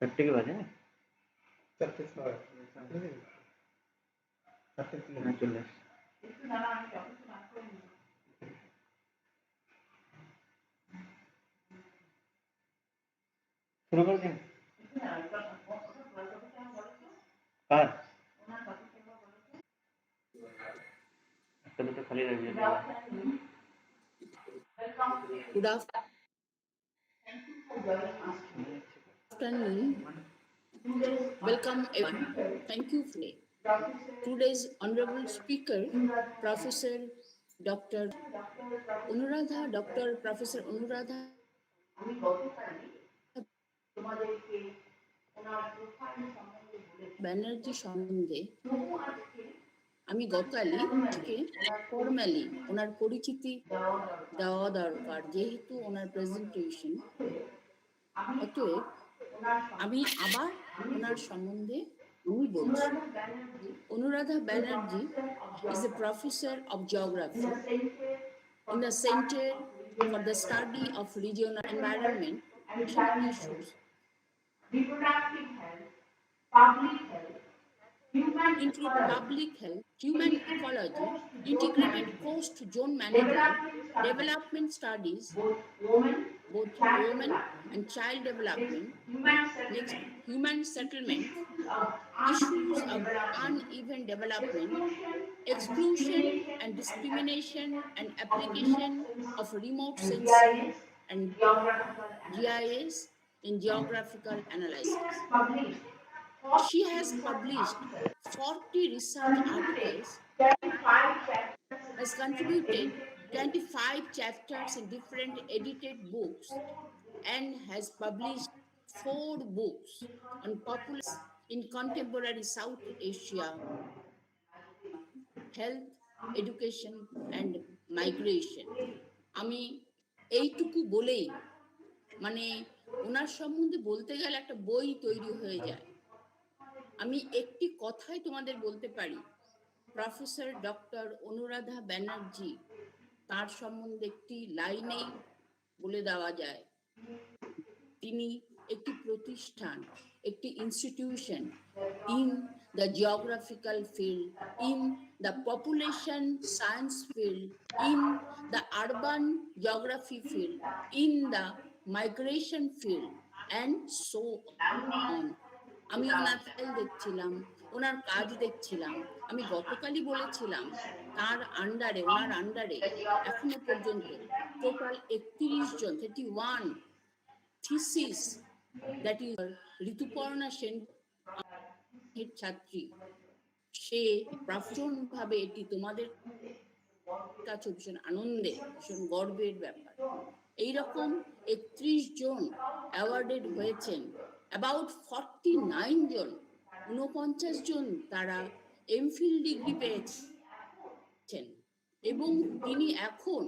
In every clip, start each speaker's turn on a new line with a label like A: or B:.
A: के बजे ना
B: 4:06
A: चले शुरू कर दें कार तो खाली रह गया
C: Good afternoon. Welcome everyone. Thank you for today's honorable speaker, Professor Dr. Professor Anuradha Banerjee সম্বন্ধে আমি গতকালই থেকে ফর্মালি ওনার পরিচিতি দেওয়া দরকার, যেহেতু ওনার প্রেজেন্টেশন। অতএব আমি আবার ওনার সম্বন্ধে আমি বলছি। Anuradha Banerjee is a professor of geography in the Center for the Study of Regional Environment Issues, reproductive health, public health, human ecology, integrated coast zone management, development studies, both women and child development, next human settlement, issues of uneven development, exclusion and discrimination, and application of remote sensing and GIS in geographical analysis. She has published 40 research articles, has contributed 25 chapters in different edited books, and has published 4 books on populace in contemporary South Asia, health, education, and migration. আমি এইটুকু বলেই মানে ওনার সম্বন্ধে বলতে গেলে একটা বই তৈরি হয়ে যায়। আমি একটি কথাই তোমাদের বলতে পারি, প্রফেসর ডক্টর অনুরাধা ব্যানার্জি, তার সম্বন্ধে একটি লাইনেই বলে দেওয়া যায়, তিনি একটি প্রতিষ্ঠান, একটি institution in the geographical field, in the population science field, in the urban geography field, in the migration field and so on. আমি ওনার ফাইল দেখছিলাম, ওনার কাজ দেখছিলাম। আমি গতকালই বলেছিলাম তার আন্ডারে, ওনার আন্ডারে এখনো পর্যন্ত টোটাল 31 জন 31 thesis, that is Rituparna Sen ছাত্রী। সে ভীষণ ভাবে এটি তোমাদের কাছে ভীষণ আনন্দের, ভীষণ গর্বের ব্যাপার। এইরকম 31 জন অ্যাওয়ার্ডেড হয়েছেন। অ্যাবাউট 49 জন, 49 জন তারা এমফিল ডিগ্রি পেয়েছেন, এবং তিনি এখন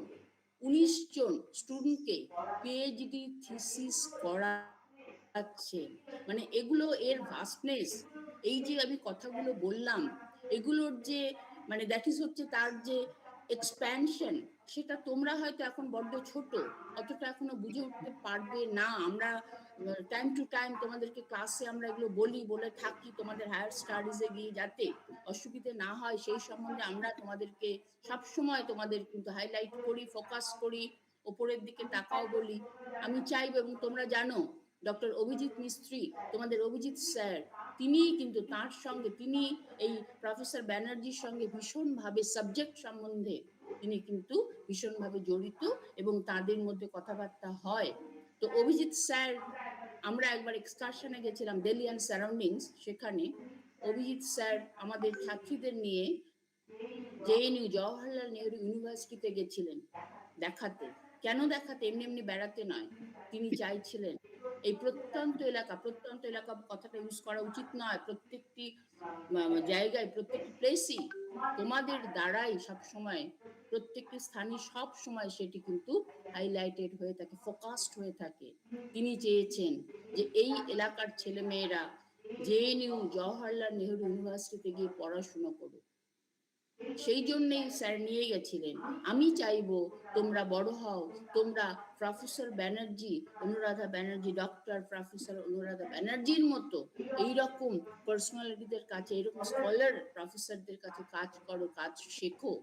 C: 19 জন স্টুডেন্টকে পিএইচডি থিসিস করাচ্ছেন। মানে এগুলো এর ভাস্টনেস, এই যে আমি কথাগুলো বললাম, এগুলোর যে মানে দ্যাট ইজ হচ্ছে তার যে এক্সপ্যানশন, সেটা তোমরা হয়তো এখন বড্ড ছোট, অতটা এখনো বুঝে উঠতে পারবে না। আমরা টাইম টু টাইম তোমাদেরকে ক্লাসে আমরা এগুলো বলে থাকি, তোমাদের হায়ার স্টাডিজে গিয়ে যাতে অসুবিধে না হয় সেই সম্বন্ধে আমরা তোমাদেরকে সবসময় তোমাদের কিন্তু হাইলাইট করি, ফোকাস করি, ওপরের দিকে তাকাও বলি। আমি চাইব, এবং তোমরা জানো ডক্টর অভিজিৎ মিস্ত্রি, তোমাদের অভিজিৎ স্যার, তিনি কিন্তু তার সঙ্গে, তিনি এই প্রফেসর ব্যানার্জির সঙ্গে ভীষণভাবে সাবজেক্ট সম্বন্ধে তিনি কিন্তু ভীষণভাবে জড়িত, এবং তাদের মধ্যে কথাবার্তা হয়। তো অভিজিৎ স্যার, আমরা একবার এক্সকারশনে গেছিলাম দিল্লি অ্যান্ড সারাউন্ডিংস, সেখানে অভিজিৎ স্যার আমাদের ছাত্রীদের নিয়ে জেএনইউ জওহরলাল নেহরু ইউনিভার্সিটিতে গেছিলেন দেখাতে। কেন দেখাতে? এমনি এমনি বেড়াতে নয়, তিনি চাইছিলেন এই প্রত্যন্ত এলাকা কথাটা ইউজ করা উচিত নয়, প্রত্যেকটি জায়গায়, প্রত্যেকটি প্লেসই তোমাদের দ্বারাই সবসময়, প্রত্যেকটি স্থানই সব সময় সেটি কিন্তু হাইলাইটেড হয়ে থাকে, ফোকাসড হয়ে থাকে। তিনি চেয়েছেন যে এই এলাকার ছেলেমেয়েরা জেএনইউ জওহরলাল নেহরু ইউনিভার্সিটিতে গিয়ে পড়াশুনো করুক। সেই জন্যই স্যার নিয়ে গেছিলেন। আমি চাইবো তোমরা বড় হও, তোমরা professor Banerjee, Anuradha Banerjee, doctor professor Anuradha ব্যানার্জির মতো এইরকম পার্সোনালিটিদের কাছে, এরকম স্কলার প্রফেসরদের কাছে কাজ করো, কাজ শেখো।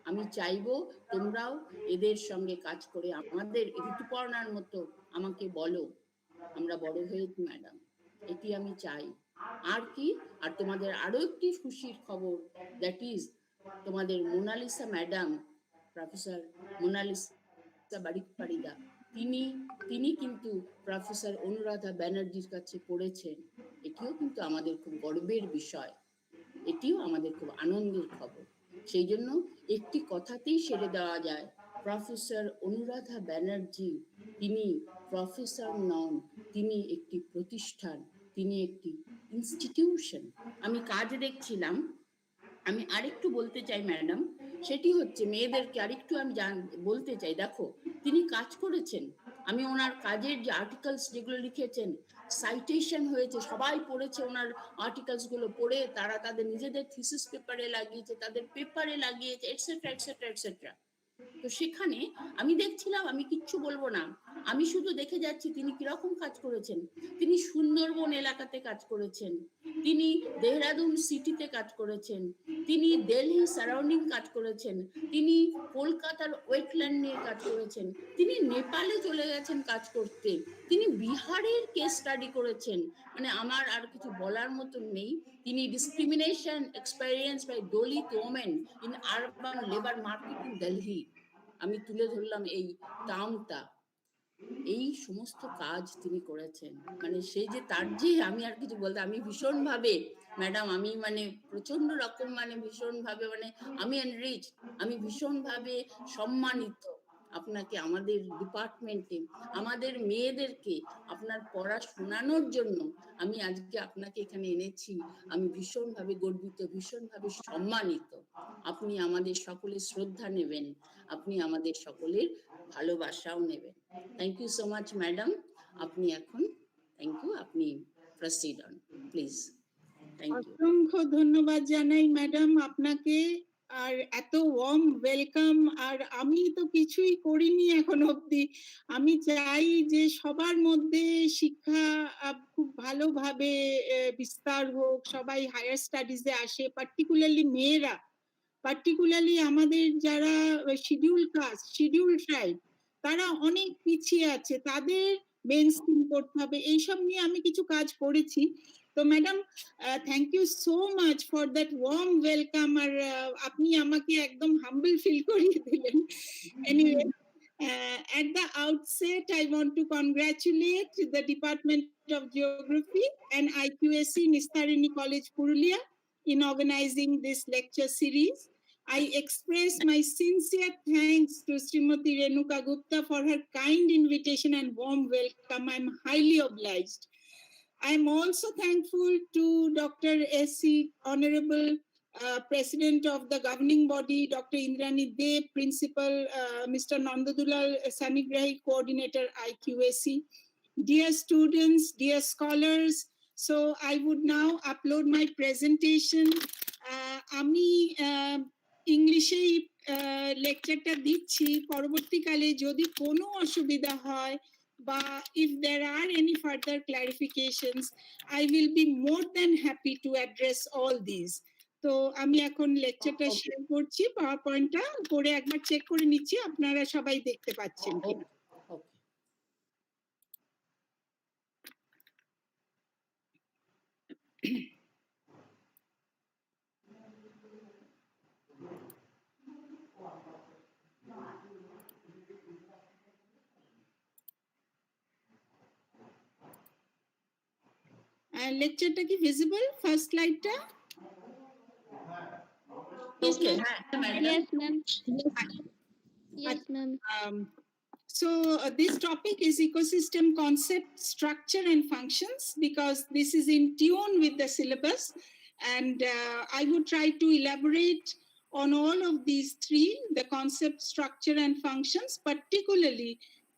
C: আমি চাইবো তোমরাও এদের সঙ্গে কাজ করে আমাদের ঋতুপর্ণার মতো আমাকে বলো আমরা বড় হয়েছি ম্যাডাম, এটি আমি চাই। আর কি, আর তোমাদের আরো একটি খুশির খবর, দ্যাট ইজ তোমাদের মোনালিসা ম্যাডাম, প্রফেসর মোনালিসা বারিকপাড়িদা, তিনি তিনি কিন্তু প্রফেসর অনুরাধা ব্যানার্জির কাছে পড়েছেন। এটিও কিন্তু আমাদের খুব গর্বের বিষয়, এটিও আমাদের খুব আনন্দের খবর। সেই জন্য একটি কথাতেই সেরে দেওয়া যায়, প্রফেসর অনুরাধা ব্যানার্জি তিনি প্রফেসর নন, তিনি একটি প্রতিষ্ঠান, তিনি একটি ইনস্টিটিউশন। আমি কাজ দেখছিলাম, আমি আরেকটু বলতে চাই ম্যাডাম, সেটি হচ্ছে মেয়েদেরকে আরেকটু আমি বলতে চাই, দেখো তিনি কাজ করেছেন, আমি ওনার কাজের যে আর্টিকেলস যেগুলো লিখেছেন, সাইটেশন হয়েছে, সবাই পড়েছে ওনার আর্টিকেলস গুলো, পড়ে তারা তাদের নিজেদের থিসিস পেপারে লাগিয়েছে, তাদের পেপারে লাগিয়েছে, এটসেট্রা এটসেট্রা এটসেট্রা। তো সেখানে আমি দেখছিলাম, আমি কিচ্ছু বলবো না, আমি শুধু দেখে যাচ্ছি তিনি কিরকম কাজ করেছেন। তিনি সুন্দরবন এলাকাতে কাজ করেছেন, তিনি দেহরাদুন সিটিতে কাজ করেছেন, তিনি দিল্লি সারাউন্ডিং কাজ করেছেন, তিনি কলকাতার ওয়েটল্যান্ড নিয়ে কাজ করেছেন, তিনি নেপালে চলে গেছেন কাজ করতে, তিনি বিহারের কেস স্টাডি করেছেন। মানে আমার আর কিছু বলার মতন নেই। তিনি discrimination experience by Dalit women in urban labour market in Delhi, আমি তুলে ধরলাম এই টার্মটা, এই সমস্ত কাজ তিনি করেছেন। মানে সেই যে তার যে, আমি আর কিছু বলতে, আমি ভীষণ ভাবে ম্যাডাম, আমি মানে প্রচন্ড রকম মানে ভীষণ ভাবে মানে আমি এনরিচ, আমি ভীষণ ভাবে সম্মানিত আপনাকে আমাদের ডিপার্টমেন্টে আমাদের মেয়েদেরকে আপনার পড়া শোনানোর জন্য আমি আজকে আপনাকে এখানে এনেছি। আমি ভীষণ ভাবে গর্বিত, ভীষণ ভাবে সম্মানিত। আপনি আমাদের সকলের শ্রদ্ধা নেবেন, আপনি আমাদের সকলের ভালোবাসাও নেবেন। Thank you so much madam. আপনি এখন, থ্যাংক ইউ, আপনি proceed on please. Thank you.
D: অসংখ্য ধন্যবাদ জানাই ম্যাডাম আপনাকে, আর এত ওয়ার্ম ওয়েলকাম। আর আমি তো কিছুই করিনি এখন অবধি, আমি চাই যে সবার মধ্যে শিক্ষা খুব ভালোভাবে বিস্তার হোক, সবাই হায়ার স্টাডিজে আসে, পার্টিকুলারলি মেয়েরা, পার্টিকুলারলি আমাদের যারা শিডিউল কাস্ট, শিডিউল ট্রাইব, তারা অনেক পিছিয়ে আছে, তাদের মেইনস্ট্রিম করতে হবে। এইসব নিয়ে আমি কিছু কাজ করেছি। তো madam, thank you so much for that warm welcome. আর আপনি আমাকে একদম হাম্বল ফিল করিয়ে দিলেন। Anyway, at the outset, I want to congratulate the Department of Geography and IQAC Nistarini College, Purulia, in organizing this lecture series. I express my sincere thanks to Srimati Renuka Gupta for her kind invitation and warm welcome. I'm highly obliged. I'm also thankful to Dr. S.C. Honorable President of the governing body, Dr. Indrani Deb, Principal, Mr. Nandadulal Sanigrahi, Coordinator, IQAC. Dear students, dear scholars, so I would now upload my presentation. আমি ইংলিশেই লেকচারটা দিচ্ছি, পরবর্তীকালে যদি কোনো অসুবিধা হয় বা if there are any further clarifications, I will be more than happy to address all these. তো আমি এখন লেকচারটা শেয়ার করছি, পাওয়ার পয়েন্টটা করে একবার চেক করে নিচ্ছি আপনারা সবাই দেখতে পাচ্ছেন কিনা। লেকচারটা কি ভিজিবল, ফার্স্ট স্লাইডটা?
C: ওকে, হ্যাঁ madam.
E: Yes, ma'am. Yes, ma'am.
D: So this topic is ecosystem concept, structure and functions, because this is in tune with the syllabus, and I would try to elaborate on all of these three, the concept, structure and functions, particularly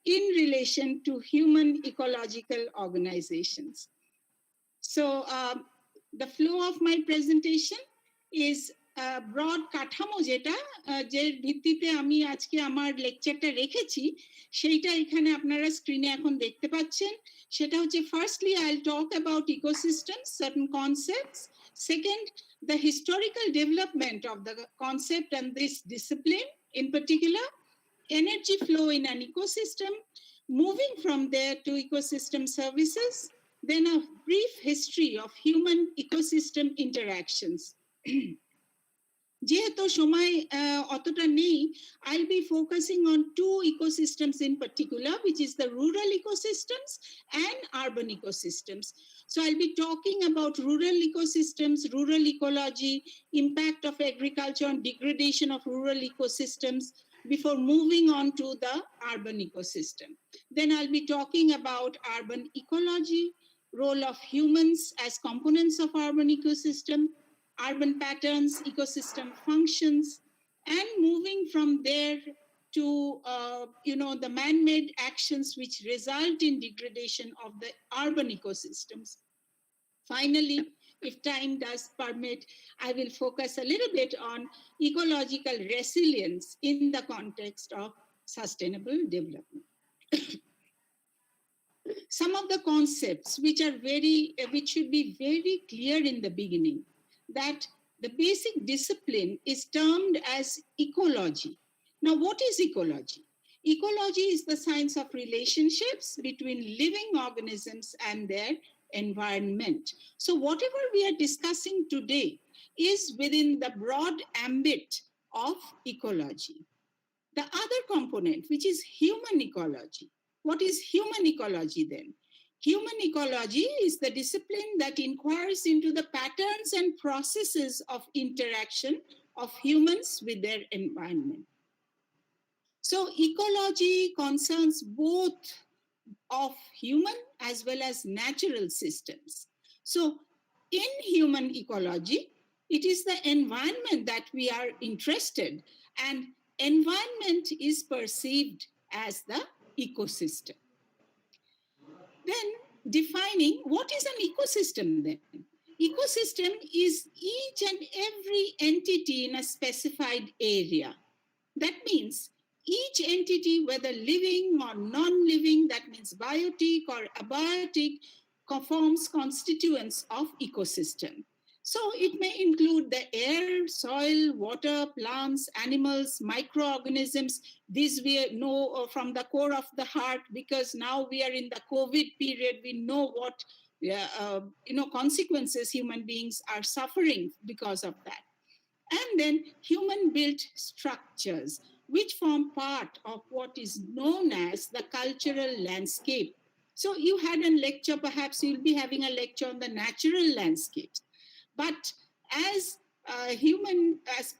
D: in relation to human ecological organizations. So the flow of my presentation is broad কাঠামো যেটা যে ভিত্তিতে আমি আজকে আমার লেকচারটা রেখেছি সেইটা এখানে আপনারা স্ক্রিনে এখন দেখতে পাচ্ছেন। সেটা হচ্ছে firstly I will talk about ecosystems, certain concepts. Second, the historical development of the concept and this discipline, in particular energy flow in an ecosystem, moving from there to ecosystem services, then a brief history of human ecosystem interactions. যেহেতু সময় অতটা নেই, I'll be focusing on two ecosystems in particular, which is the rural ecosystems and urban ecosystems. So I'll be talking about rural ecosystems, rural ecology, impact of agriculture on degradation of rural ecosystems before moving on to the urban ecosystem. Then I'll be talking about urban ecology, role of humans as components of urban ecosystem, urban patterns, ecosystem functions, and moving from there to the man-made actions which result in degradation of the urban ecosystems. Finally, if time does permit, I will focus a little bit on ecological resilience in the context of sustainable development. Some of the concepts which should be very clear in the beginning, that the basic discipline is termed as ecology. Now, what is ecology? Ecology is the science of relationships between living organisms and their environment. So whatever we are discussing today is within the broad ambit of ecology. The other component, which is human ecology. What is human ecology then? Human ecology is the discipline that inquires into the patterns and processes of interaction of humans with their environment. So ecology concerns both of human as well as natural systems. So in human ecology, it is the environment that we are interested, and environment is perceived as the ecosystem. Then defining what is an ecosystem then? Ecosystem is each and every entity in a specified area. That means each entity, whether living or non-living, that means biotic or abiotic, forms constituents of ecosystem. So it may include the air, soil, water, plants, animals, microorganisms. These we know from the core of the heart, because now we are in the COVID period. We know what consequences human beings are suffering because of that. And then human-built structures, which form part of what is known as the cultural landscape. So you had a lecture, perhaps you'll be having a lecture on the natural landscapes. But as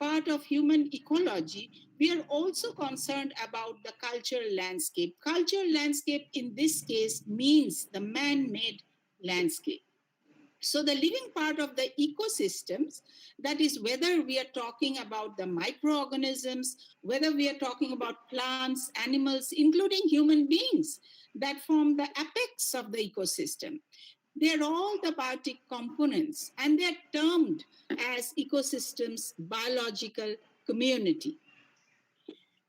D: part of human ecology, we are also concerned about the cultural landscape. Cultural landscape in this case means the man-made landscape. So the living part of the ecosystems, that is whether we are talking about the microorganisms, whether we are talking about plants, animals, including human beings that form the apex of the ecosystem. They're all the biotic components, and they're termed as ecosystems biological community.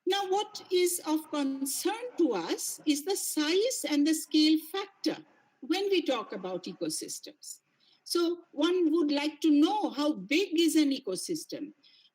D: Now, what is of concern to us is the size and the scale factor when we talk about ecosystems. So one would like to know how big is an ecosystem.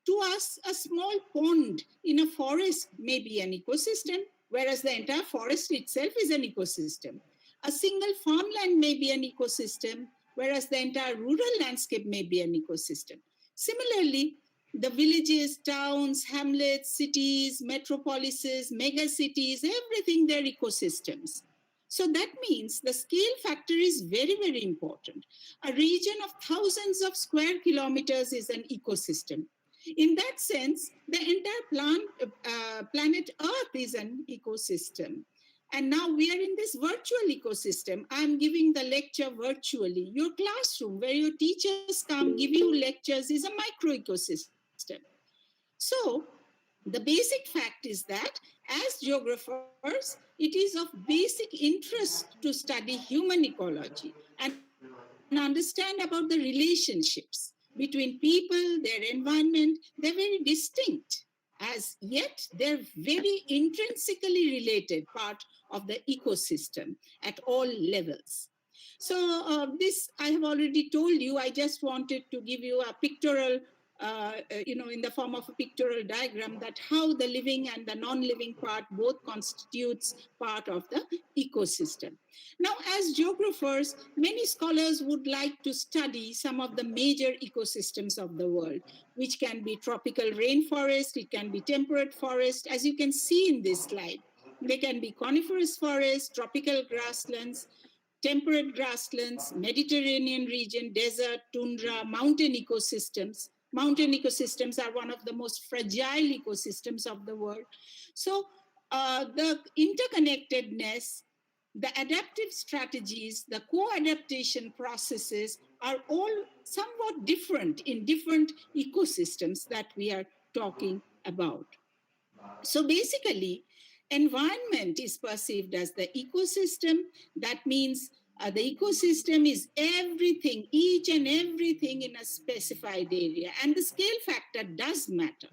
D: To us, a small pond in a forest may be an ecosystem, whereas the entire forest itself is an ecosystem. A single farmland may be an ecosystem, whereas the entire rural landscape may be an ecosystem. Similarly, the villages, towns, hamlets, cities, metropolises, megacities, everything, they're ecosystems. So that means the scale factor is very, very important. A region of thousands of square kilometers is an ecosystem. In that sense, the entire planet Earth is an ecosystem. And now we are in this virtual ecosystem. I'm giving the lecture virtually. Your classroom, where your teachers come, give you lectures, is a micro ecosystem. So the basic fact is that as geographers, it is of basic interest to study human ecology and understand about the relationships between people, their environment, they're very distinct, as yet they're very intrinsically related part of the ecosystem at all levels. So this I have already told you. I just wanted to give you a pictorial, in the form of a pictorial diagram, that how the living and the non-living part both constitutes part of the ecosystem. Now, as geographers, many scholars would like to study some of the major ecosystems of the world, which can be tropical rainforest, it can be temperate forest, as you can see in this slide. They can be coniferous forests, tropical grasslands, temperate grasslands, Mediterranean region, desert, tundra, mountain ecosystems. Mountain ecosystems are one of the most fragile ecosystems of the world. So the interconnectedness, the adaptive strategies, the co-adaptation processes are all somewhat different in different ecosystems that we are talking about. So basically, environment is perceived as the ecosystem. That means the ecosystem is everything, each and everything in a specified area. And the scale factor does matter.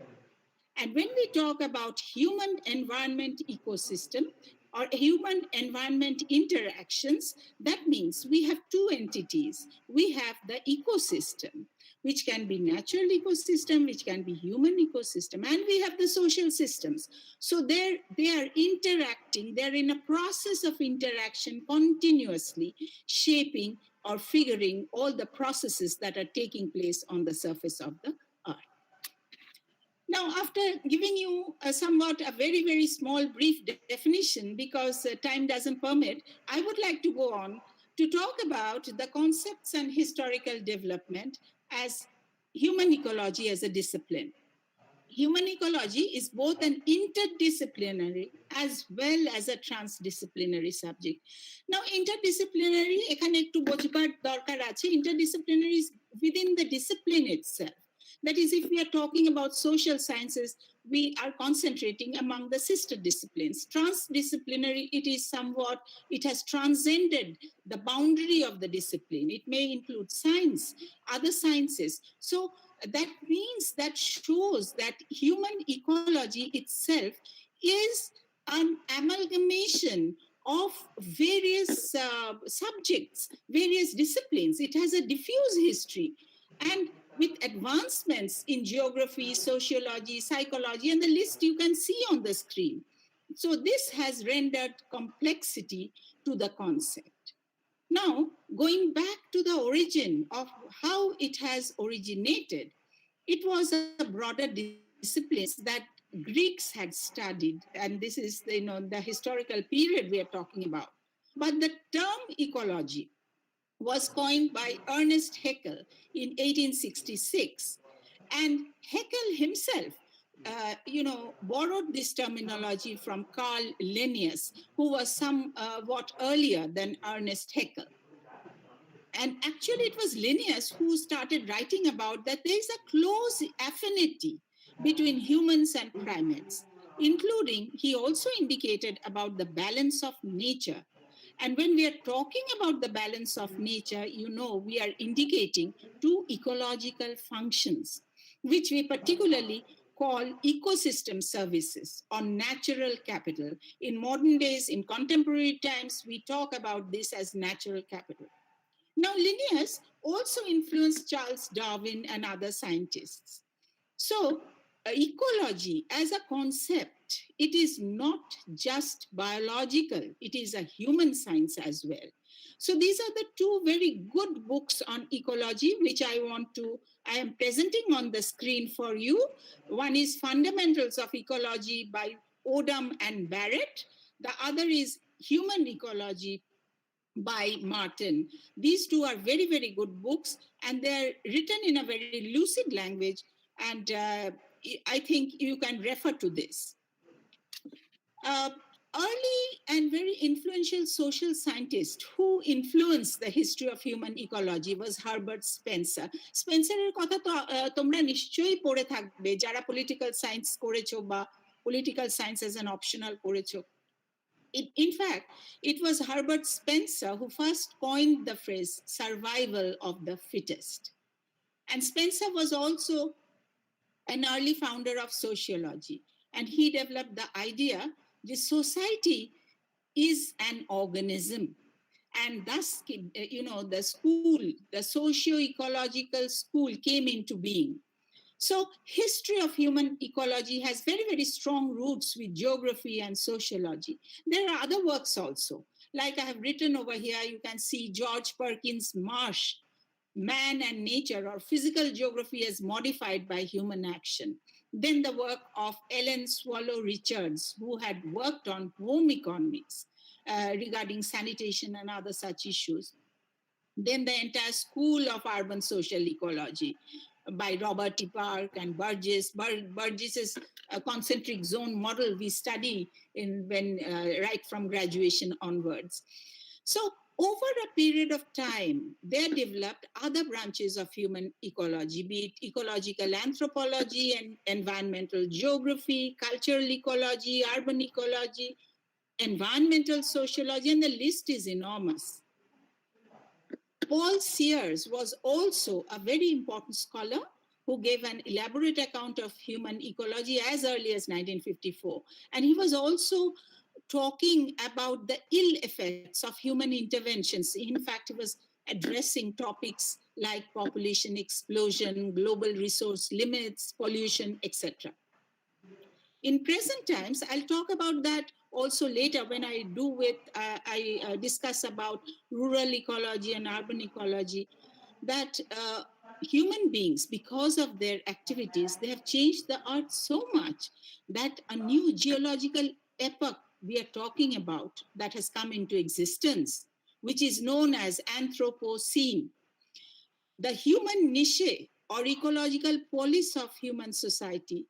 D: And when we talk about human environment ecosystem or human environment interactions, that means we have two entities. We have the ecosystem, which can be natural ecosystem, which can be human ecosystem, and we have the social systems. So they are interacting, they're in a process of interaction continuously, shaping or figuring all the processes that are taking place on the surface of the earth. Now, after giving you a very, very small brief definition, because time doesn't permit, I would like to go on to talk about the concepts and historical development as human ecology as a discipline. Human ecology is both an interdisciplinary as well as a transdisciplinary subject. Now, interdisciplinary, এখানে একটু বোঝবার দরকার আছে, interdisciplinary is within the discipline itself. That is, if we are talking about social sciences, we are concentrating among the sister disciplines. Transdisciplinary, it has transcended the boundary of the discipline. It may include science, other sciences. So that means, that shows that human ecology itself is an amalgamation of various subjects, various disciplines. It has a diffuse history. And with advancements in geography, sociology, psychology, and the list you can see on the screen. So this has rendered complexity to the concept. Now, going back to the origin of how it has originated, it was a broader disciplines that Greeks had studied, and this is the historical period we are talking about. But the term ecology was coined by Ernest Haeckel in 1866. And Haeckel himself, borrowed this terminology from Carl Linnaeus, who was somewhat earlier than Ernest Haeckel. And actually, it was Linnaeus who started writing about that there is a close affinity between humans and primates, including, he also indicated about the balance of nature. And when we are talking about the balance of nature, we are indicating two ecological functions, which we particularly call ecosystem services or natural capital. In modern days, in contemporary times, we talk about this as natural capital. Now, Linnaeus also influenced Charles Darwin and other scientists. So, ecology as a concept, it is not just biological, it is a human science as well. So these are the two very good books on ecology, which I am presenting on the screen for you. One is Fundamentals of Ecology by Odom and Barrett. The other is Human Ecology by Martin. These two are very, very good books, and they're written in a very lucid language, and I think you can refer to this. Early and very influential social scientist who influenced the history of human ecology was Herbert Spencer. Spenceরের কথা তো তোমরা নিশ্চয়ই পড়ে থাকবে যারা political science করেছো বা political science as an optional করেছো. In fact, it was Herbert Spencer who first coined the phrase survival of the fittest. And Spencer was also an early founder of sociology, and he developed the idea that society is an organism, and thus, the school, the socio-ecological school came into being. So history of human ecology has very, very strong roots with geography and sociology. There are other works also. Like I have written over here, you can see George Perkins' Marsh, Man and Nature, or Physical Geography as Modified by Human Action. Then the work of Ellen Swallow Richards, who had worked on home economics regarding sanitation and other such issues. Then the entire school of urban social ecology by Robert T. Park and Burgess. Burgess's concentric zone model we study right from graduation onwards. So over a period of time, they developed other branches of human ecology, be it ecological anthropology and environmental geography, cultural ecology, urban ecology, environmental sociology, and the list is enormous. Paul Sears was also a very important scholar who gave an elaborate account of human ecology as early as 1954. And he was also talking about the ill effects of human interventions. In fact, he was addressing topics like population explosion, global resource limits, pollution, etc. In present times, I'll talk about that also later when I discuss about rural ecology and urban ecology, that human beings, because of their activities, they have changed the earth so much that a new geological epoch we are talking about that has come into existence, which is known as Anthropocene. The human niche or ecological polis of human society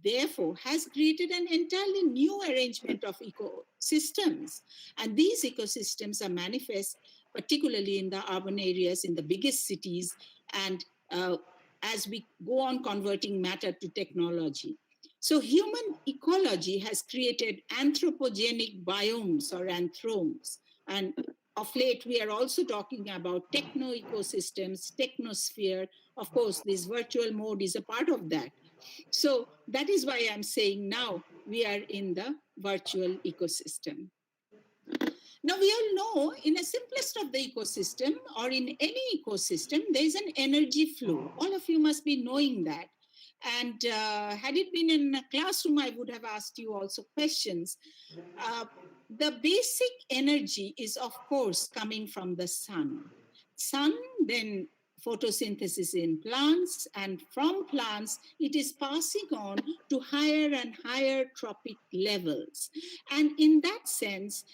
D: therefore has created an entirely new arrangement of ecosystems. And these ecosystems are manifest particularly in the urban areas, in the biggest cities, and as we go on converting matter to technology. So human ecology has created anthropogenic biomes or anthromes. And of late, we are also talking about techno-ecosystems, technosphere. Of course, this virtual mode is a part of that. So that is why I'm saying now we are in the virtual ecosystem. Now we all know in a simplest of the ecosystem or in any ecosystem, there is an energy flow. All of you must be knowing that. And had it been in a classroom, I would have asked you also questions. The basic energy is, of course, coming from the sun. Sun, then photosynthesis in plants, and from plants, it is passing on to higher and higher trophic levels. And in that sense,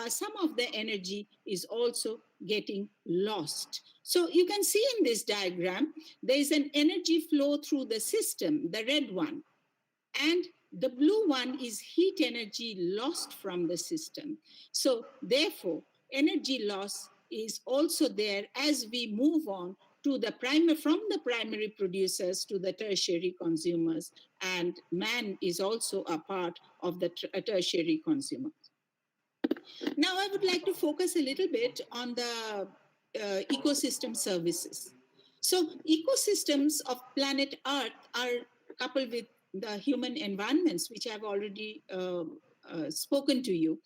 D: some of the energy is also getting lost. So you can see in this diagram, there is an energy flow through the system, the red one, and the blue one is heat energy lost from the system. So therefore, energy loss is also there as we move on to the from the primary producers to the tertiary consumers, and man is also a part of the tertiary consumer. Now I would like to focus a little bit on the ecosystem services. So ecosystems of planet Earth are coupled with the human environments, which I've already spoken to you.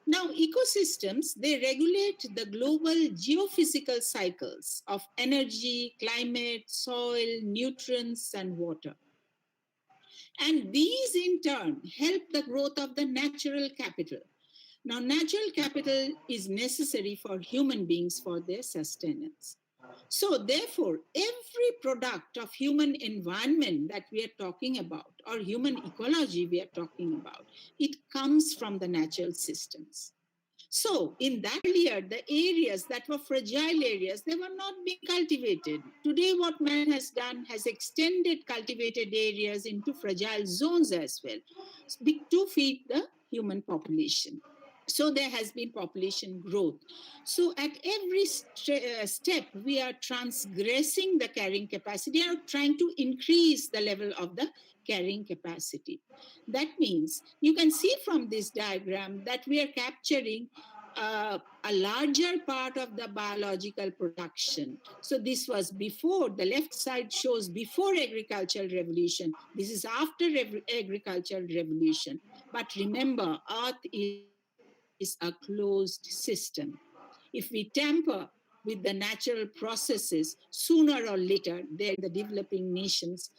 D: Now, ecosystems, they regulate the global geophysical cycles of energy, climate, soil, nutrients, and water. And these, in turn, help the growth of the natural capital. Now, natural capital is necessary for human beings for their sustenance. So, therefore, every product of human environment that we are talking about, or human ecology we are talking about, it comes from the natural systems. So, in that earlier, the areas that were fragile areas, they were not being cultivated. Today, what man has done has extended cultivated areas into fragile zones as well, to feed the human population. So there has been population growth. So at every step, we are transgressing the carrying capacity or trying to increase the level of the carrying capacity. That means you can see from this diagram that we are capturing a larger part of the biological production. So this was before, the left side shows before agricultural revolution. This is after agricultural revolution. But remember, Earth is a closed system. If we tamper with the natural processes, sooner or later, there in the developing nations,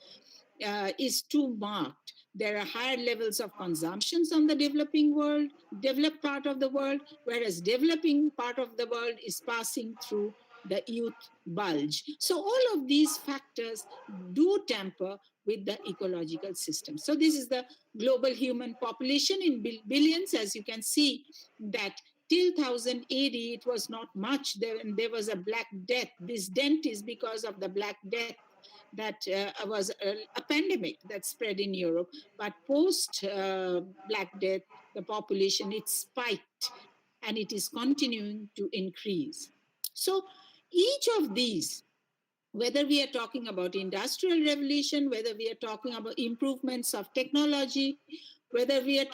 D: is too marked. There are higher levels of consumptions on the developing world, developed part of the world, whereas developing part of the world is passing through the youth bulge. So all of these factors do tamper with the ecological system. So this is the global human population in billions. As you can see that till 1080 it was not much. There was a Black Death. This dent is because of the Black Death that was a pandemic that spread in Europe. But post Black Death, the population, it spiked and it is continuing to increase. So each of these, whether we are talking about industrial revolution, whether we are talking about improvements of technology, whether we are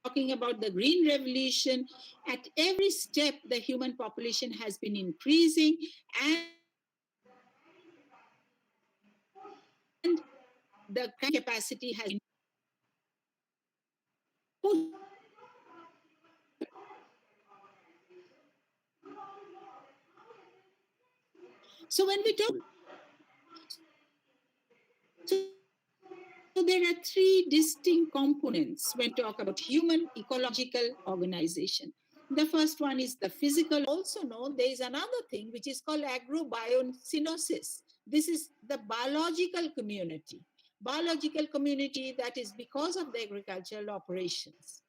D: talking about the green revolution, at every step, the human population has been increasing and the capacity has So when we talk, so there are three distinct components when we talk about human ecological organization. The first one is the physical. Also know there is another thing which is called agrobiosinosis. This is the biological community. Biological community that is because of the agricultural operations.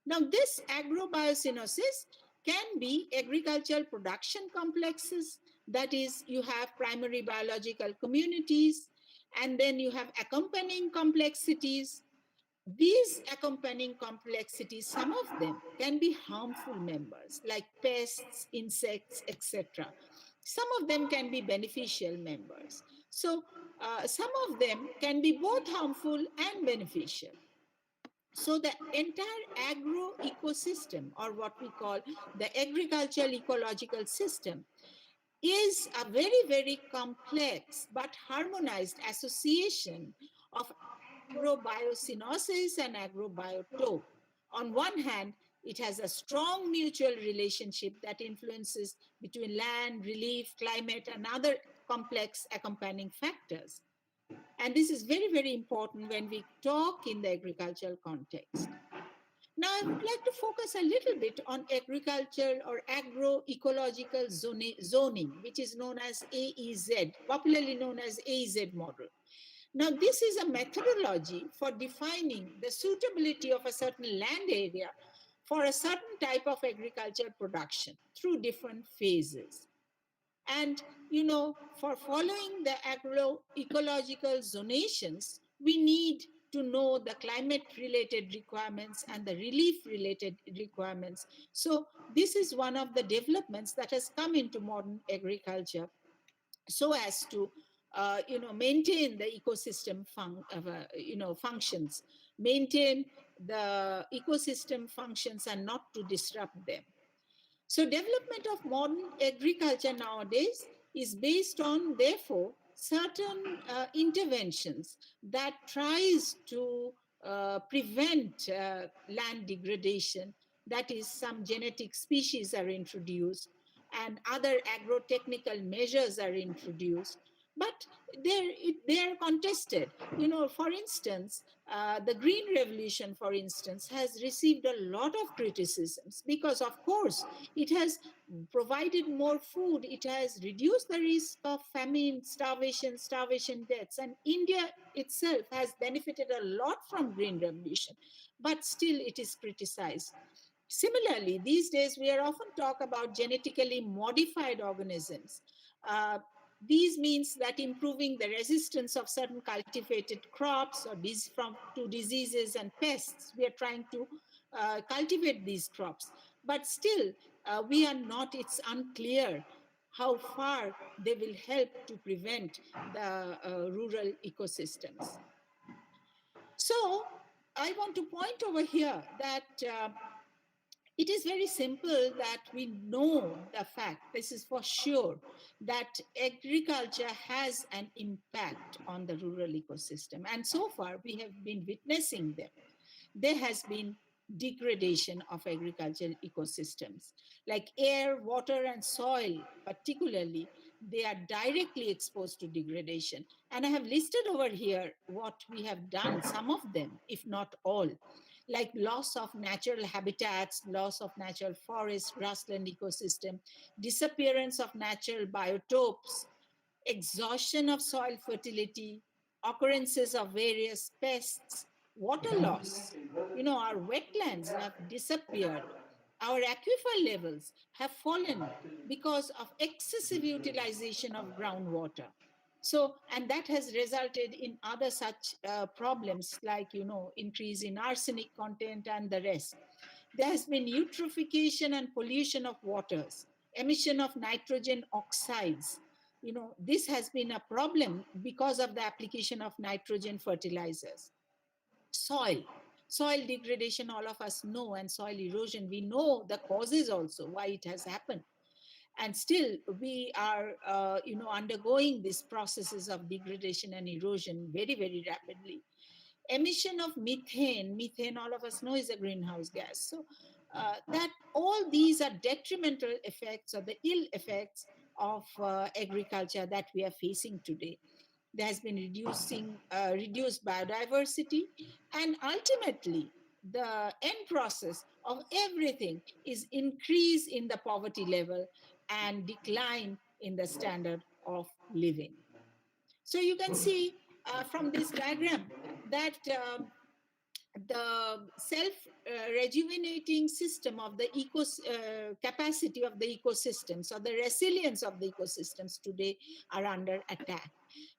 D: Now, this agrobiosinosis can be agricultural production complexes. That is, you have primary biological communities, and then you have accompanying complexities. These accompanying complexities, some of them can be harmful members, like pests, insects, etc. Some of them can be beneficial members. So, some of them can be both harmful and beneficial. So the entire agro ecosystem, or what we call the agricultural ecological system, is a very, very complex but harmonized association of agrobiosinosis and agrobiotope. On one hand, it has a strong mutual relationship that influences between land, relief, climate, and other complex accompanying factors. And this is very, very important when we talk in the agricultural context. Now, I would like to focus a little bit on agricultural or agroecological zoning, which is known as AEZ, popularly known as AEZ model. Now, this is a methodology for defining the suitability of a certain land area for a certain type of agricultural production through different phases. And, you know, for following the agroecological zonations, we need to know the climate related requirements and the relief related requirements. So this is one of the developments that has come into modern agriculture so as to maintain the ecosystem functions, maintain the ecosystem functions and not to disrupt them. So development of modern agriculture nowadays is based on, therefore, certain interventions that tries to prevent land degradation. That is, some genetic species are introduced and other agrotechnical measures are introduced. But they're contested. You know, for instance, the Green Revolution, for instance, has received a lot of criticisms because, of course, it has provided more food. It has reduced the risk of famine, starvation deaths. And India itself has benefited a lot from Green Revolution, but still it is criticized. Similarly, these days we are often talk about genetically modified organisms. These means that improving the resistance of certain cultivated crops or to diseases and pests. We are trying to cultivate these crops, but still we are not. It's unclear how far they will help to prevent the rural ecosystems. So I want to point over here that it is very simple that we know the fact, this is for sure, that agriculture has an impact on the rural ecosystem. And so far, we have been witnessing them. There has been degradation of agricultural ecosystems like air, water, and soil, particularly, they are directly exposed to degradation. And I have listed over here what we have done, some of them, if not all, like loss of natural habitats, loss of natural forests, grassland ecosystem, disappearance of natural biotopes, exhaustion of soil fertility, occurrences of various pests, water loss. Our wetlands have disappeared. Our aquifer levels have fallen because of excessive utilization of groundwater. So, and that has resulted in other such problems like, increase in arsenic content and the rest. There has been eutrophication and pollution of waters, emission of nitrogen oxides. This has been a problem because of the application of nitrogen fertilizers. Soil degradation, all of us know, and soil erosion, we know the causes also, why it has happened. And still we are undergoing these processes of degradation and erosion very, very rapidly. Emission of methane, all of us know, is a greenhouse gas. So that all these are detrimental effects or the ill effects of agriculture that we are facing today. There has been reduced biodiversity, and ultimately the end process of everything is increase in the poverty level and decline in the standard of living. So you can see from this diagram that the self-rejuvenating system of the capacity of the ecosystems, or the resilience of the ecosystems today, are under attack.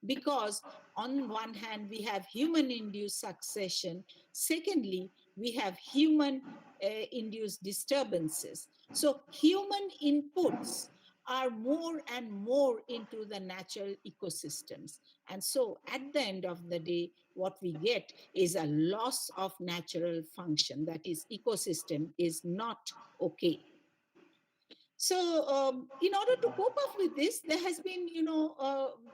D: Because on one hand, we have human-induced succession. Secondly, we have human-induced disturbances. So human inputs are more and more into the natural ecosystems. And so at the end of the day, what we get is a loss of natural function. That is, ecosystem is not okay. So in order to cope up with this, there has been,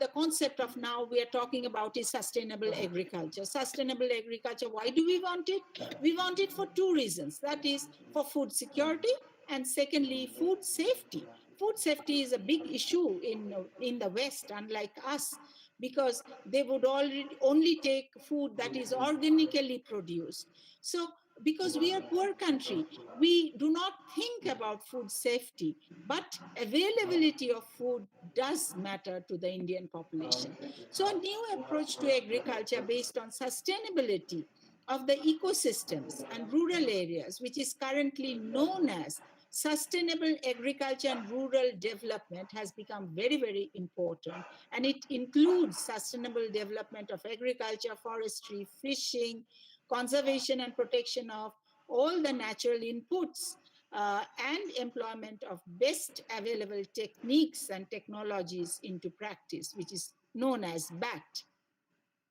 D: the concept of now we are talking about is sustainable agriculture. Sustainable agriculture, why do we want it? We want it for two reasons. That is for food security, and secondly, food safety. Food safety is a big issue in the West, unlike us, because they would only take food that is organically produced. So because we are a poor country, we do not think about food safety, but availability of food does matter to the Indian population. So a new approach to agriculture based on sustainability of the ecosystems and rural areas, which is currently known as sustainable agriculture and rural development, has become very, very important. And it includes sustainable development of agriculture, forestry, fishing, conservation and protection of all the natural inputs, and employment of best available techniques and technologies into practice, which is known as BAT.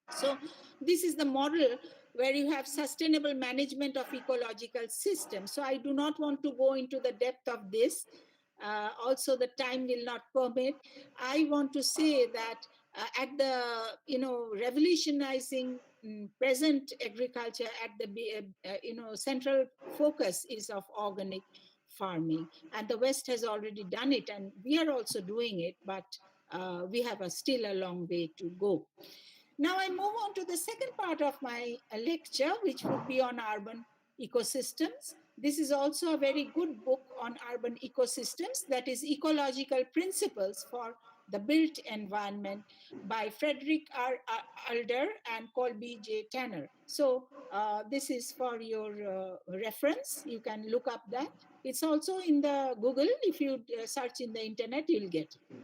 D: So this is the model where you have sustainable management of ecological systems. So I do not want to go into the depth of this. Also, the time will not permit. I want to say that at the, revolutionizing present agriculture, at the, central focus is of organic farming. And the West has already done it, and we are also doing it, but we have still a long way to go. Now I move on to the second part of my lecture, which would be on urban ecosystems. This is also a very good book on urban ecosystems, that is Ecological Principles for the Built Environment by Frederick R. Alder and Colby J. Tanner. So this is for your reference. You can look up that. It's also in the Google. If you search in the internet, you'll get it.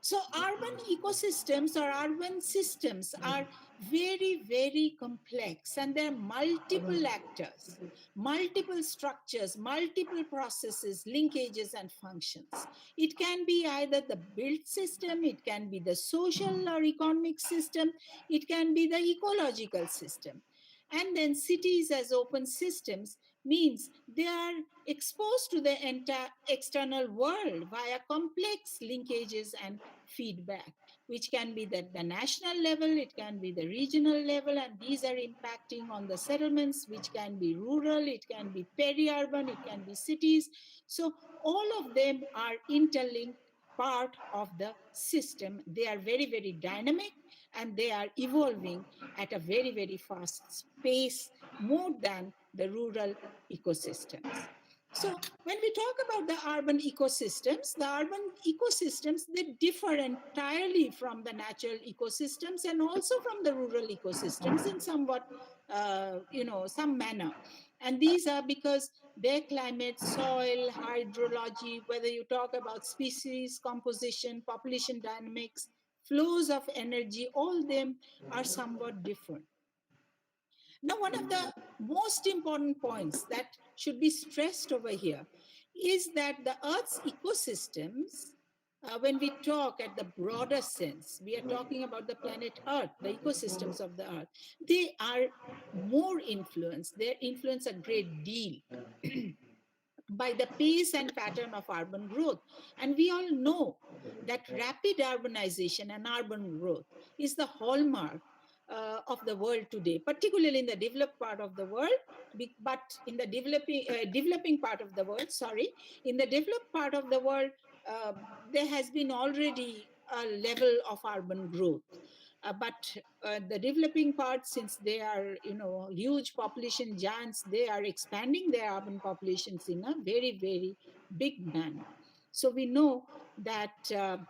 D: So urban ecosystems or urban systems are very, very complex, and there are multiple actors, multiple structures, multiple processes, linkages, and functions. It can be either the built system, it can be the social or economic system, it can be the ecological system. And then cities as open systems means they are exposed to the entire external world via complex linkages and feedback, which can be at the national level, it can be the regional level, and these are impacting on the settlements, which can be rural, it can be peri-urban, it can be cities. So all of them are interlinked part of the system. They are very, very dynamic, and they are evolving at a very, very fast pace, more than the rural ecosystems. So when we talk about the urban ecosystems, they differ entirely from the natural ecosystems and also from the rural ecosystems in somewhat, some manner. And these are because their climate, soil, hydrology, whether you talk about species composition, population dynamics, flows of energy, all them are somewhat different. Now, one of the most important points that should be stressed over here is that the Earth's ecosystems, when we talk at the broader sense, we are talking about the planet Earth, the ecosystems of the Earth, they are more influenced, they influence a great deal by the pace and pattern of urban growth. And we all know that rapid urbanization and urban growth is the hallmark of the world today, particularly in the developed part of the world, but in the developing part of the world, sorry, in the developed part of the world, uh, there has been already a level of urban growth. But the developing parts, since they are, huge population giants, they are expanding their urban populations in a very, very big manner. So we know that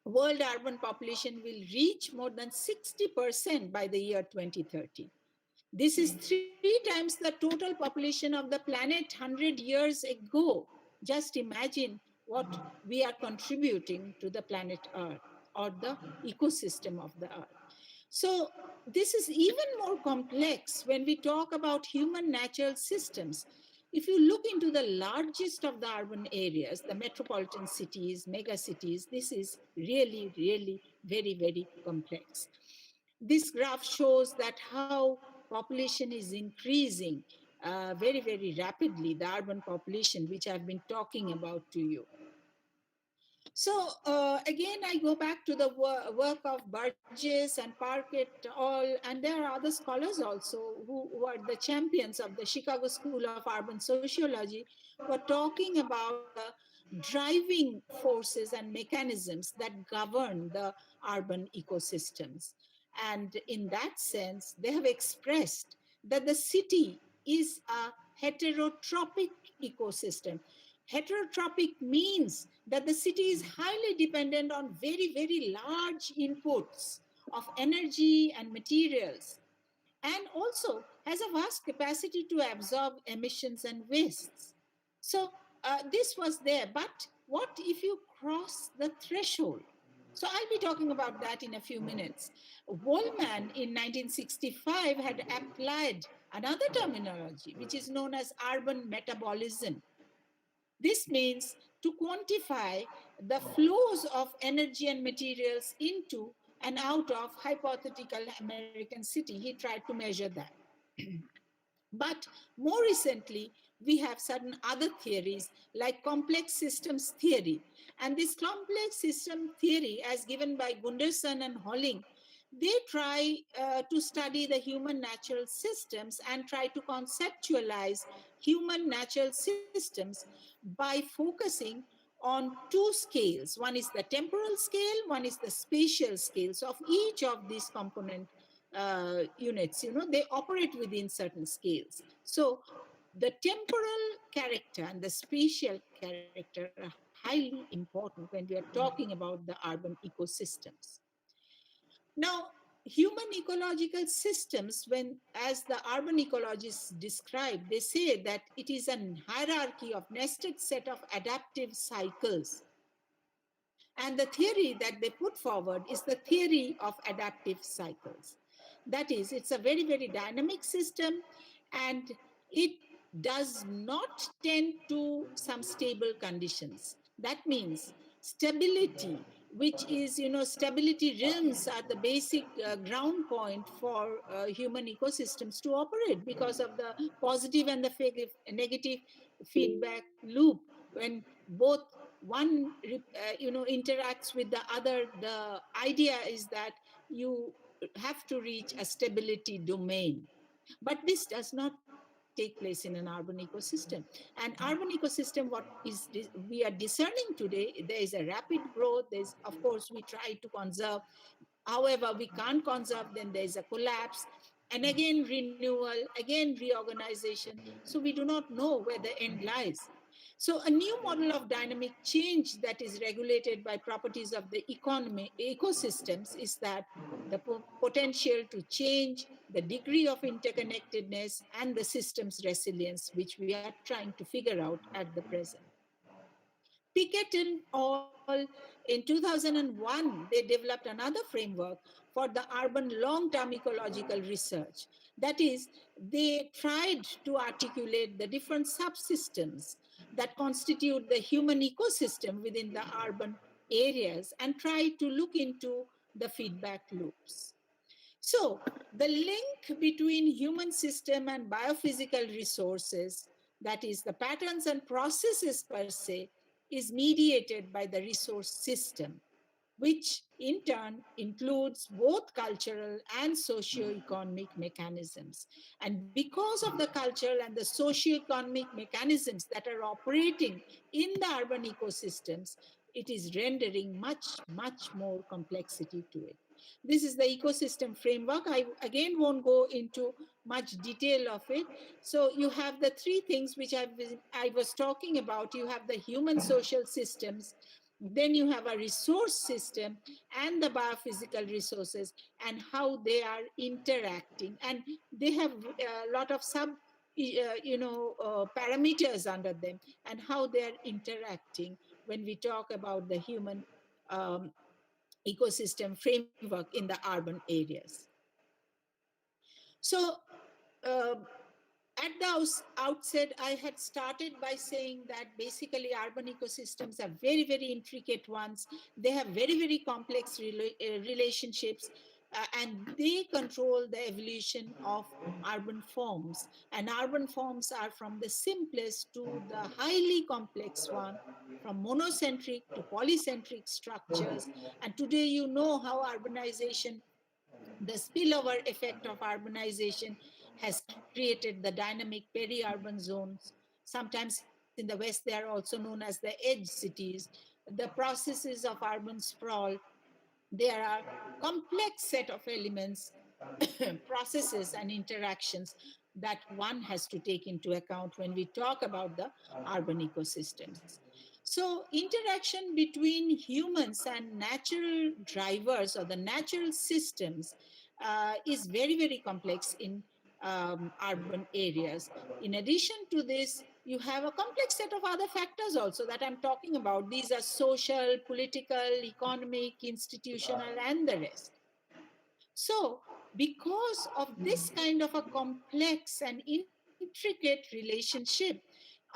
D: world urban population will reach more than 60% by the year 2030. This is 3 times the total population of the planet 100 years ago. Just imagine what we are contributing to the planet Earth or the ecosystem of the Earth. So, this is even more complex when we talk about human natural systems. If you look into the largest of the urban areas, the metropolitan cities, mega cities, this is really, really very, very complex. This graph shows that how population is increasing very, very rapidly, the urban population, which I've been talking about to you. So again, I go back to the work of Burgess and Parkett, all, and there are other scholars also who are the champions of the Chicago School of Urban Sociology, who are talking about the driving forces and mechanisms that govern the urban ecosystems. And in that sense, they have expressed that the city is a heterotropic ecosystem. Heterotropic means that the city is highly dependent on very, very large inputs of energy and materials, and also has a vast capacity to absorb emissions and wastes. So this was there, but what if you cross the threshold? So I'll be talking about that in a few minutes. Wallman in 1965 had applied another terminology, which is known as urban metabolism. This means to quantify the flows of energy and materials into and out of hypothetical American city. He tried to measure that. But more recently, we have certain other theories like complex systems theory. And this complex system theory, as given by Gunderson and Holling, they try to study the human natural systems and try to conceptualize human natural systems by focusing on 2 scales. One is the temporal scale, one is the spatial scale. So of each of these component units, they operate within certain scales. So the temporal character and the spatial character are highly important when we are talking about the urban ecosystems. Now, human ecological systems, when as the urban ecologists describe, they say that it is a hierarchy of nested set of adaptive cycles. And the theory that they put forward is the theory of adaptive cycles. That is, it's a very, very dynamic system, and it does not tend to some stable conditions. That means stability which is, stability realms are the basic ground point for human ecosystems to operate because of the positive and the negative feedback loop. When both one, interacts with the other, the idea is that you have to reach a stability domain. But this does not take place in an urban ecosystem. And urban ecosystem, what is we are discerning today, there is a rapid growth. There's, of course, we try to conserve. However, we can't conserve, then there's a collapse. And again, renewal, again, reorganization. So we do not know where the end lies. So a new model of dynamic change that is regulated by properties of the economy, ecosystems, is that the potential to change, the degree of interconnectedness, and the system's resilience, which we are trying to figure out at the present. Pickett and all in 2001, they developed another framework for the urban long-term ecological research. That is, they tried to articulate the different subsystems that constitute the human ecosystem within the urban areas and tried to look into the feedback loops. So the link between human system and biophysical resources, that is the patterns and processes per se, is mediated by the resource system, which in turn includes both cultural and socio-economic mechanisms. And because of the cultural and the socio-economic mechanisms that are operating in the urban ecosystems, it is rendering much, much more complexity to it. This is the ecosystem framework. I again won't go into much detail of it. So you have the three things which I was talking about. You have the human social systems, then you have a resource system and the biophysical resources and how they are interacting. And they have a lot of parameters under them and how they are interacting when we talk about the human um, ecosystem framework in the urban areas. So uh, at the outset, I had started by saying that basically urban ecosystems are very, very intricate ones. They have very, very complex relationships, and they control the evolution of urban forms. And urban forms are from the simplest to the highly complex one, from monocentric to polycentric structures. And today, you know how urbanization, the spillover effect of urbanization, has created the dynamic peri-urban zones. Sometimes in the West, they are also known as the edge cities. The processes of urban sprawl, there are complex set of elements, processes and interactions that one has to take into account when we talk about the urban ecosystems. So interaction between humans and natural drivers or the natural systems is very, very complex in urban areas. In addition to this, you have a complex set of other factors also that I'm talking about. These are social, political, economic, institutional, and the rest. So, because of this kind of a complex and intricate relationship,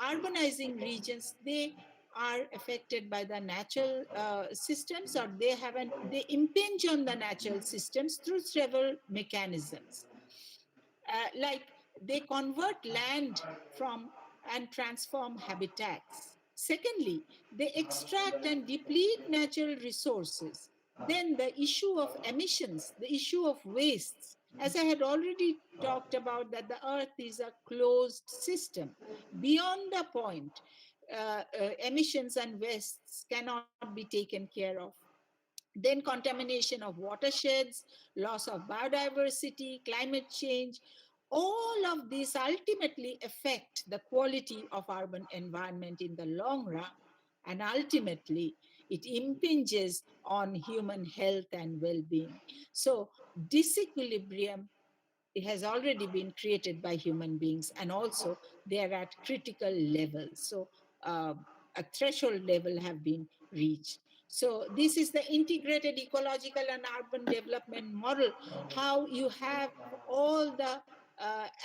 D: urbanizing regions, they are affected by the natural systems, or they impinge on the natural systems through several mechanisms. Like they convert land from and transform habitats. Secondly, they extract and deplete natural resources. Then the issue of emissions, the issue of wastes. As I had already talked about, that the earth is a closed system. Beyond a point, emissions and wastes cannot be taken care of. Then contamination of watersheds, loss of biodiversity, climate change, all of these ultimately affect the quality of urban environment in the long run. And ultimately, it impinges on human health and well-being. So disequilibrium, it has already been created by human beings, and also they are at critical levels. So a threshold level have been reached. So this is the integrated ecological and urban development model, how you have all the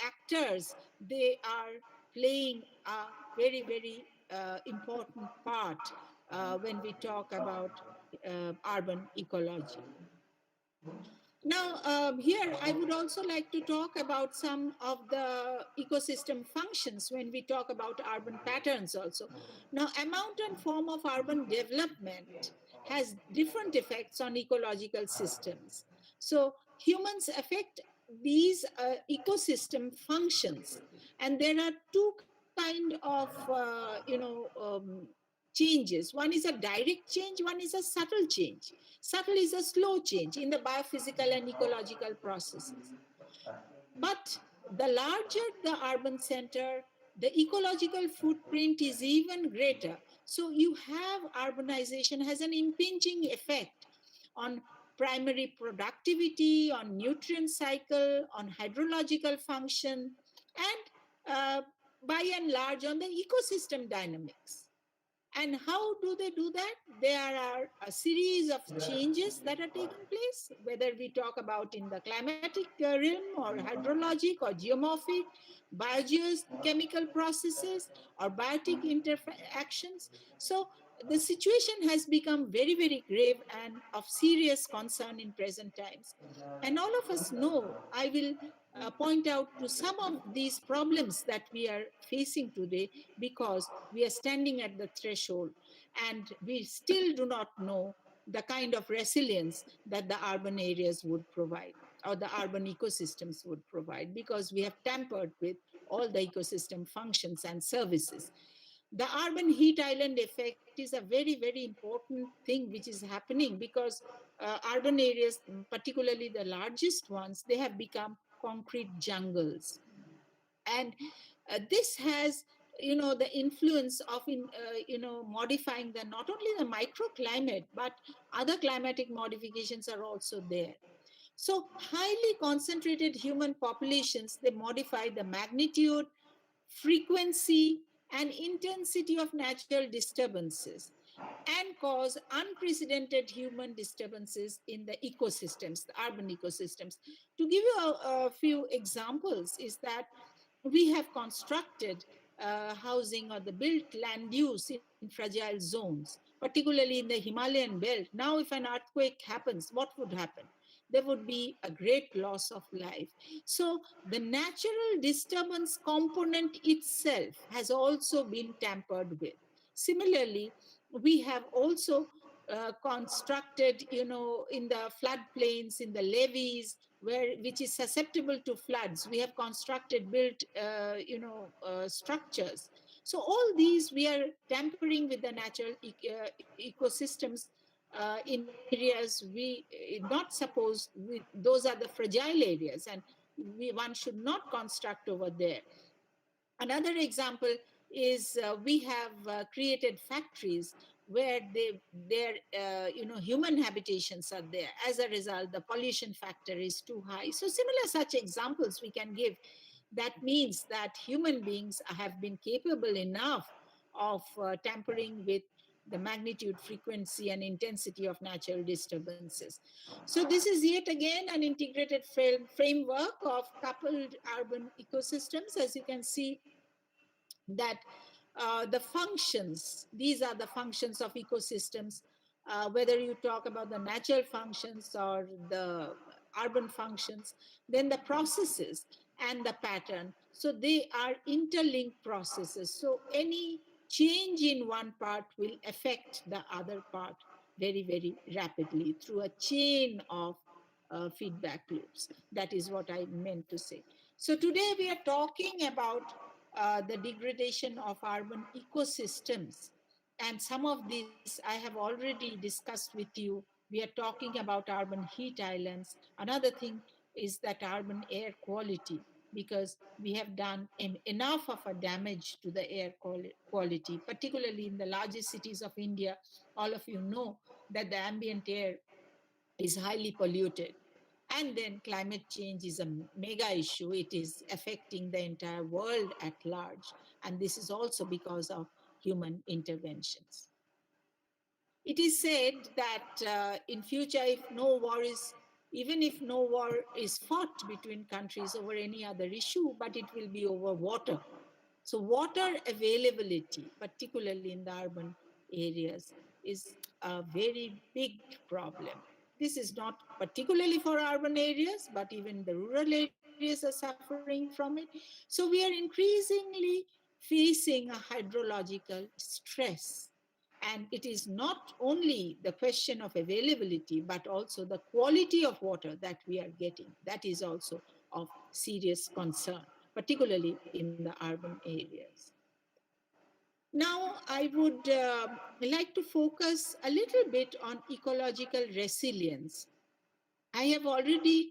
D: actors, they are playing a very, very important part when we talk about urban ecology. Now, here I would also like to talk about some of the ecosystem functions when we talk about urban patterns also. Now, amount and form of urban development has different effects on ecological systems. So humans affect these ecosystem functions, and there are two kind of changes. One is a direct change, one is a subtle change. Subtle is a slow change in the biophysical and ecological processes. But the larger the urban center, the ecological footprint is even greater. So you have urbanization has an impinging effect on primary productivity, on nutrient cycle, on hydrological function, and by and large on the ecosystem dynamics. And how do they do that? There are a series of changes that are taking place, whether we talk about in the climatic realm or hydrologic or geomorphic, biogeochemical processes or biotic interactions. So the situation has become very, very grave and of serious concern in present times. And all of us know, I will point out to some of these problems that we are facing today because we are standing at the threshold and we still do not know the kind of resilience that the urban areas would provide or the urban ecosystems would provide because we have tampered with all the ecosystem functions and services. The urban heat island effect is a very, very important thing which is happening because urban areas, particularly the largest ones, they have become concrete jungles. And this has the influence of modifying the not only the microclimate but other climatic modifications are also there. So highly concentrated human populations, they modify the magnitude, frequency, and intensity of natural disturbances and cause unprecedented human disturbances in the ecosystems, the urban ecosystems. To give you a few examples is that we have constructed housing or the built land use in fragile zones, particularly in the Himalayan belt. Now, if an earthquake happens, what would happen? There would be a great loss of life. So the natural disturbance component itself has also been tampered with. Similarly, we have also constructed, in the floodplains, in the levees, which is susceptible to floods. We have constructed, built, structures. So all these we are tampering with the natural ecosystems in areas we not supposed. Those are the fragile areas, and one should not construct over there. Another example is we have created factories where their human habitations are there. As a result, the pollution factor is too high. So similar such examples we can give. That means that human beings have been capable enough of tampering with the magnitude, frequency, and intensity of natural disturbances. So this is yet again an integrated framework of coupled urban ecosystems. As you can see, that the functions, these are the functions of ecosystems, whether you talk about the natural functions or the urban functions, then the processes and the pattern. So they are interlinked processes. So any change in one part will affect the other part very, very rapidly through a chain of feedback loops. That is what I meant to say. So today we are talking about the degradation of urban ecosystems. And some of these I have already discussed with you. We are talking about urban heat islands. Another thing is that urban air quality, because we have done enough of a damage to the air quality, particularly in the largest cities of India. All of you know that the ambient air is highly polluted. And then climate change is a mega issue. It is affecting the entire world at large. And this is also because of human interventions. It is said that in future, even if no war is fought between countries over any other issue, but it will be over water. So water availability, particularly in the urban areas, is a very big problem. This is not particularly for urban areas, but even the rural areas are suffering from it. So we are increasingly facing a hydrological stress. And it is not only the question of availability, but also the quality of water that we are getting. That is also of serious concern, particularly in the urban areas. Now, I would like to focus a little bit on ecological resilience. I have already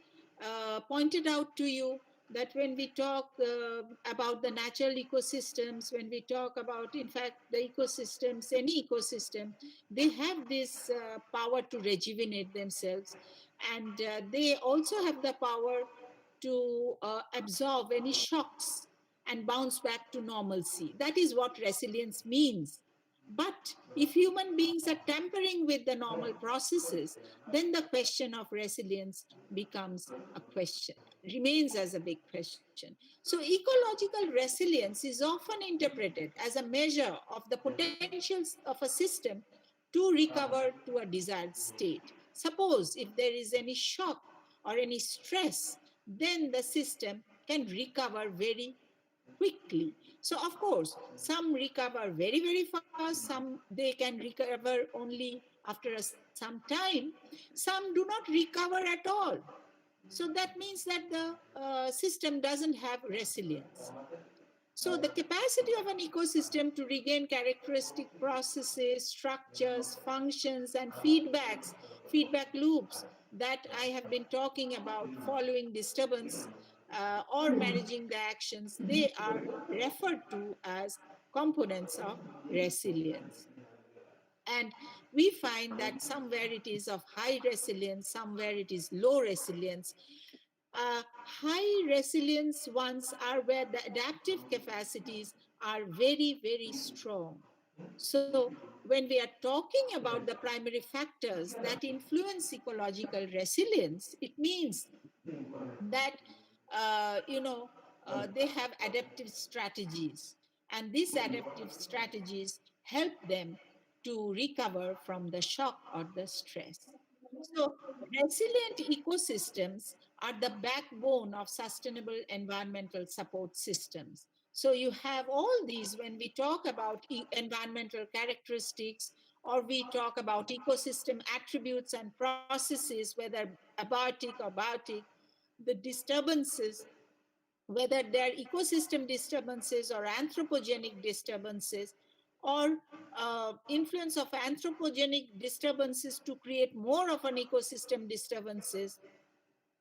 D: pointed out to you that when we talk about the natural ecosystems, when we talk about, in fact, the ecosystems, any ecosystem, they have this power to rejuvenate themselves. And they also have the power to absorb any shocks and bounce back to normalcy. That is what resilience means. But if human beings are tampering with the normal processes, then the question of resilience becomes a question, remains as a big question. So, ecological resilience is often interpreted as a measure of the potentials of a system to recover to a desired state. Suppose if there is any shock or any stress, then the system can recover very quickly. So of course, some recover very, very fast, some they can recover only after some time, some do not recover at all. So that means that the system doesn't have resilience. So the capacity of an ecosystem to regain characteristic processes, structures, functions, and feedback loops that I have been talking about following disturbance or managing the actions, they are referred to as components of resilience. And we find that somewhere it is of high resilience, somewhere it is low resilience. High resilience ones are where the adaptive capacities are very, very strong. So, when we are talking about the primary factors that influence ecological resilience, it means that they have adaptive strategies, and these adaptive strategies help them to recover from the shock or the stress. So resilient ecosystems are the backbone of sustainable environmental support systems. So you have all these when we talk about environmental characteristics, or we talk about ecosystem attributes and processes, whether abiotic or biotic, the disturbances, whether they're ecosystem disturbances or anthropogenic disturbances, or influence of anthropogenic disturbances to create more of an ecosystem disturbances,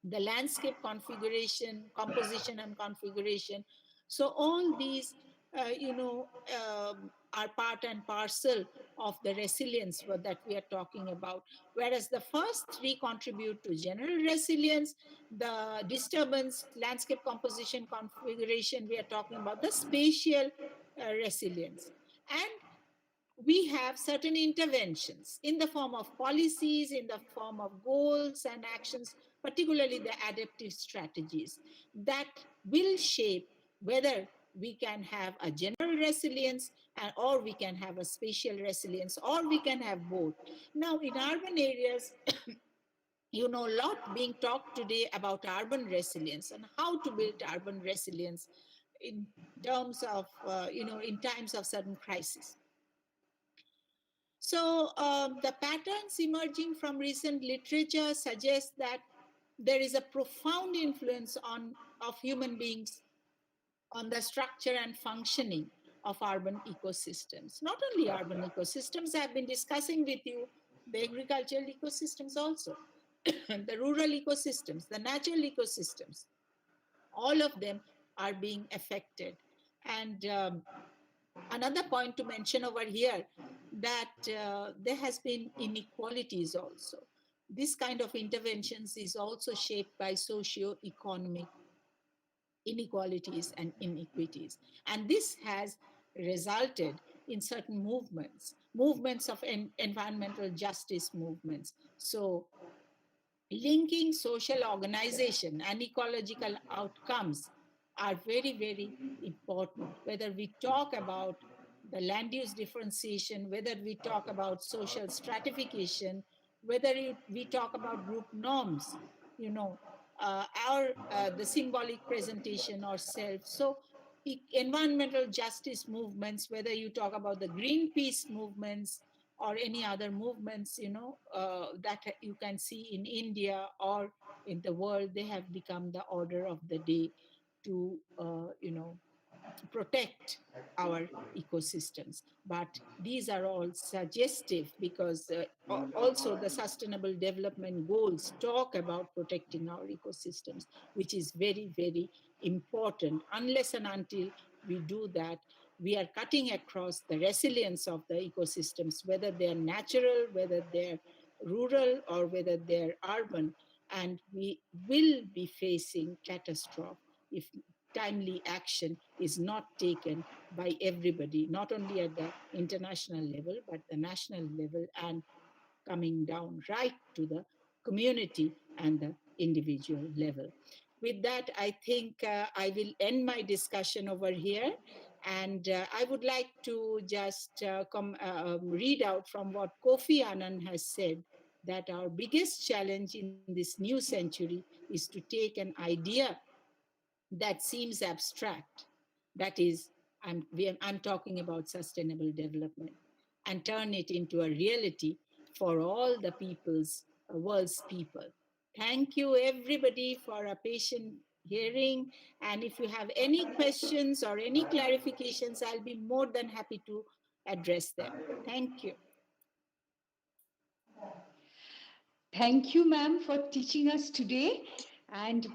D: the landscape configuration, composition and configuration. So all these, are part and parcel of the resilience that we are talking about. Whereas the first three contribute to general resilience, the disturbance, landscape composition, configuration, we are talking about the spatial resilience. And we have certain interventions in the form of policies, in the form of goals and actions, particularly the adaptive strategies that will shape whether we can have a general resilience or we can have a spatial resilience, or we can have both. Now, in urban areas, a lot being talked today about urban resilience and how to build urban resilience in terms of, in times of sudden crisis. So the patterns emerging from recent literature suggest that there is a profound influence of human beings on the structure and functioning of urban ecosystems. Not only urban ecosystems, I've been discussing with you the agricultural ecosystems also, the rural ecosystems, the natural ecosystems. All of them are being affected. And another point to mention over here, that there has been inequalities also. This kind of interventions is also shaped by socio-economic inequalities and inequities. And this has resulted in certain movements of environmental justice movements. So linking social organization and ecological outcomes are very, very important, whether we talk about the land use differentiation, whether we talk about social stratification, whether we talk about group norms, you know, or the symbolic presentation or self. So environmental justice movements, whether you talk about the Greenpeace movements or any other movements, you know, that you can see in India or in the world, they have become the order of the day to, you know, protect our ecosystems. But these are all suggestive because also the sustainable development goals talk about protecting our ecosystems, which is very, very important. Unless and until we do that, we are cutting across the resilience of the ecosystems, whether they're natural, whether they're rural, or whether they're urban. And we will be facing catastrophe if timely action is not taken by everybody, not only at the international level, but the national level, and coming down right to the community and the individual level. With that, I think I will end my discussion over here. And I would like to just read out from what Kofi Annan has said, that our biggest challenge in this new century is to take an idea that seems abstract, that is, I'm talking about sustainable development, and turn it into a reality for all the world's people. Thank you, everybody, for a patient hearing. And if you have any questions or any clarifications, I'll be more than happy to address them. Thank you.
F: Thank you, ma'am, for teaching us today. And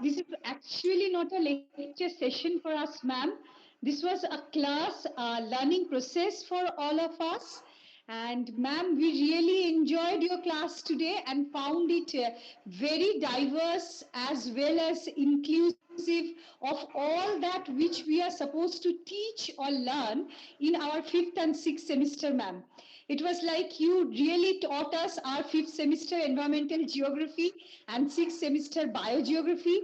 F: this is actually not a lecture session for us, ma'am. This was a class learning process for all of us. And ma'am, we really enjoyed your class today and found it very diverse as well as inclusive of all that which we are supposed to teach or learn in our 5th and 6th semester, ma'am. It was like you really taught us our 5th semester environmental geography and 6th semester biogeography.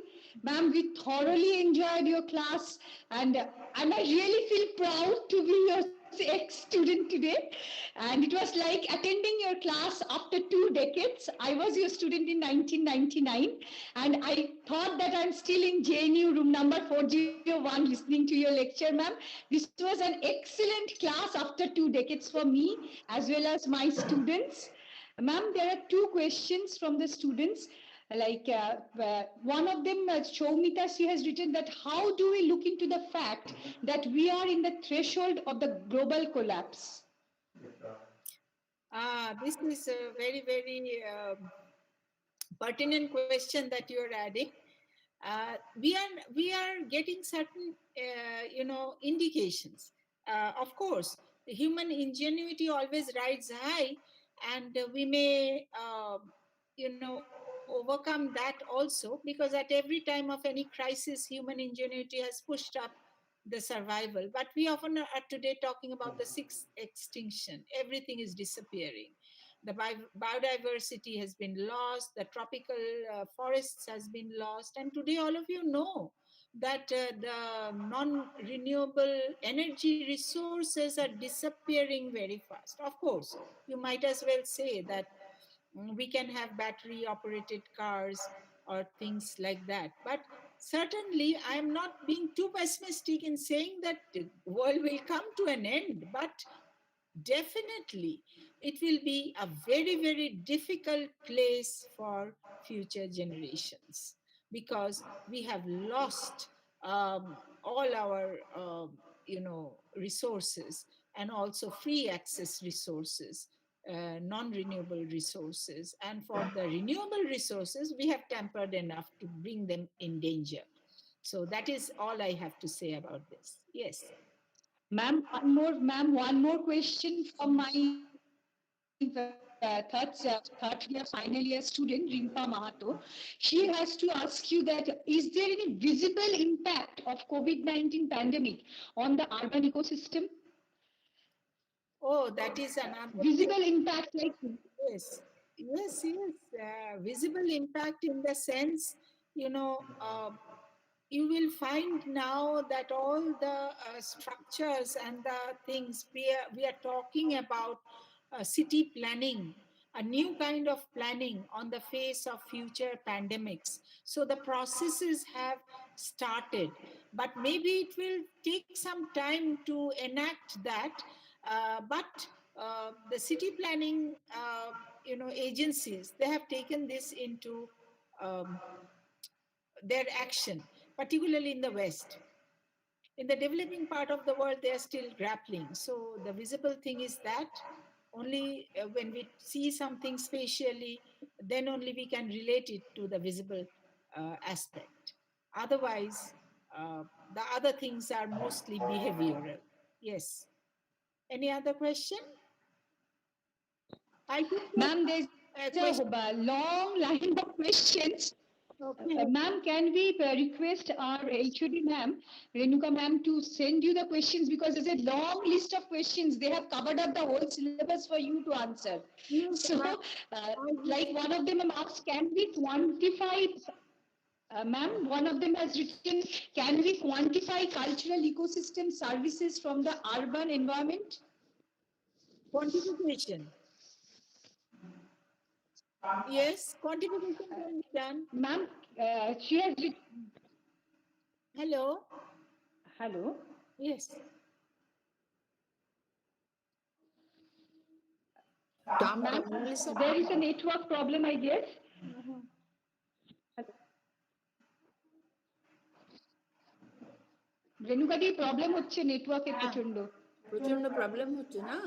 F: Ma'am, we thoroughly enjoyed your class, and I really feel proud to be your ex-student today. And it was like attending your class after 2 decades. I was your student in 1999, and I thought that I'm still in JNU room number 401 listening to your lecture, ma'am. This was an excellent class after 2 decades for me as well as my students. Ma'am, there are 2 questions from the students. Like one of them, Choumita, she has written that how do we look into the fact that we are in the threshold of the global collapse?
D: This is a very, very pertinent question that you are adding. We are getting certain, you know, indications. Of course, the human ingenuity always rides high, and we may, you know, overcome that also, because at every time of any crisis, human ingenuity has pushed up the survival. But we often are today talking about the 6th extinction. Everything is disappearing. The biodiversity has been lost, the tropical forests has been lost, and today all of you know that the non-renewable energy resources are disappearing very fast. Of course, you might as well say that we can have battery operated cars or things like that. But certainly, I am not being too pessimistic in saying that the world will come to an end, but definitely it will be a very, very difficult place for future generations, because we have lost all our you know, resources, and also free access resources, non-renewable resources, and for the renewable resources we have tampered enough to bring them in danger. So that is all I have to say about this. Yes.
F: Ma'am, one more question from my third year final year student, Rimpa Mahato. She has to ask you that, is there any visible impact of COVID-19 pandemic on the urban ecosystem?
D: Oh, that is another
F: visible impact, like
D: yes, yes, yes. Visible impact in the sense, you know, you will find now that all the structures and the things we are talking about city planning, a new kind of planning on the face of future pandemics. So the processes have started, but maybe it will take some time to enact that. But the city planning, agencies, they have taken this into um, their action, particularly in the West. In the developing part of the world, they are still grappling. So the visible thing is that only when we see something spatially, then only we can relate it to the visible aspect. Otherwise, the other things are mostly behavioral. Yes. Any other question? I think
F: Ma'am, there's
D: a
F: a
D: question.
F: long line of questions.
D: Okay.
F: Ma'am, can we request our HOD ma'am, Renuka ma'am, to send you the questions, because there's a long list of questions. They have covered up the whole syllabus for you to answer.
D: Yes,
F: So, like one of them asked, can we quantify, ma'am, one of them has written, can we quantify cultural ecosystem services from the urban environment?
D: quantification. Yes, quantification can be done.
F: Ma'am, she has written,
D: Hello.
F: hello.
D: Yes.
F: Ma'am, there is a network problem, I guess. Renuka the problem হচ্ছে নেটওয়ার্কে প্রচন্ড।
C: প্রচন্ড problem হচ্ছে না?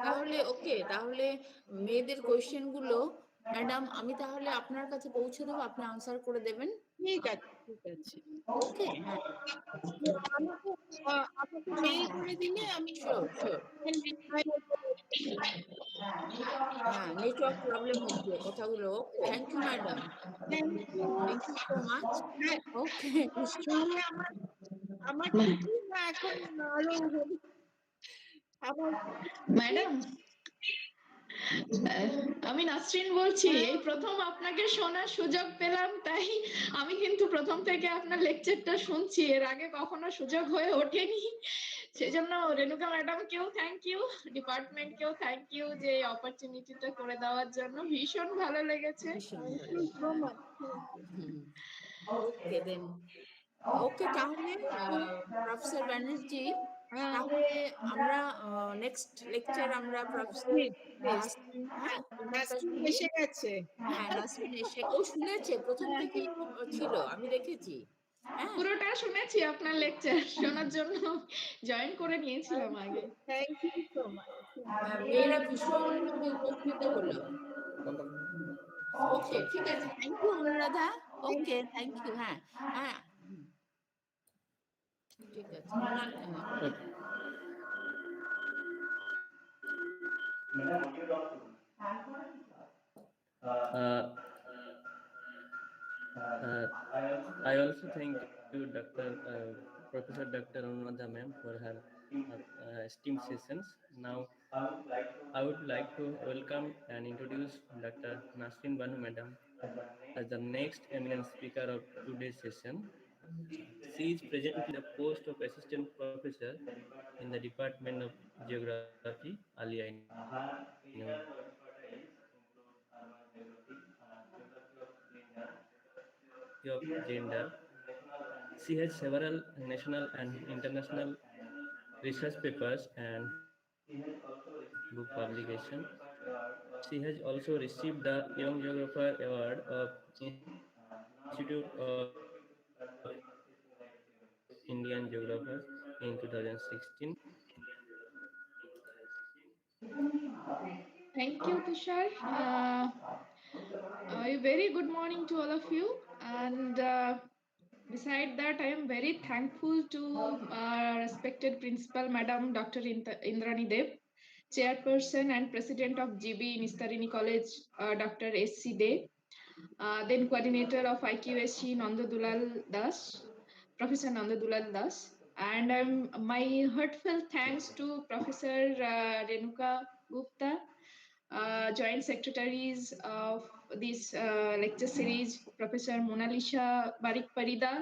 C: তাহলে ওকে, তাহলে মেয়েদের question গুলো ম্যাডাম আমি তাহলে আপনার কাছে পৌঁছে দেবো, আপনি আনসার করে দেবেন।
D: ঠিক আছে, ঠিক আছে।
C: ওকে, হ্যাঁ
D: আমাকে মেইল করে দিলে আমি
C: শিওর শিওর। হ্যাঁ, নেটওয়ার্ক প্রবলেম হচ্ছে কথাগুলো। Okay, thank you madam,
D: thank you.
C: Thank you so much. Okay,
D: তাহলে আমার ছুটি না এখন আরো আমার
G: ম্যাডাম, আমি নাসরিন বলছি। এই প্রথম আপনাকে শোনার সুযোগ পেলাম, তাই আমি কিন্তু প্রথম থেকে আপনার লেকচারটা শুনছি, এর আগে কখনো সুযোগ হয়ে ওঠেনি। সেজন্য রেণুকা ম্যাডামকেও থ্যাংক ইউ, ডিপার্টমেন্টকেও থ্যাংক ইউ যে এই অপরচুনিটিটা করে দেওয়ার জন্য। ভীষণ ভালো লেগেছে।
C: ওকে দেন, ওকে তাহলে প্রফেসর ব্যানার্জি, তাহলে আমরা নেক্সট লেকচার আমরা প্রফেসর নাসরিন, হ্যাঁ ওনারটা শুনি।
D: এসে গেছে।
C: হ্যাঁ নাসরিন এসে, ও শুনেছে প্রথম থেকেই ছিল, আমি দেখেছি। হ্যাঁ
G: পুরোটা শুনেছি, আপনার লেকচার শোনার জন্য জয়েন করে নিয়েছিলাম আগে।
D: Thank you so much.
C: মেয়েরা ভীষণ ভাবে উপকৃত হলো। ওকে ঠিক আছে, thank you Anuradha. Okay thank you. হ্যাঁ হ্যাঁ ঠিক আছে।
A: I also thank you, Professor Dr. Anuradha ma'am, for her esteemed sessions. Now, I would like to welcome and introduce Dr. Nasrin Banu madam as the next eminent speaker of today's session. She is presently the post of Assistant Professor in the Department of Geography, Alia of Gender. She has several national and international research papers and book publication. She has also received the Young Geographer Award of Institute of Indian Geographers in 2016.
G: Thank you, Tushar. A very good morning to all of you. And beside that, I am very thankful to respected Principal Madam Dr. Indrani Dev, Chairperson and President of GB Nistarini College, Dr. S.C. De, then Coordinator of IQAC Nandadulal Das, Professor Nandadulal Das. And my heartfelt thanks to Professor Renuka Gupta, Joint Secretaries of this lecture series, Professor Mona Lisa Barik Parida,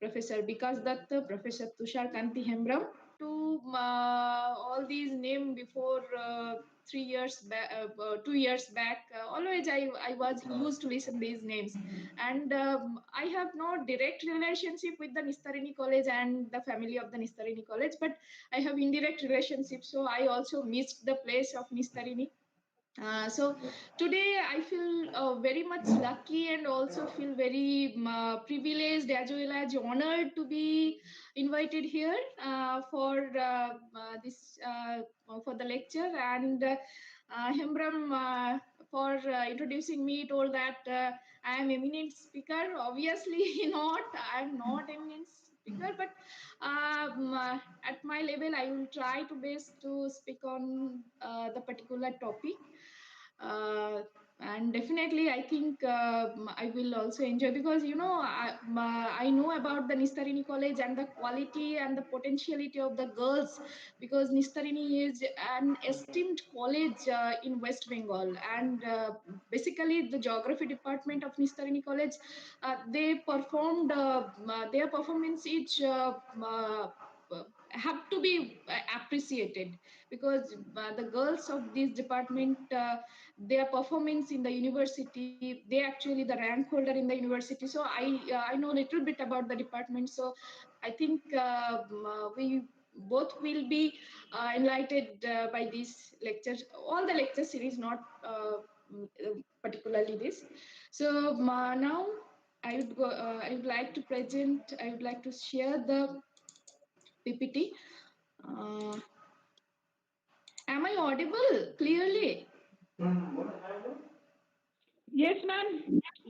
G: Professor Vikas Datta, Professor Tushar Kanti Hembram, to all these names before 3 years back, 2 years back. Always I was used to listen these names, and I have no direct relationship with the Nistarini College and the family of the Nistarini College, but I have indirect relationship. So I also missed the place of Nistarini. So today I feel very much lucky and also feel very privileged as well as honored to be invited here for this for the lecture, and Hembram for introducing me told that I am eminent speaker. Obviously not, I am not eminent speaker, but at my level I will try to best to speak on the particular topic. And definitely I think I will also enjoy, because I know about the Nistarini College and the quality and the potentiality of the girls, because Nistarini is an esteemed college in West Bengal, and basically the geography department of Nistarini College, they performed their performance each have to be appreciated, because the girls of this department, their performance in the university, they actually the rank holder in the university. So I know a little bit about the department, so I think we both will be enlightened by this lecture, all the lecture series, not particularly this. So now I would like to present, I would like to share the PPT. uh, am I audible clearly?
F: Yes, ma'am.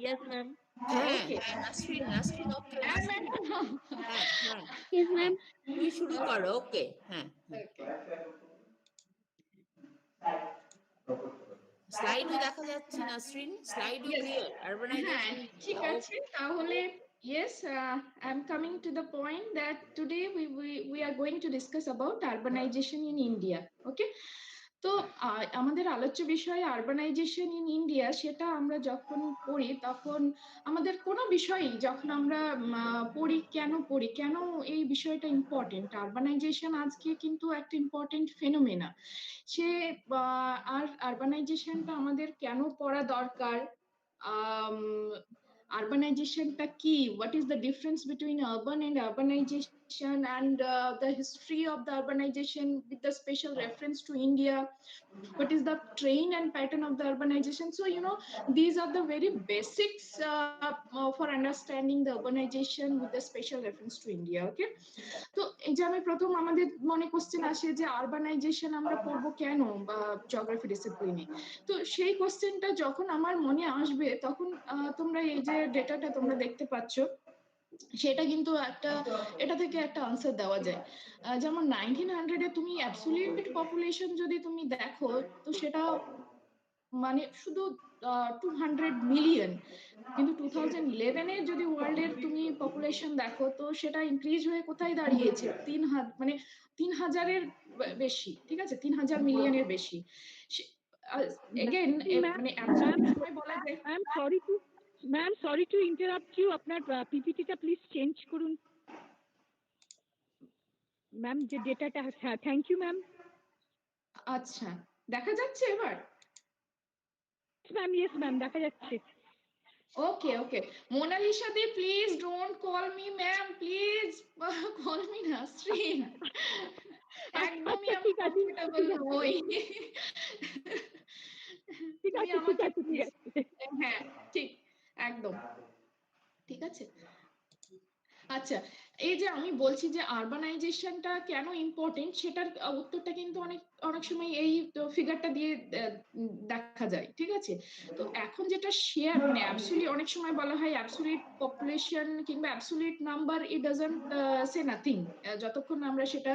E: Yes, ma'am.
C: হ্যাঁ
G: Okay.
C: হ্যাঁ নাসরিন নাসরিন ওকে
G: And
C: Nasrin
G: madam.
C: হ্যাঁ হ্যাঁ
E: Yes, ma'am.
C: তুমি শুরু করো ওকে হ্যাঁ হ্যাঁ
G: Okay.
C: স্লাইডও দেখা যাচ্ছে নাসরিন স্লাইডও
G: Yes.
C: ক্লিয়ার
G: হ্যাঁ,
C: আরবানাইজেশন
G: ঠিক আছে তাহলে yes, I'm coming to the point that today we are going to discuss about urbanization in India. Okay, তো আমাদের আলোচ্য বিষয় আরবানাইজেশন ইন ইন্ডিয়া, সেটা আমরা যখন পড়ি তখন আমাদের কোনো বিষয়ই যখন আমরা পড়ি কেন এই বিষয়টা ইম্পর্টেন্ট। আরবানাইজেশন আজকে কিন্তু একটা ইম্পর্টেন্ট ফেনোমেনা। সে আর আরবানাইজেশনটা আমাদের কেন পড়া দরকার, urbanization ta ki, what is the difference between urban and urbanization, and the history of the urbanization with the special reference to India, what is the train and pattern of the urbanization. So these are the very basics for understanding the urbanization with the special reference to India. Okay, তো এই যে আমি প্রথম আমাদের মনে question আসে যে urbanisation আমরা পড়বো কেন বা জিওগ্রাফি ডিসিপ্লিনে। তো সেই কোশ্চেনটা যখন আমার মনে আসবে তখন তোমরা এই যে ডেটাটা তোমরা দেখতে পাচ্ছ, সেটা কিন্তু একটা এটা থেকে একটা আনসার দেওয়া যায়। যেমন 1900-এ তুমি অ্যাবসলিউট পপুলেশন যদি তুমি দেখো, তো সেটা মানে শুধু 200 মিলিয়ন, কিন্তু 2011-এর যদি ওয়ার্ল্ডের তুমি পপুলেশন দেখো, তো সেটা ইনক্রিজ হয়ে কোথায় দাঁড়িয়েছে, 3,000-এর বেশি, ঠিক আছে, 3,000 মিলিয়নের বেশি। এগেন মানে এমন অনেক সময় বলা যায়।
F: Ma'am sorry to interrupt you, আপনার পিপিটিটা প্লিজ চেঞ্জ করুন ম্যাম, যে ডেটাটা। হ্যাঁ, থ্যাংক ইউ ম্যাম।
G: আচ্ছা, দেখা যাচ্ছে এবার?
F: ম্যাম ইয়েস ম্যাম, দেখা যাচ্ছে।
G: ওকে ওকে, মোনালিসা দি please don't call me ma'am, please call me Nasrin. একদমই আমি কমফোর্টেবল নই। তুমি আমাকে হ্যাঁ ঠিক একদম ঠিক আছে। আচ্ছা, এই যে আমি বলছি যে আরবানাইজেশনটা কেন ইম্পর্টেন্ট, সেটার উত্তরটা কিন্তু অনেক অনেক সময় এই ফিগারটা দিয়ে দেখা যায়, ঠিক আছে। তো এখন যেটা শেয়ার মানে অ্যাবসলিউট, অনেক সময় বলা হয় অ্যাবসলিউট পপুলেশন কিংবা absolute number, it doesn't say nothing যতক্ষণ আমরা সেটা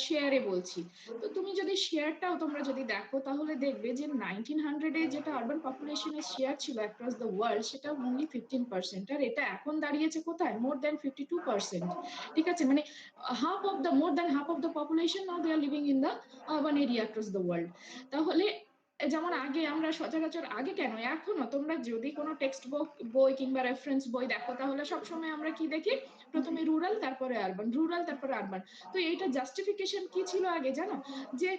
G: শেয়ারে বলছি। তো তুমি যদি শেয়ারটাও তোমরা যদি দেখো, তাহলে দেখবে যে 1900-এ যেটা আরবান পপুলেশনের শেয়ার ছিল অ্যাক্রস দ্য ওয়ার্ল্ড, সেটা অনলি 15%, আর এটা এখন দাঁড়িয়েছে কোথায়, মোর দ্যান 52%, ঠিক আছে। মানে more than half of the population now they are living in the urban area across the world. তাহলে যেমন আগে আমরা সচরাচর, আগে কেন এখনো তোমরা যদি কোনো টেক্সট বই কিংবা রেফারেন্স বই দেখো, তাহলে সবসময় আমরা কি দেখি, প্রথমে রুরাল তারপরে আরবান, রুরাল তারপরে আরবান। তো এইটা জাস্টিফিকেশন কি ছিল আগে জানো, যে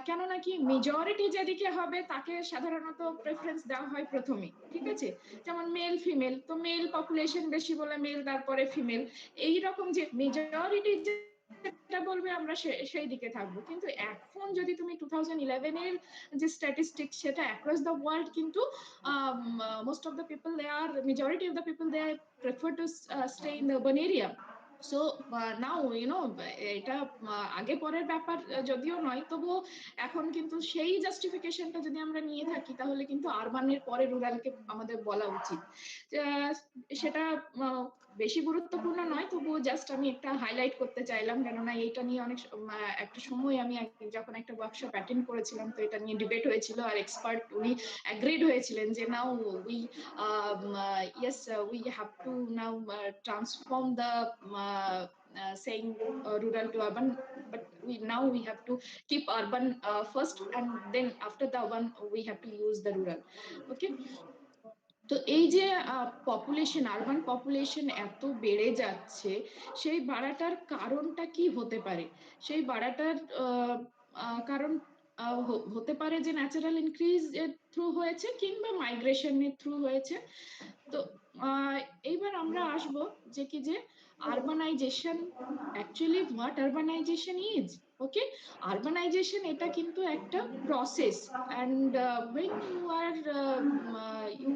G: কেন নাকি মেজরিটি যেদিকে হবে তাকে সাধারণত প্রেফারেন্স দেওয়া হয় প্রথমে, ঠিক আছে, যেমন মেল ফিমেল, তো মেল পপুলেশন বেশি বলে মেল তারপরে ফিমেল, এইরকম যে মেজরিটি যেটা বলবে আমরা সেই দিকে থাকবো। কিন্তু এখন যদি তুমি 2011 এর যে স্ট্যাটিস্টিক্স, সেটা অ্যাক্রস দ্য ওয়ার্ল্ড কিন্তু most of the people they are, majority of the people they prefer to stay in the urban area. So now এটা আগে পরের ব্যাপার যদিও নয়, তবুও এখন কিন্তু সেই জাস্টিফিকেশনটা যদি আমরা নিয়ে থাকি, তাহলে কিন্তু আরবানের পরে রুরালকে আমাদের বলা উচিত। সেটা বেশি গুরুত্বপূর্ণ নয়, তবুও জাস্ট আমি একটা হাইলাইট করতে চাইলাম, কেননা এইটা নিয়ে অনেক একটা সময় আমি যখন একটা ওয়ার্কশপ অ্যাটেন্ড করেছিলাম, তো এটা নিয়ে ডিবেট হয়েছিল, আর এক্সপার্ট উনি অ্যাগ্রিড হয়েছিলেন যে now we yes we have to now transform the saying rural to urban, but we have to keep urban first, and then after the urban we have to use the rural. Okay, তো এই যে population, urban population এত বেড়ে যাচ্ছে, সেই বাড়াটার কারণটা কি হতে পারে? সেই বাড়াটার কারণ হতে পারে যে ন্যাচারাল ইনক্রিজ এর থ্রু হয়েছে, কিংবা মাইগ্রেশনের থ্রু হয়েছে। তো এইবার আমরা আসব যে কি, যে urbanisation, actually what urbanisation is. Okay, urbanisation এটা কিন্তু একটা process, and when you are you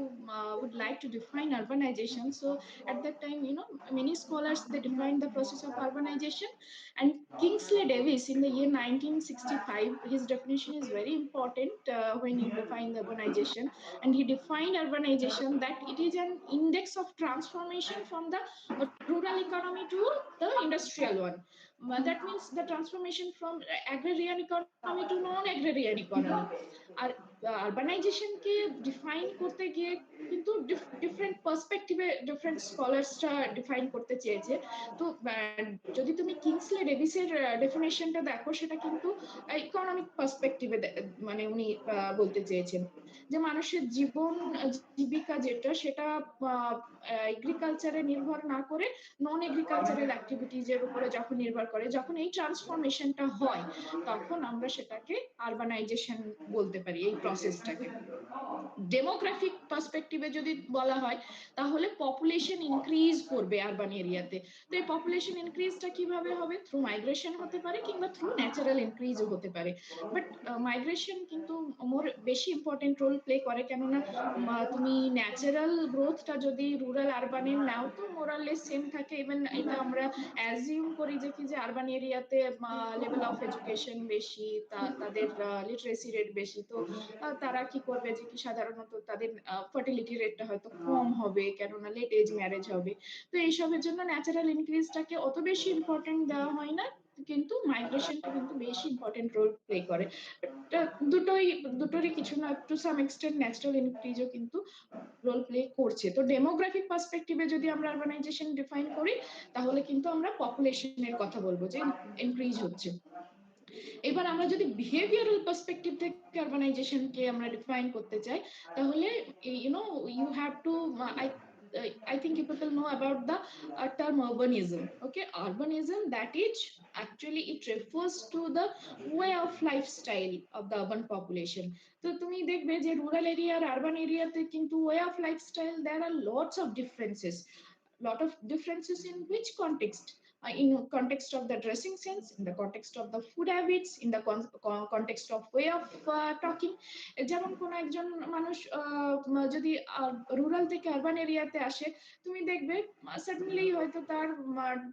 G: would like to define urbanization, so at that time many scholars they define the process of urbanization, and Kingsley Davis in the year 1965, his definition is very important when you define the urbanization, and he defined urbanization that it is an index of transformation from the rural economy to the industrial one. That means the transformation from agrarian economy to non-agrarian economy. আর urbanisation কে define করতে গিয়ে কিন্তু different পার্সপেক্টিভে different স্কলার্সরা define করতে চেয়েছে। তো যদি তুমি কিংসলে ডেভিসের ডেফিনেশনটা দেখো, সেটা কিন্তু ইকোনমিক পার্সপেক্টিভে মানে উনি বলতে চেয়েছেন যে মানুষের জীবন জীবিকা যেটা, সেটা এগ্রিকালচারে নির্ভর না করে নন এগ্রিকালচারাল অ্যাক্টিভিটিজের উপরে যখন নির্ভর করে, যখন এই ট্রান্সফরমেশনটা হয়, তখন আমরা সেটাকে আরবানাইজেশন বলতে পারি, এই প্রসেসটাকে। ডেমোগ্রাফিক পার্সপেক্টিভে যদি বলা হয়, তাহলে পপুলেশন ইনক্রিজ করবে আরবান এরিয়াতে। তো এই পপুলেশন ইনক্রিজটা কিভাবে হবে? থ্রু মাইগ্রেশন হতে পারে, কিংবা থ্রু ন্যাচারাল ইনক্রিজও হতে পারে। বাট মাইগ্রেশন কিন্তু মোর বেশি ইম্পর্টেন্ট রোল প্লে করে, কেননা তুমি ন্যাচারাল গ্রোথটা যদি রুরাল আরবানে নাও, তো মোরাললেস সেম থাকে। ইভেন এটা আমরা অ্যাজিউম করি যে কি, যে আরবান এরিয়াতে লেভেল অফ এডুকেশন বেশি, তাদের লিটারেসি রেট বেশি, তো তারা কি করবে যে কি, সাধারণত তাদের ফার্টিলিটি রেটটা হয়তো কম হবে, কেননা লেট এজ ম্যারেজ হবে। তো এইসবের জন্য ন্যাচারাল ইনক্রিজটাকে অত বেশি ইম্পর্টেন্ট দেওয়া হয় না, কিন্তু মাইগ্রেশনটা কিন্তু বেশি ইম্পর্টেন্ট রোল প্লে করে। দুটোরই কিছু না, টু সাম এক্সটেন্ট ন্যাচারাল ইনক্রিজও কিন্তু রোল প্লে করছে। তো ডেমোগ্রাফিক পার্সপেক্টিভে যদি আমরা আরবানাইজেশন ডিফাইন করি, তাহলে কিন্তু আমরা পপুলেশনের কথা বলবো যে ইনক্রিজ হচ্ছে। এবার আমরা যদি বিহেভিয়ারাল পার্সপেক্টিভ থেকে আরবানাইজেশনকে আমরা ডিফাইন করতে চাই, তাহলে you have to I think you people know about the term urbanism. Okay, urbanism, that is actually it refers to the way of lifestyle of the urban population. তো তুমি দেখবে যে rural area আর urban এরিয়াতে কিন্তু way of lifestyle there are lots of differences. Lot of differences in which context? In context of the dressing sense, in the context of the food habits, in the context of way of talking. যেমন কোন একজন মানুষ যদি rural থেকে urban এরিয়াতে আসে, তুমি দেখবে সাডেনলি হয়তো তার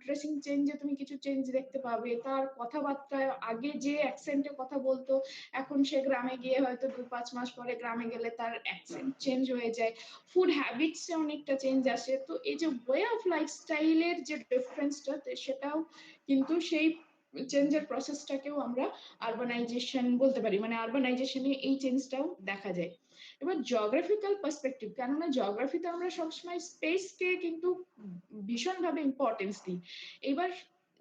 G: ড্রেসিং চেঞ্জে তুমি কিছু চেঞ্জ দেখতে পাবে, তার কথাবার্তায় আগে যে অ্যাকসেন্টে কথা বলতো, এখন সে গ্রামে গিয়ে হয়তো 2-5 মাস পরে গ্রামে গেলে তার অ্যাকসেন্ট চেঞ্জ হয়ে যায়, ফুড হ্যাবিটসে অনেকটা চেঞ্জ আসে। তো এই যে ওয়ে অফ লাইফস্টাইলের যে ডিফারেন্সটা, সেটাও কিন্তু সেই চেঞ্জের প্রসেসটাকেও আমরা আরবানাইজেশন বলতে পারি, মানে আরবানাইজেশনে এই চেঞ্জটাও দেখা যায়। এবার জিওগ্রাফিক্যাল পার্সপেক্টিভ, কেননা জিওগ্রাফিতে আমরা সবসময় স্পেসকে কিন্তু ভীষণভাবে ইম্পর্টেন্স দিই। এবার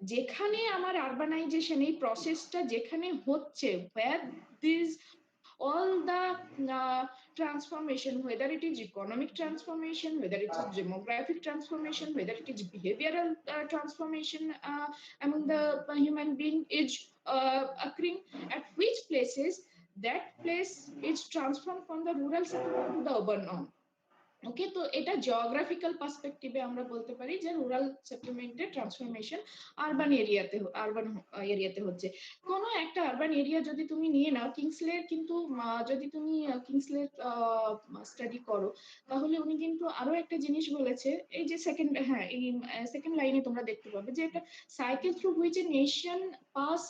G: যেখানে আমার আরবানাইজেশন এই প্রসেসটা যেখানে হচ্ছে, where these all the transformation, whether it is economic transformation, whether it is demographic transformation, whether it is behavioral transformation among the human being is occurring, at which places that place is transformed from the rural settlement to the urban norm. ওকে, তো এটা geographical পার্সপেক্টিভে আমরা বলতে পারি যে rural সেটেলমেন্টের transformation urban এরিয়াতে হচ্ছে। কোনো একটা আরবান এরিয়া যদি তুমি নিয়ে নাও, কিংসলের কিন্তু যদি তুমি কিংসলের স্টাডি করো, তাহলে উনি কিন্তু আরো একটা জিনিস বলেছে, এই যে সেকেন্ড লাইনে তোমরা দেখতে পাবে যে এটা cycle through which a nation pass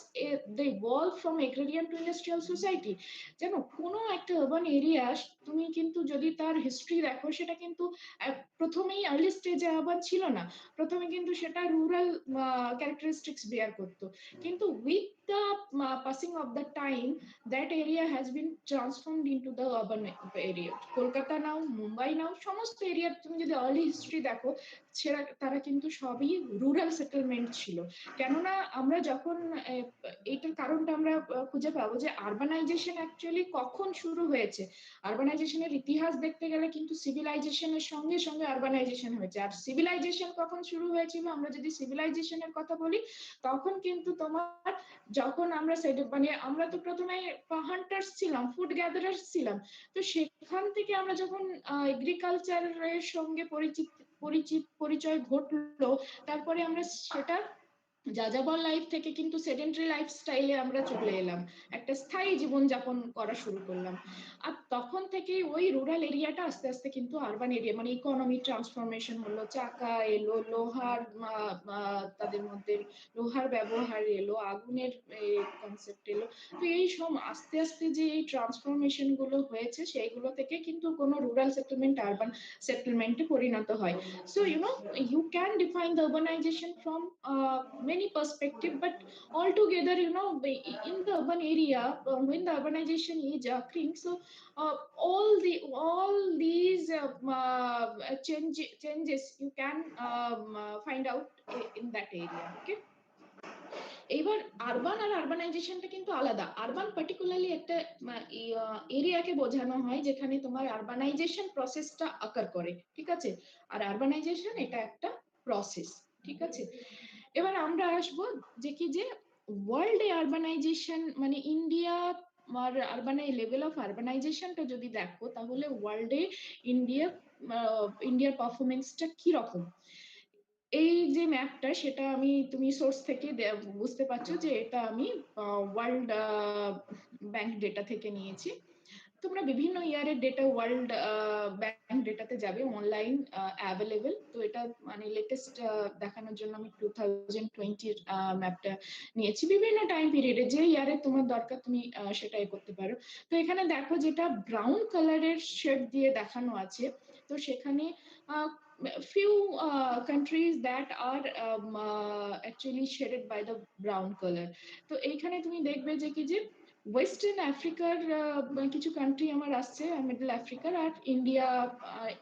G: the evolve from agrarian to industrial society. জানো, কোনো একটা আরবান এরিয়া তুমি কিন্তু যদি তার হিস্ট্রি দেখো, সেটা কিন্তু প্রথমেই আর্লি স্টেজে আরবান ছিল না, প্রথমে কিন্তু সেটা রুরাল ক্যারেক্টারিস্টিক্স বেয়ার করতো, কিন্তু with the passing of the time that area has been transformed into the urban area. Kolkata now, Mumbai now, সমস্ত এরিয়া তুমি যদি আর্লি হিস্ট্রি দেখো, তারা কিন্তু সবই রুরাল সেটেলমেন্ট ছিল। কেননা আমরা যখন এইটার কারণটা আমরা খুঁজে পাবো যে আরবানাইজেশন অ্যাকচুয়ালি কখন শুরু হয়েছে। আরবানাইজেশনের ইতিহাস দেখতে গেলে কিন্তু সিভিলাইজেশনের সঙ্গে সঙ্গে আরবানাইজেশন হয়েছে। আর সিভিলাইজেশন কখন শুরু হয়েছিল, আমরা যদি সিভিলাইজেশনের কথা বলি, তখন কিন্তু তোমার যখন আমরা মানে আমরা তো প্রথমে হান্টার্স ছিলাম, ফুড গ্যাদারার্স ছিলাম, তো সেখান থেকে আমরা যখন এগ্রিকালচারের সঙ্গে পরিচয় ঘটলো, তারপরে আমরা সেটা যাযাবর লাইফ থেকে কিন্তু সেডেন্টারি লাইফস্টাইলে আমরা চলে এলাম, একটা স্থায়ী জীবন যাপন করা শুরু করলাম। আর তখন থেকে ওই রুরাল এরিয়াটা আস্তে আস্তে কিন্তু আরবান এরিয়া, মানে ইকোনমি ট্রান্সফরমেশন হলো, চাকা এলো, লোহার তাদের মধ্যে লোহার ব্যবহার এলো, আগুনের কনসেপ্ট এলো। তো এই সব আস্তে আস্তে যে এই ট্রান্সফরমেশন গুলো হয়েছে, সেইগুলো থেকে কিন্তু কোনো রুরাল সেটেলমেন্ট আরবান সেটেলমেন্টে পরিণত হয়। So you can define the urbanization from many perspectives, but altogether, in the urban area, when the urbanization is occurring, so all these changes you can find out in that area. Okay. এবার urban আর আরবানাইজেশনটা কিন্তু আলাদা। Urban particularly একটা এরিয়াকে বোঝানো হয় যেখানে তোমার urbanisation প্রসেসটা আকার করে, ঠিক আছে? আর আরবানাইজেশন এটা একটা প্রসেস, ঠিক আছে? এবার আমরা আসবো যে কি যে ওয়ার্ল্ডে আরবানাইজেশন, মানে ইন্ডিয়া আর লেভেল অফ আরবানাইজেশনটা যদি দেখো, তাহলে ওয়ার্ল্ডে ইন্ডিয়ার পারফরমেন্সটা কি রকম। এই যে ম্যাপটা, সেটা তুমি সোর্স থেকে বুঝতে পারছো যে এটা আমি ওয়ার্ল্ড ব্যাংক ডেটা থেকে নিয়েছি। তোমরা বিভিন্ন ইয়ারের ডেটা ওয়ার্ল্ড ব্যাংক ডেটাতে যাবে, অনলাইন অ্যাভেলেবেল। তো এটা মানে লেটেস্ট দেখানোর জন্য আমি 2020 ম্যাপটা নিয়েছি। বিভিন্ন টাইম পিরিয়ডে যে ইয়ারে তোমার দরকার তুমি সেটাই করতে পারো। তো এখানে দেখো, যেটা ব্রাউন কালারের শেড দিয়ে দেখানো আছে, তো সেখানে few countries that are actually shaded by the brown color. তো এইখানে তুমি দেখবে যে কি যে ওয়েস্টার্ন আফ্রিকার কিছু কান্ট্রি আমার আসছে, মিডল আফ্রিকার, আর India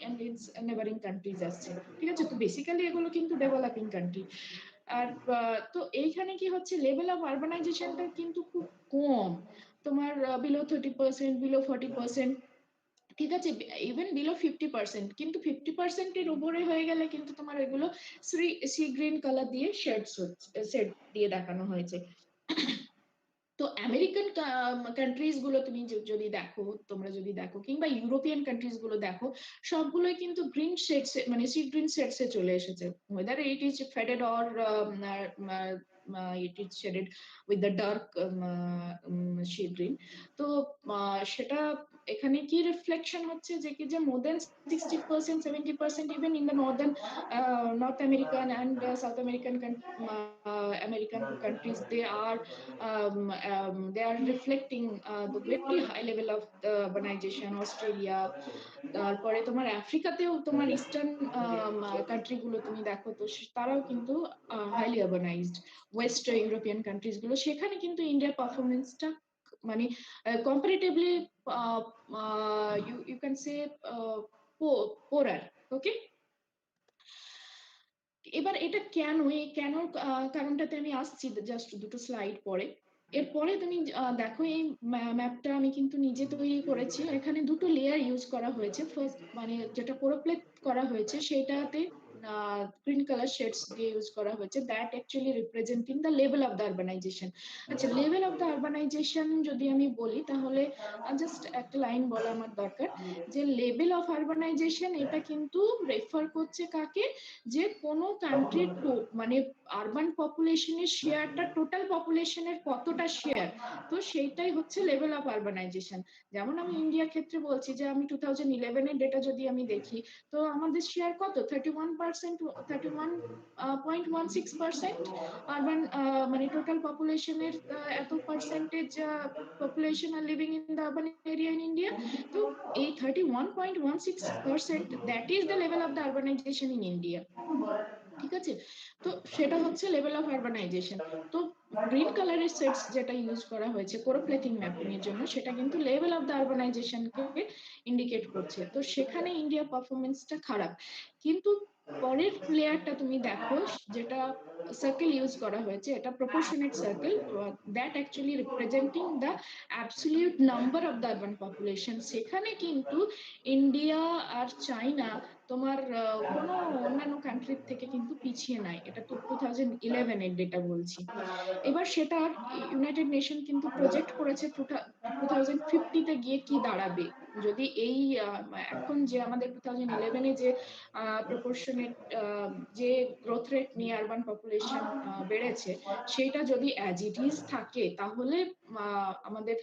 G: and its neighbouring countries আসছে, ঠিক আছে? তো বেসিক্যালি এগুলো কিন্তু ডেভেলপিং কান্ট্রি। আর তো এইখানে কি হচ্ছে, লেভেল অফ আরবানাইজেশনটা কিন্তু খুব কম, তোমার বিলো 30%, বিলো 40%, ঠিক আছে? ইভেন বিলো 50%, কিন্তু 50% এর উপরে হয়ে গেলে কিন্তু তোমার এগুলো সি গ্রিন কালার দিয়ে শেড দিয়ে দেখানো হয়েছে। তো আমেরিকান কান্ট্রিজ গুলো তুমি যদি দেখো, তোমরা যদি দেখো, কিংবা ইউরোপিয়ান কান্ট্রিজ গুলো দেখো, সবগুলোই কিন্তু গ্রিন শেডস, মানে সি গ্রিন শেডস এ চলে এসেছে, whether it is faded or it is shaded with the dark shade green. তো সেটা এখানে কি রিফ্লেকশন হচ্ছে যে কি যে মোর দেন 60%, 70% even in the North American and South American countries, they are reflecting the very high level of the urbanization. Australia, তারপরে তোমার আফ্রিকাতেও তোমার ইস্টার্ন কান্ট্রি গুলো তুমি দেখো, তো তারাও কিন্তু হাইলি আরবানাইজড। ওয়েস্ট ইউরোপিয়ান কান্ট্রিজ গুলো, সেখানে কিন্তু ইন্ডিয়ার পারফরমেন্সটা মানে comparatively you can say poorer. ওকে, এবার এটা কেন, এই কেন কারণটাতে আমি আসছি জাস্ট দুটো স্লাইড পরে। এরপরে তুমি দেখো এই ম্যাপটা আমি কিন্তু নিজে তৈরি করেছি। এখানে দুটো লেয়ার ইউজ করা হয়েছে। ফার্স্ট মানে যেটা পোরোপ্লেট করা হয়েছে সেটাতে গ্রিন কালার শেডস দিয়ে ইউজ করা হয়েছে, that actually representing the level of the urbanisation. আচ্ছা, লেভেল অফ দ্য আরবানাইজেশন যদি আমি বলি তাহলে জাস্ট একটা লাইন বলা আমার দরকার, যে লেভেল অফ আরবানাইজেশন এটা কিন্তু রেফার করছে কাকে, যে কোনো কান্ট্রির মানে আরবান পপুলেশনের শেয়ারটা টোটাল পপুলেশনের কতটা শেয়ার, তো সেইটাই হচ্ছে লেভেল অফ আরবানাইজেশন। যেমন আমি ইন্ডিয়ার ক্ষেত্রে বলছি যে আমি 2011 এর ডেটা যদি আমি দেখি, তো আমাদের শেয়ার কত, 31%, 31.16% আরবান, মানে টোটাল পপুলেশনের এত percentage population are living in the urban area in India. তো এই 31.16%, that is the level of the urbanization in India. ঠিক আছে, তো সেটা হচ্ছে লেভেল অফ আরবানাইজেশন। তো গ্রিন কালারের সেটস যেটা ইউজ করা হয়েছে কোরোপ্লেথিং ম্যাপিং এর জন্য, সেটা কিন্তু লেভেল অফ দ্য আরবানাইজেশনকে ইন্ডিকেট করছে। তো সেখানে ইন্ডিয়া পারফরমেন্সটা খারাপ। কিন্তু পরের লেয়ারটা তুমি দেখো, যেটা সার্কেল ইউজ করা হয়েছে, এটা proportionate circle, that actually representing the absolute number of the urban population. সেখানে কিন্তু ইন্ডিয়া আর চাইনা তোমার কোনো অন্যান্য কান্ট্রির থেকে কিন্তু পিছিয়ে নাই। এটা তো 2011 এর ডেটা বলছি। এবার সেটা ইউনাইটেড নেশন কিন্তু প্রজেক্ট করেছে 2050 তে গিয়ে কি দাঁড়াবে, যদি এই এখন যে আমাদের 2011-এ যে প্রপোর্শনেট যে গ্রোথ রেট নিয়ে আরবান পপুলেশন বেড়েছে, সেটা যদি অ্যাজ ইট ইজ থাকে, তাহলে আমাদের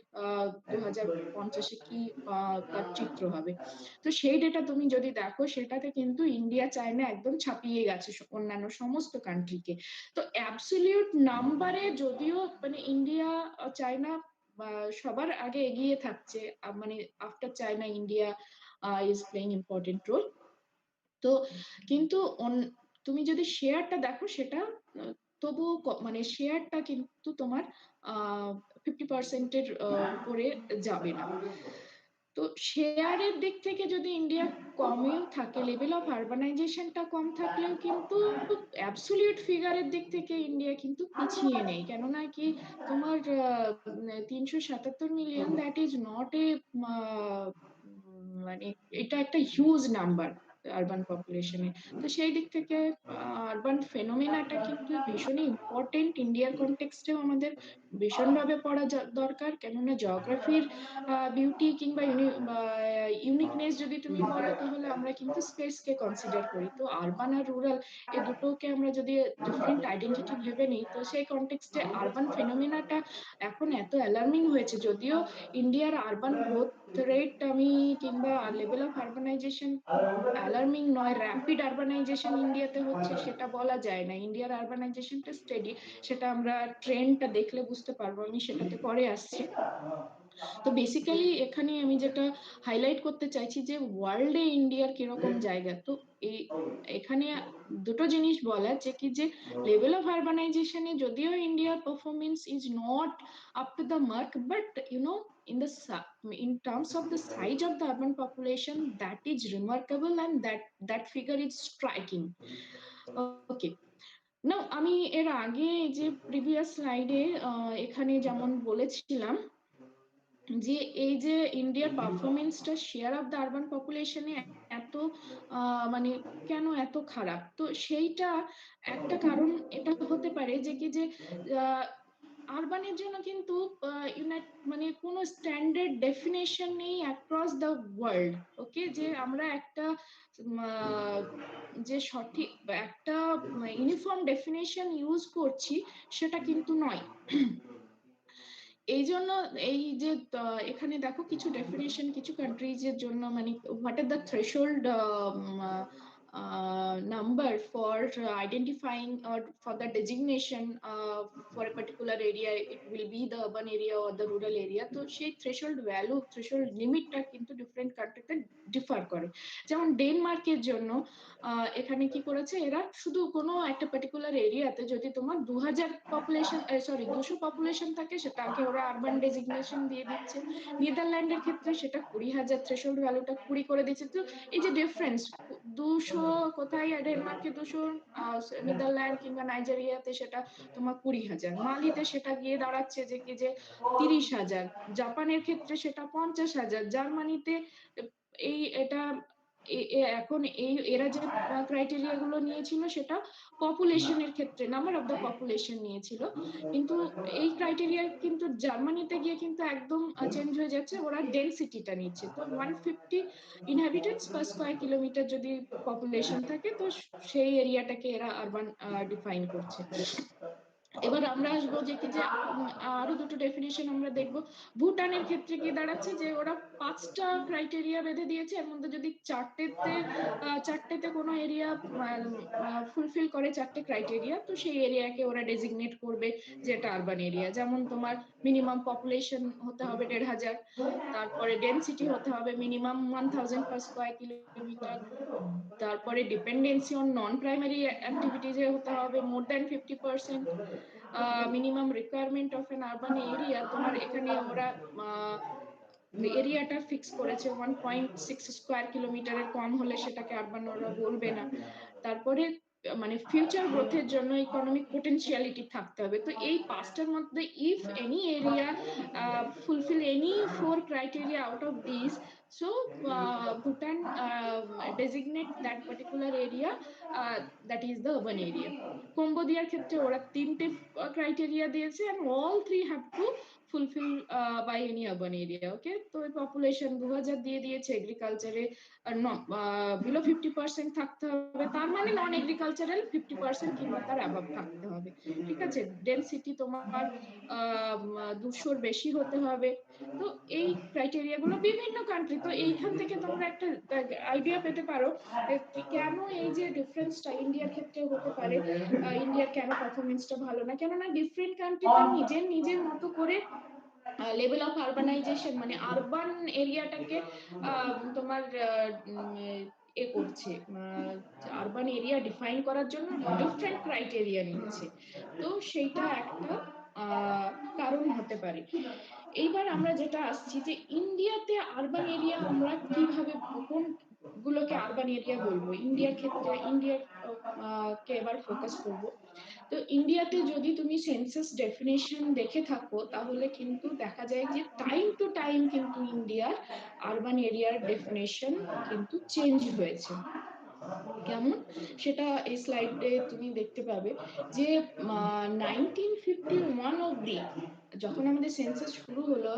G: 2050-এ কি তার চিত্র হবে। তো সেই ডেটা তুমি যদি দেখো, সেটাতে কিন্তু ইন্ডিয়া চায়না একদম ছাপিয়ে গেছে অন্যান্য সমস্ত কান্ট্রিকে। তো অ্যাবসলিউট নাম্বারে যদিও মানে ইন্ডিয়া চায়না সবার আগে এগিয়ে থাকছে, মানে after China India is playing important role. তো কিন্তু তুমি যদি শেয়ারটা দেখো, সেটা তবুও মানে শেয়ারটা কিন্তু তোমার 50%-এর উপরে যাবে না। তো শেয়ারের দিক থেকে যদি ইন্ডিয়া কমেও থাকে, লেভেল অফ আরবানাইজেশনটা কম থাকলেও কিন্তু অ্যাবসলিউট ফিগারের দিক থেকে ইন্ডিয়া কিন্তু পিছিয়ে নেই। কেননা কি তোমার 377 million, that is not a, মানে এটা একটা হিউজ নাম্বার আরবান পপুলেশনে। তো সেই দিক থেকে আরবান ফেনোমেনাটা কিন্তু ভীষণই ইম্পর্টেন্ট। ইন্ডিয়ার কনটেক্সটেও আমাদের ভীষণভাবে পড়া দরকার, কেননা জিওগ্রাফির বিউটি কিংবা ইউনিকনেস যদি তুমি বলো, তাহলে আমরা কিন্তু স্পেসকে কনসিডার করি। তো আরবান আর রুরাল এই দুটোকে আমরা যদি ডিফারেন্ট আইডেন্টিটি ভেবে নিই, তো সেই কনটেক্সটে আরবান ফেনোমেনাটা এখন এত অ্যালার্মিং হয়েছে। যদিও ইন্ডিয়ার আরবান গ্রোথ রেট আমি কিংবা লেভেল অফ আরবানাইজেশন অ্যালার্মিং নয়, র্যাপিড আরবানাইজেশন ইন্ডিয়াতে হচ্ছে সেটা বলা যায় না। ইন্ডিয়ার আরবানাইজেশনটা স্টেডি, সেটা আমরা ট্রেন্ডটা দেখলে বুঝতে পারবো, আমি সেটাতে পরে আসছি। তো বেসিক্যালি এখানে আমি যেটা হাইলাইট করতে চাইছি যে ওয়ার্ল্ডে ইন্ডিয়ার কিরকম জায়গা। তো এই এখানে দুটো জিনিস বলার, যে কি যে লেভেল অফ আরবানাইজেশনে যদিও ইন্ডিয়ার performance is not up to the mark, but in terms of the size of the urban population, that is remarkable, and that figure is striking. Okay, নাও আমি এর আগে যে প্রিভিয়াস স্লাইডে এখানে যেমন বলেছিলাম যে এই যে ইন্ডিয়ার পারফরমেন্সটা শেয়ার অফ দ্য আরবান পপুলেশনে এত মানে কেন এত খারাপ, তো সেইটা একটা কারণ এটা হতে পারে যে কি যে আরবানের জন্য কিন্তু মানে কোনো স্ট্যান্ডার্ড ডেফিনেশন নেই অ্যাক্রস দ্য ওয়ার্ল্ড। ওকে, যে আমরা একটা যে সঠিক একটা ইউনিফর্ম ডেফিনেশন ইউজ করছি, সেটা কিন্তু নয়। এই জন্য এই যে এখানে দেখো কিছু ডেফিনেশন কিছু কান্ট্রিজের জন্য, মানে what are the threshold number for identifying or for the designation for a particular area, it will be the urban area or the rural area. তো সেই threshold value, threshold limitটা কিন্তু ডিফারেন্ট কান্ট্রিতে ডিফার করে। যেমন ডেনমার্কের জন্য এখানে কি করেছে, এরা শুধু কোনো একটা পার্টিকুলার এরিয়াতে যদি তোমার 2000 পপুলেশন 200 পপুলেশন থাকে সেটাকে ওরা আরবান ডেজিগনেশন দিয়ে দিচ্ছে। নেদারল্যান্ডের ক্ষেত্রে সেটা 20,000 থ্রেশহোল্ড ভ্যালুটা 20 করে দিচ্ছে। তো এই যে ডিফারেন্স 200 কোথায় ডেনমার্কে 200, নেদারল্যান্ড কিংবা নাইজেরিয়াতে সেটা তোমার 20,000, মালিতে সেটা গিয়ে দাঁড়াচ্ছে যে কি যে 30,000, জাপানের ক্ষেত্রে সেটা 50,000, জার্মানিতে এই এটা এখন এরা যে ক্রাইটেরিয়া গুলো নিয়েছিল সেটা পপুলেশনের ক্ষেত্রে নাম্বার অফ দ্য পপুলেশন নিয়েছিল, কিন্তু এই ক্রাইটেরিয়া কিন্তু জার্মানিতে গিয়ে কিন্তু একদম চেঞ্জ হয়ে যাচ্ছে, ওরা ডেনসিটিটা নিচ্ছে। তো 150 ইনহ্যাবিটেন্টস পার স্কয়ার কিলোমিটার যদি পপুলেশন থাকে তো সেই এরিয়াটাকে এরা আরবান ডিফাইন করছে। এবার আমরা আসবো যে কি যে আরো দুটো ডেফিনিশন আমরা দেখবো। ভুটানের ক্ষেত্রে কি দাঁড়াচ্ছে যে ওরা 5টা ক্রাইটেরিয়া বেঁধে দিয়েছে, এর মধ্যে যদি চারটেতে কোনো এরিয়া ফুলফিল করে 4টে ক্রাইটেরিয়া, তো সেই এরিয়াকে ওরা ডেজিগনেট করবে যে এটা আরবান এরিয়া। যেমন তোমার মিনিমাম পপুলেশন হতে হবে 1,500, তারপরে ডেনসিটি হতে হবে মিনিমাম 1000 পার স্কয়ার কিলোমিটার, তারপরে ডিপেন্ডেন্সি অন নন প্রাইমারি অ্যাক্টিভিটিজে হতে হবে more than 50%, minimum requirement of N urban area তোমার এখানে ওরা এরিয়াটা ফিক্স করেছে 1.6 স্কয়ার কিলোমিটারের কম হলে সেটাকে আরবান ওরা বলবে না। তারপরে মানে ফিউচার গ্রোথের জন্য ইকোনমিক পোটেনশিয়ালিটি থাকতে হবে। তো এই 5টার মধ্যে if any area fulfil any 4 criteria out of this, so Bhutan designate that particular area that is the urban area. কম্বোডিয়ার ক্ষেত্রে ওরা 3টে ক্রাইটেরিয়া দিয়েছে and all 3 have to fulfill by any urban area. ওকে, তো পপুলেশন 2000 দিয়ে দিয়েছে, এগ্রিকালচারে below 50% থাকতে হবে, তার মানে নন এগ্রিকালচারাল 50% কিংবা তার অ্যাবাভ থাকতে হবে। ঠিক আছে, ডেনসিটি তোমার 200-র বেশি হতে হবে। তো এই ক্রাইটেরিয়া গুলো বিভিন্ন কান্ট্রি, তো এইখান থেকে তোমরা একটা আইডিয়া পেতে পারো কেন এই যে ডিফারেন্সটা ইন্ডিয়ার ক্ষেত্রে হতে পারে, ইন্ডিয়ার কেন পারফরমেন্সটা ভালো না, কেননা ডিফারেন্ট কান্ট্রিতে নিজের মতো করে লেভেল অফ আরবানাইজেশন মানে আরবান এরিয়াটাকে তোমার এ করছে, আরবান এরিয়া ডিফাইন করার জন্য ডিফারেন্ট ক্রাইটেরিয়া নিচ্ছে। তো সেইটা একটা কারণ হতে পারে। এইবার আমরা যেটা আসছি যে ইন্ডিয়াতে আরবান এরিয়া আমরা কিভাবে কোন গুলোকে আরবান এরিয়া বলবো, ইন্ডিয়ার ক্ষেত্রে ইন্ডিয়ার কে এবার ফোকাস করব। তো ইন্ডিয়াতে যদি তুমি সেন্সাস ডেফিনেশন দেখে থাকো তাহলে কিন্তু দেখা যায় যে টাইম টু টাইম কিন্তু ইন্ডিয়ার আরবান এরিয়ার ডেফিনেশন কিন্তু চেঞ্জ হয়েছে। কেমন সেটা এই স্লাইডে তুমি দেখতে পাবে যে 1951 অবধি যখন আমাদের সেন্সাস শুরু হলো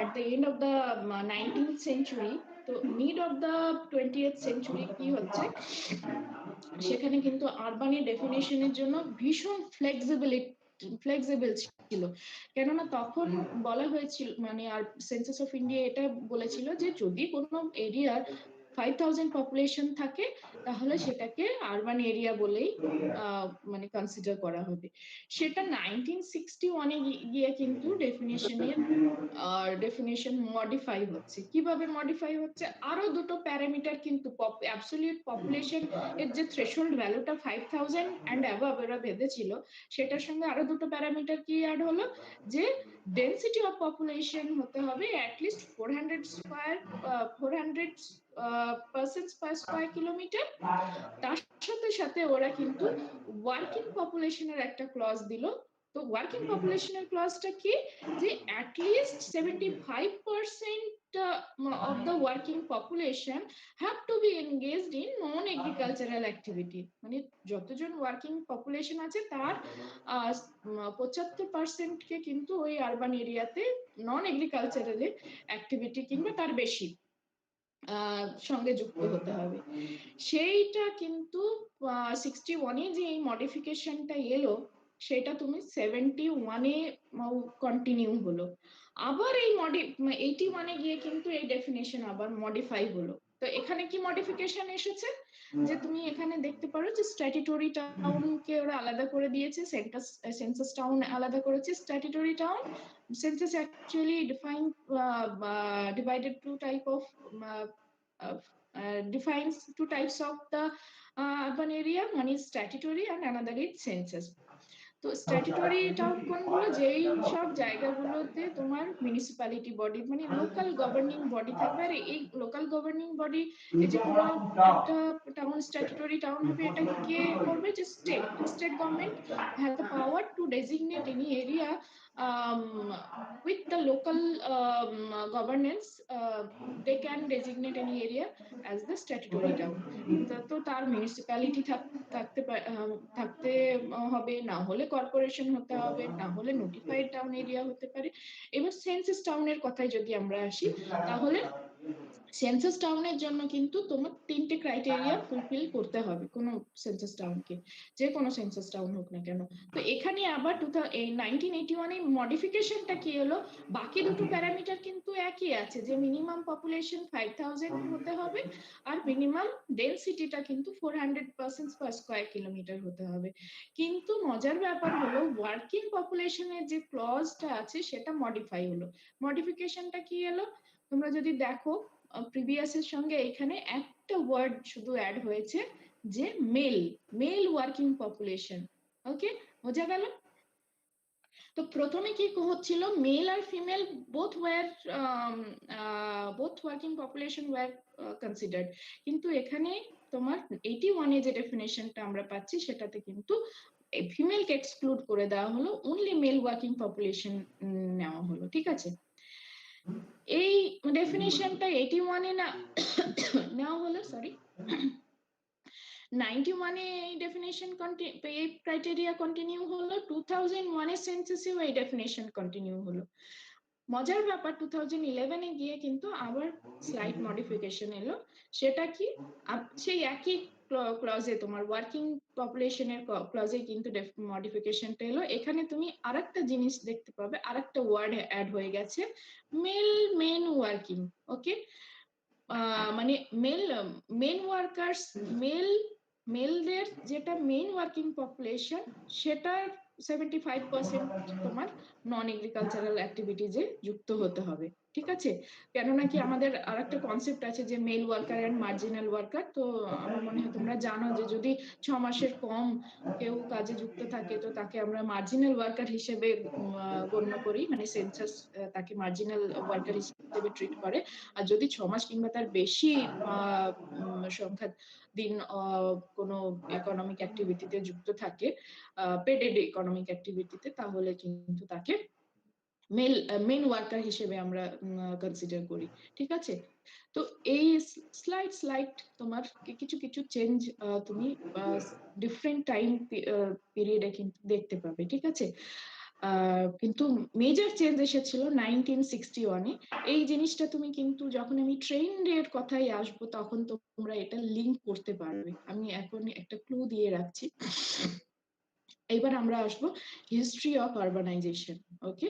G: at the end of the 19th century, তো mid of the 20th century কি হচ্ছে সেখানে কিন্তু আরবানের ডেফিনেশনের জন্য ভীষণ ফ্লেক্সিবল ছিল, কেননা তখন বলা হয়েছিল মানে আর সেন্সাস অফ ইন্ডিয়া এটা বলেছিল যে যদি কোনো এরিয়ার 5,000 পপুলেশন থাকে তাহলে সেটাকে আরবান এরিয়া বলেই মানে কনসিডার করা হবে। সেটা 1961-এ গিয়ে কিন্তু ডেফিনেশন মডিফাই হচ্ছে। কিভাবে মডিফাই হচ্ছে, আরো দুটো প্যারামিটার কিন্তু অ্যাবসলিউট পপুলেশন এর যে থ্রেশহোল্ড ভ্যালুটা 5,000 এন্ড অ্যাবভ এরা বেঁধেছিল সেটার সঙ্গে আরো দুটো প্যারামিটার কি অ্যাড হলো যে ডেনসিটি অফ পপুলেশন হতে হবে at least 400 persons per square kilometer। তার সাথে সাথে ওরা কিন্তু ওয়ার্কিং পপুলেশনের একটা ক্লজ দিল। তো ওয়ার্কিং পপুলেশনের ক্লজটা কি যে at least 75% of the working population have to be engaged in non-agricultural activity, মানে যতজন ওয়ার্কিং পপুলেশন আছে তার 75% কে কিন্তু ওই আরবান এরিয়াতে নন এগ্রিকালচারাল অ্যাক্টিভিটি কিংবা তার বেশি সঙ্গে যুক্ত হতে হবে। সেইটা কিন্তু 61-এ যে এই মডিফিকেশনটা এলো সেটা তুমি 71-এ কন্টিনিউ হলো, আবার এই 81-এ গিয়ে কিন্তু এই ডেফিনেশন আবার মডিফাই হলো। তো এখানে কি মডিফিকেশন এসেছে যে তুমি এখানে দেখতে পারো যে স্ট্যাটিউটরি টাউনকে ওরা আলাদা করে দিয়েছে, সেন্সাস টাউন আলাদা করেছে। Statutory town census actually divided two type of defines two types of the urban area. One is statutory and another is census. তো স্ট্যাটুটরি টাউন কোনগুলো, যেই সব জায়গাগুলোতে তোমার মিউনিসিপ্যালিটি বডি মানে লোকাল গভর্নিং বডি থাকবে। আর এই লোকাল গভর্নিং বডি, এই যে কোনো একটা টাউন স্ট্যাটুটরি টাউন হবে, এটা কে করবে? যে state government has the power to designate any area with the local governance. They can designate any area as the statutory town. তো তার মিউনিসিপ্যালিটি থাকতে হবে, না হলে কর্পোরেশন হতে হবে, না হলে নোটিফাইড টাউন এরিয়া হতে পারে। এবার সেন্সাস টাউনের কথায় যদি আমরা আসি, তাহলে সেন্সাস টাউনের জন্য কিন্তু তোমার 3টে ক্রাইটেরিয়া ফুলফিল করতে হবে কোনো সেন্সাস টাউনকে, যে কোনো সেন্সাস টাউন হোক না কেন। তো এখানে আবার 1981 এর মডিফিকেশনটা কি হলো, বাকি দুটো প্যারামিটার কিন্তু একই আছে, যে মিনিমাম পপুলেশন 5000 হতে হবে আর মিনিমাম ডেনসিটিটা কিন্তু 400% পার স্কয়ার কিলোমিটার হতে হবে। কিন্তু মজার ব্যাপার হলো ওয়ার্কিং পপুলেশনের যে ক্লজটা আছে সেটা মডিফাই হলো। মডিফিকেশনটা কি হলো, তোমরা যদি দেখো প্রিভিয়াস এর সঙ্গে এখানে একটা ওয়ার্ড শুধু অ্যাড হয়েছে, যে মেল ওয়ার্কিং পপুলেশন। ওকে, বোঝা গেল? তো প্রথমে কি হচ্ছিল, মেল আর female both working population were considered, কিন্তু এখানে তোমার 81 এ যে ডেফিনেশনটা আমরা পাচ্ছি সেটাতে কিন্তু ফিমেলকে এক্সক্লুড করে দেওয়া হলো, অনলি মেল ওয়ার্কিং পপুলেশন নেওয়া হলো। ঠিক আছে, এই ডেফিনেশনটা 81 এ না নেওয়া হলো, সরি 91 এ এই ডেফিনেশন এই ক্রাইটেরিয়া কন্টিনিউ হলো, 2001 এর সেন্সাসেও এই ডেফিনেশন কন্টিনিউ হলো। মজার ব্যাপার 2011 এ গিয়ে কিন্তু আবার স্লাইট মডিফিকেশন এলো। সেটা কি, সেই একই ক্লজে তোমার ওয়ার্কিং পপুলেশনের ক্লজে কিন্তু মডিফিকেশনটা এলো। এখানে তুমি আরেকটা জিনিস দেখতে পাবে, আরেকটা ওয়ার্ড অ্যাড হয়ে গেছে, মেন ওয়ার্কিং। ওকে, মানে মেন ওয়ার্কার্স, মেলদের যেটা মেইন ওয়ার্কিং পপুলেশন, সেটার 75% তোমার নন এগ্রিকালচারাল অ্যাক্টিভিটিজে যুক্ত হতে হবে। ঠিক আছে, কেননা কি আমাদের আরেকটা কনসেপ্ট আছে যে male worker and marginal worker. তো আমার মনে হয় তোমরা জানো যে যদি 6 মাসের কম কেউ কাজে যুক্ত থাকে তো তাকে আমরা মার্জিনাল ওয়ার্কার হিসেবে গণ্য করি, মানে সেন্সাস তাকে মার্জিনাল ওয়ার্কার হিসেবে ট্রিট করে। আর যদি 6 মাস কিংবা তার বেশি সংখ্যা দিন কোনো ইকোনমিক অ্যাক্টিভিটিতে যুক্ত থাকে, পেডেড ইকোনমিক অ্যাক্টিভিটিতে, তাহলে কিন্তু তাকে মেন ওয়ার্কার হিসেবে আমরা কনসিডার করি। ঠিক আছে, তো এই স্লাইড তোমার কিছু কিছু চেঞ্জ তুমি ডিফারেন্ট টাইম পিরিয়ডে কিন্তু দেখতে পাবে। ঠিক আছে, কিন্তু মেজর চেঞ্জ এসেছিল 1961 এ। এই জিনিসটা তুমি কিন্তু যখন আমি ট্রেন্ডের কথাই আসবো তখন তোমরা এটা লিংক করতে পারবে। আমি এখন একটা ক্লু দিয়ে রাখছি। এবার আমরা আসবো history of urbanisation. Okay,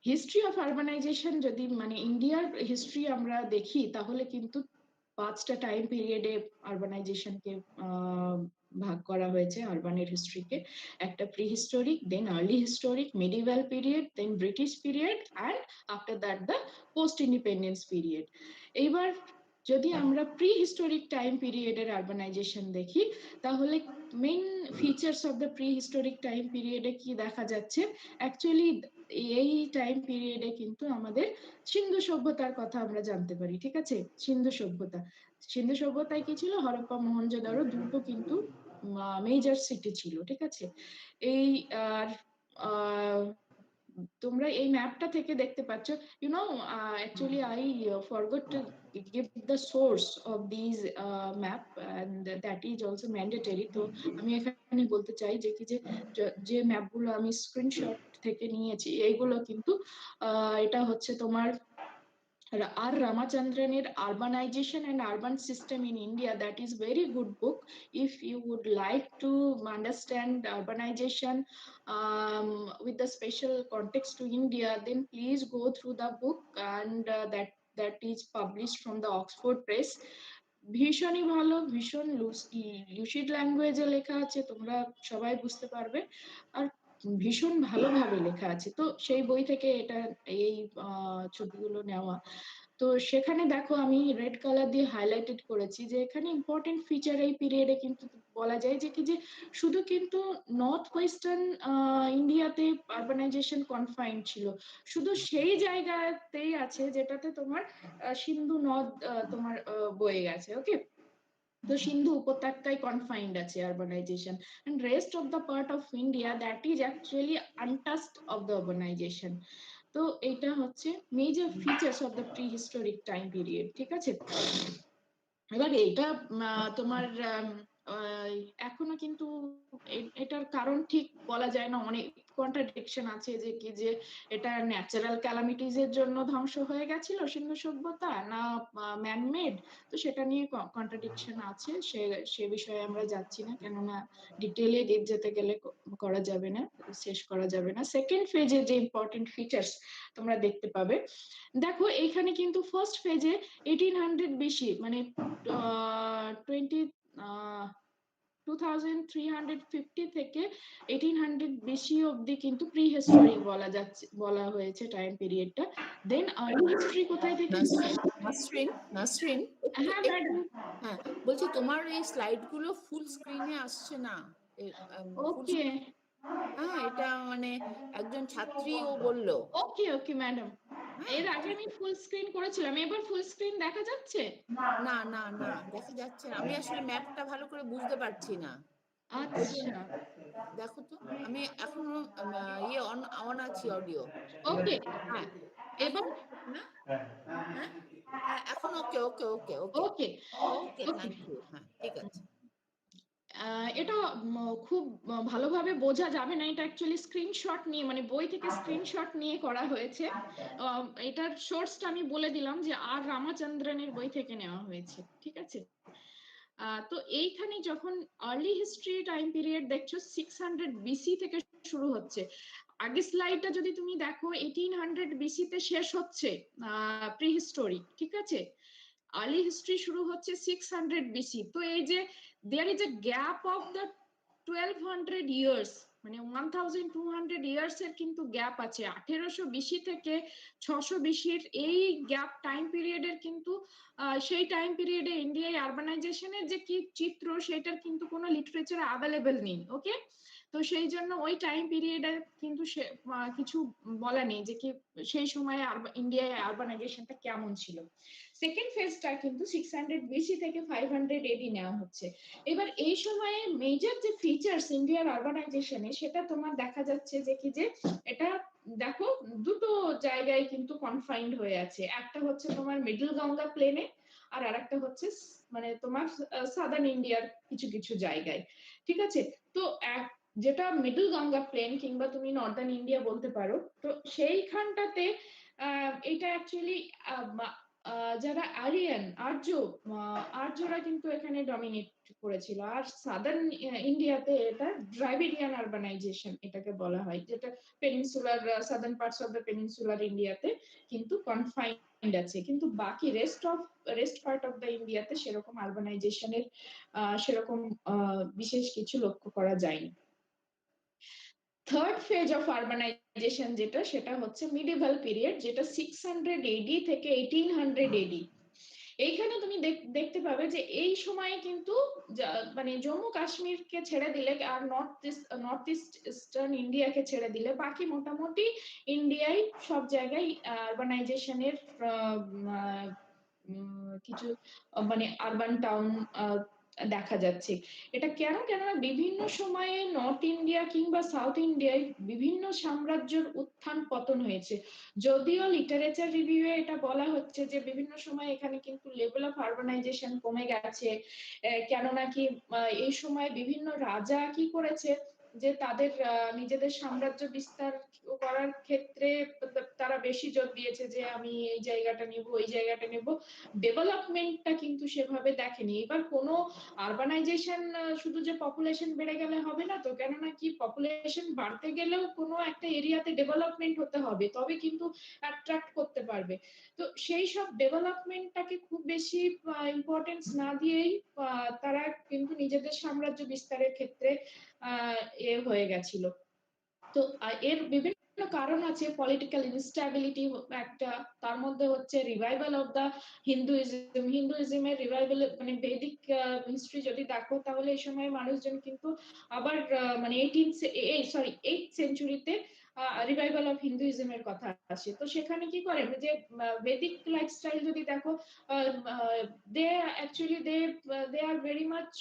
G: history of urbanisation যদি মানে ইন্ডিয়ার হিস্ট্রি আমরা দেখি, তাহলে কিন্তু 5টা টাইম পিরিয়ডে আরবানাইজেশনকে ভাগ করা হয়েছে, আরবানের হিস্ট্রিকে। একটা pre historic, then early historic, medieval period, then British period, and after that the post independence period. এইবার যদি আমরা প্রি হিস্টোরিক টাইম পিরিয়ডের আরবানাইজেশন দেখি, তাহলে main features of the pre historic time পিরিয়ডে কি দেখা যাচ্ছে, অ্যাকচুয়ালি এই টাইম পিরিয়ডে কিন্তু আমাদের সিন্ধু সভ্যতার কথা আমরা জানতে পারি। ঠিক আছে, সিন্ধু সভ্যতায় কি ছিল, হরপ্পা মহেঞ্জোদারো দুটো কিন্তু মেজর সিটি ছিল। ঠিক আছে, এই আর তোমরা এই ম্যাপটা থেকে দেখতে পাচ্ছ, you know actually I forgot to give the source of these map and that is also mandatory. তো আমি এখানে বলতে চাই যে কি যে ম্যাপগুলো আমি স্ক্রিনশট থেকে নিয়েছি, এইগুলো কিন্তু এটা হচ্ছে তোমার R. Ramachandran's Urbanization and Urban System in India. That is very good book. If you would like to understand urbanization with the special context to India, then please go through the book, and that is published from the Oxford Press. ভীষণই ভালো, ভীষণ lucid ল্যাঙ্গুয়েজে লেখা আছে, তোমরা সবাই বুঝতে পারবে, আর ভীষণ ভালোভাবে লেখা আছে। তো সেই বই থেকে এটা এই ছবিগুলো নেওয়া। তো সেখানে দেখো আমি রেড কালার দিয়ে হাইলাইটেড করেছি যে এখানে ইম্পর্টেন্ট ফিচার এই পিরিয়ডে কিন্তু বলা যায় যে কি যে শুধু কিন্তু নর্থ ওয়েস্টার্ন ইন্ডিয়াতে আরবানাইজেশন কনফাইন্ড ছিল, শুধু সেই জায়গাতেই আছে যেটাতে তোমার সিন্ধু নদ তোমার বয়ে গেছে। ওকে, তো সিন্ধু উপত্যকায় কনফাইন্ড আছে urbanisation, and rest of the part of India that is actually untouched of the urbanization. তো এটা হচ্ছে major features of the pre historic time period. ঠিক আছে, এবার এটা তোমার এখনো কিন্তু এটার কারণ ঠিক বলা যায় না, অনেক কন্ট্রাডিকশন আছে যে কি যে এটা ন্যাচারাল ক্যালামিটিজ এর জন্য ধ্বংস হয়ে গেছিল সিন্ধু সভ্যতা না ম্যানমেড, তো সেটা নিয়ে কন্ট্রাডিকশন আছে, সে বিষয়ে আমরা যাচ্ছি না, কেননা ডিটেলে যেতে গেলে করা যাবে না, শেষ করা যাবে না। সেকেন্ড ফেজে যে ইম্পর্টেন্ট ফিচার্স তোমরা দেখতে পাবে, দেখো এইখানে কিন্তু ফার্স্ট ফেজে 1800 BC মানে 2350 থেকে 1800 BC অবধি কিন্তু প্রি হিস্টোরিক বলা হয়েছে টাইম পিরিয়ডটা। দেন আর্লি হিস্ট্রি কোথায় থেকে?
C: নাসরিন
G: হ্যাঁ ম্যাডাম,
C: হ্যাঁ বলছি তোমার এই স্লাইড গুলো ফুল স্ক্রিনে আসছে না।
G: ওকে
C: হ্যাঁ, এটা মানে একজন ছাত্রী ও বললো।
G: ওকে ওকে ম্যাডাম, এর আগে আমি ফুল স্ক্রিন করেছিলাম, এবার ফুল স্ক্রিন দেখা যাচ্ছে?
C: না না না, দেখা যাচ্ছে না, আমি আসলে ম্যাপটা ভালো করে বুঝতে পারছি না।
G: আচ্ছা
C: দেখো তো, আমি এখনো ইয়ে অন আছি অডিও।
G: ওকে,
C: হ্যাঁ
G: এবার
C: না, হ্যাঁ হ্যাঁ এখন ওকে ওকে ওকে ওকে
G: ওকে
C: ওকে, থ্যাংক ইউ। হ্যাঁ ঠিক আছে।
G: এটা খুব ভালোভাবে বোঝা যাবে না, এটা অ্যাকচুয়ালি স্ক্রিনশট নিয়ে মানে বই থেকে স্ক্রিনশট নিয়ে করা হয়েছে। এটার সোর্সটা আমি বলে দিলাম যে আর রামাচন্দ্রনের বই থেকে নেওয়া হয়েছে। ঠিক আছে, তো এইখানে যখন আর্লি হিস্ট্রি টাইম পিরিয়ড দেখছো 600 BC থেকে শুরু হচ্ছে। আগের স্লাইডটা যদি তুমি দেখো 1800 BC তে শেষ হচ্ছে প্রি হিস্টোরি। ঠিক আছে, আর্লি হিস্ট্রি শুরু হচ্ছে 600 BC। তো এই যে there is a gap of the 1200 years মানে 1200 ইয়ার্স এর কিন্তু গ্যাপ আছে। 1800 BC থেকে 600 BC এর এই গ্যাপ টাইম পিরিয়ডের কিন্তু সেই টাইম পিরিয়ডে ইন্ডিয়ায় আরবানাইজেশনের যে কি চিত্র সেটার কিন্তু কোনো লিটারেচার অ্যাভেলেবল নেই। ওকে, তো সেই জন্য ওই টাইম পিরিয়ডে কিন্তু কিছু বলা নেই যে কি সেই সময় ইন্ডিয়ায় আরবানাইজেশনটা কেমন ছিল। সেকেন্ড ফেজটা কিন্তু 600 BC থেকে 500 AD নেওয়া হচ্ছে। এবার এই সময়ে মেজর যে ফিচার্স ইন্ডিয়ার আরবানাইজেশনে সেটা তোমার দেখা যাচ্ছে যে কি যে এটা দেখো দুটো জায়গায় কিন্তু কনফাইন্ড হয়ে আছে, একটা হচ্ছে তোমার মিডল গঙ্গা প্লেনে আর আরেকটা হচ্ছে মানে তোমার সাদার্ন ইন্ডিয়ার কিছু কিছু জায়গায়। ঠিক আছে, তো যেটা মিডল গঙ্গা প্লেন কিংবা তুমি নর্দার্ন ইন্ডিয়া বলতে পারো, তো সেইখানটাতে এটা অ্যাকচুয়ালি যারা আর্যরা কিন্তু এখানে ডমিনেট করেছিল, আর সাদার্ন ইন্ডিয়াতে এটা দ্রাবিডিয়ান আরবানাইজেশন এটাকে বলা হয়, যেটা peninsular southern parts of the peninsular ইন্ডিয়াতে কিন্তু কনফাইন্ড আছে, কিন্তু বাকি রেস্ট পার্ট অফ দ্য ইন্ডিয়াতে সেরকম আরবানাইজেশনের সেরকম বিশেষ কিছু লক্ষ্য করা যায়নি। থার্ড ফেজ অফ আরবানাইজেশন যেটা সেটা হচ্ছে মিডিভাল পিরিয়ড, যেটা 600 AD থেকে 1800 AD। এইখানে তুমি দেখতে পাবে যে এই সময়ে কিন্তু মানে জম্মু কাশ্মীরকে ছেড়ে দিলে আর নর্থ ইস্টার্ন ইন্ডিয়াকে ছেড়ে দিলে বাকি মোটামুটি ইন্ডিয়ায় সব জায়গায় আরবানাইজেশনের কিছু মানে আরবান টাউন দেখা যাচ্ছে। এটা কেননা বিভিন্ন সময়ে নর্থ ইন্ডিয়া কিংবা সাউথ ইন্ডিয়ায় বিভিন্ন সাম্রাজ্যের উত্থান পতন হয়েছে। যদিও লিটারেচার রিভিউয়ে এটা বলা হচ্ছে যে বিভিন্ন সময় এখানে কিন্তু লেভেল অফ আরবানাইজেশন কমে গেছে, কেননা কি এই সময় বিভিন্ন রাজা কি করেছে যে তাদের নিজেদের সাম্রাজ্য বিস্তার করার ক্ষেত্রে তারা বেশি জোর দিয়েছে যে আমি এই জায়গাটা নেব ওই জায়গাটা নেব, ডেভেলপমেন্টটা কিন্তু সেভাবে দেখেনি। এবার কোনো আরবানাইজেশন শুধু যে পপুলেশন বেড়ে গেলে হবে না তো, কেননা কি পপুলেশন বাড়তে গেলেও কোনো একটা এরিয়াতে ডেভেলপমেন্ট হতে হবে, তবে কিন্তু অ্যাট্রাক্ট করতে পারবে। তো সেই সব ডেভেলপমেন্টটাকে খুব বেশি ইম্পর্টেন্স না দিয়েই তারা কিন্তু নিজেদের সাম্রাজ্য বিস্তারের ক্ষেত্রে হয়ে গেছিল। তো এর বিভিন্ন কারণ আছে, পলিটিক্যাল ইনস্টেবিলিটি একটা, তার মধ্যে হচ্ছে রিভাইভাল অফ দা হিন্দুইজমের রিভাইভাল, মানে বৈদিক হিস্ট্রি যদি দেখো তাহলে এই সময় মানুষজন কিন্তু আবার মানে 8th সেঞ্চুরিতে রিভাইভাল অফ হিন্দুইজমের কথা আসে। তো সেখানে কি করে যে বৈদিক লাইফস্টাইল যদি দেখো, they actually they are very much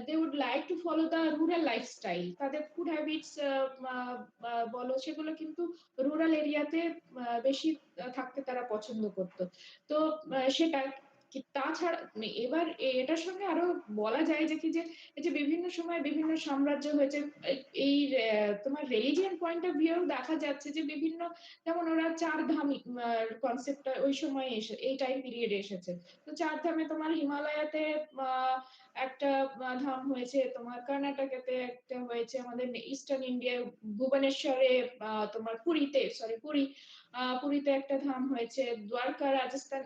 G: they would like to follow the rural lifestyle, তাদের ফুড হ্যাবিটস বলো সেগুলো কিন্তু রুরাল এরিয়াতে বেশি থাকতে তারা পছন্দ করত। তো সেটা তাছাড়া এবার এটার সঙ্গে আরো বলা যায় যে কি যে এই যে বিভিন্ন সময় বিভিন্ন সাম্রাজ্য হয়েছে, এই তোমার রিলিজিয়ান পয়েন্ট অফ ভিউ দেখা যাচ্ছে যে বিভিন্ন, যেমন ওরা চার ধাম কনসেপ্টটা ওই সময় এসে এই টাইম পিরিয়ডে এসেছে। তো চার ধামে তোমার হিমালয়াতে একটা ধাম হয়েছে, তোমার কর্ণাটকেতে একটা হয়েছে, আমাদের ইস্টার্ন ইন্ডিয়ায় ভুবনেশ্বরে তোমার পুরীতে একটা ধাম হয়েছে, দ্বারকা রাজস্থান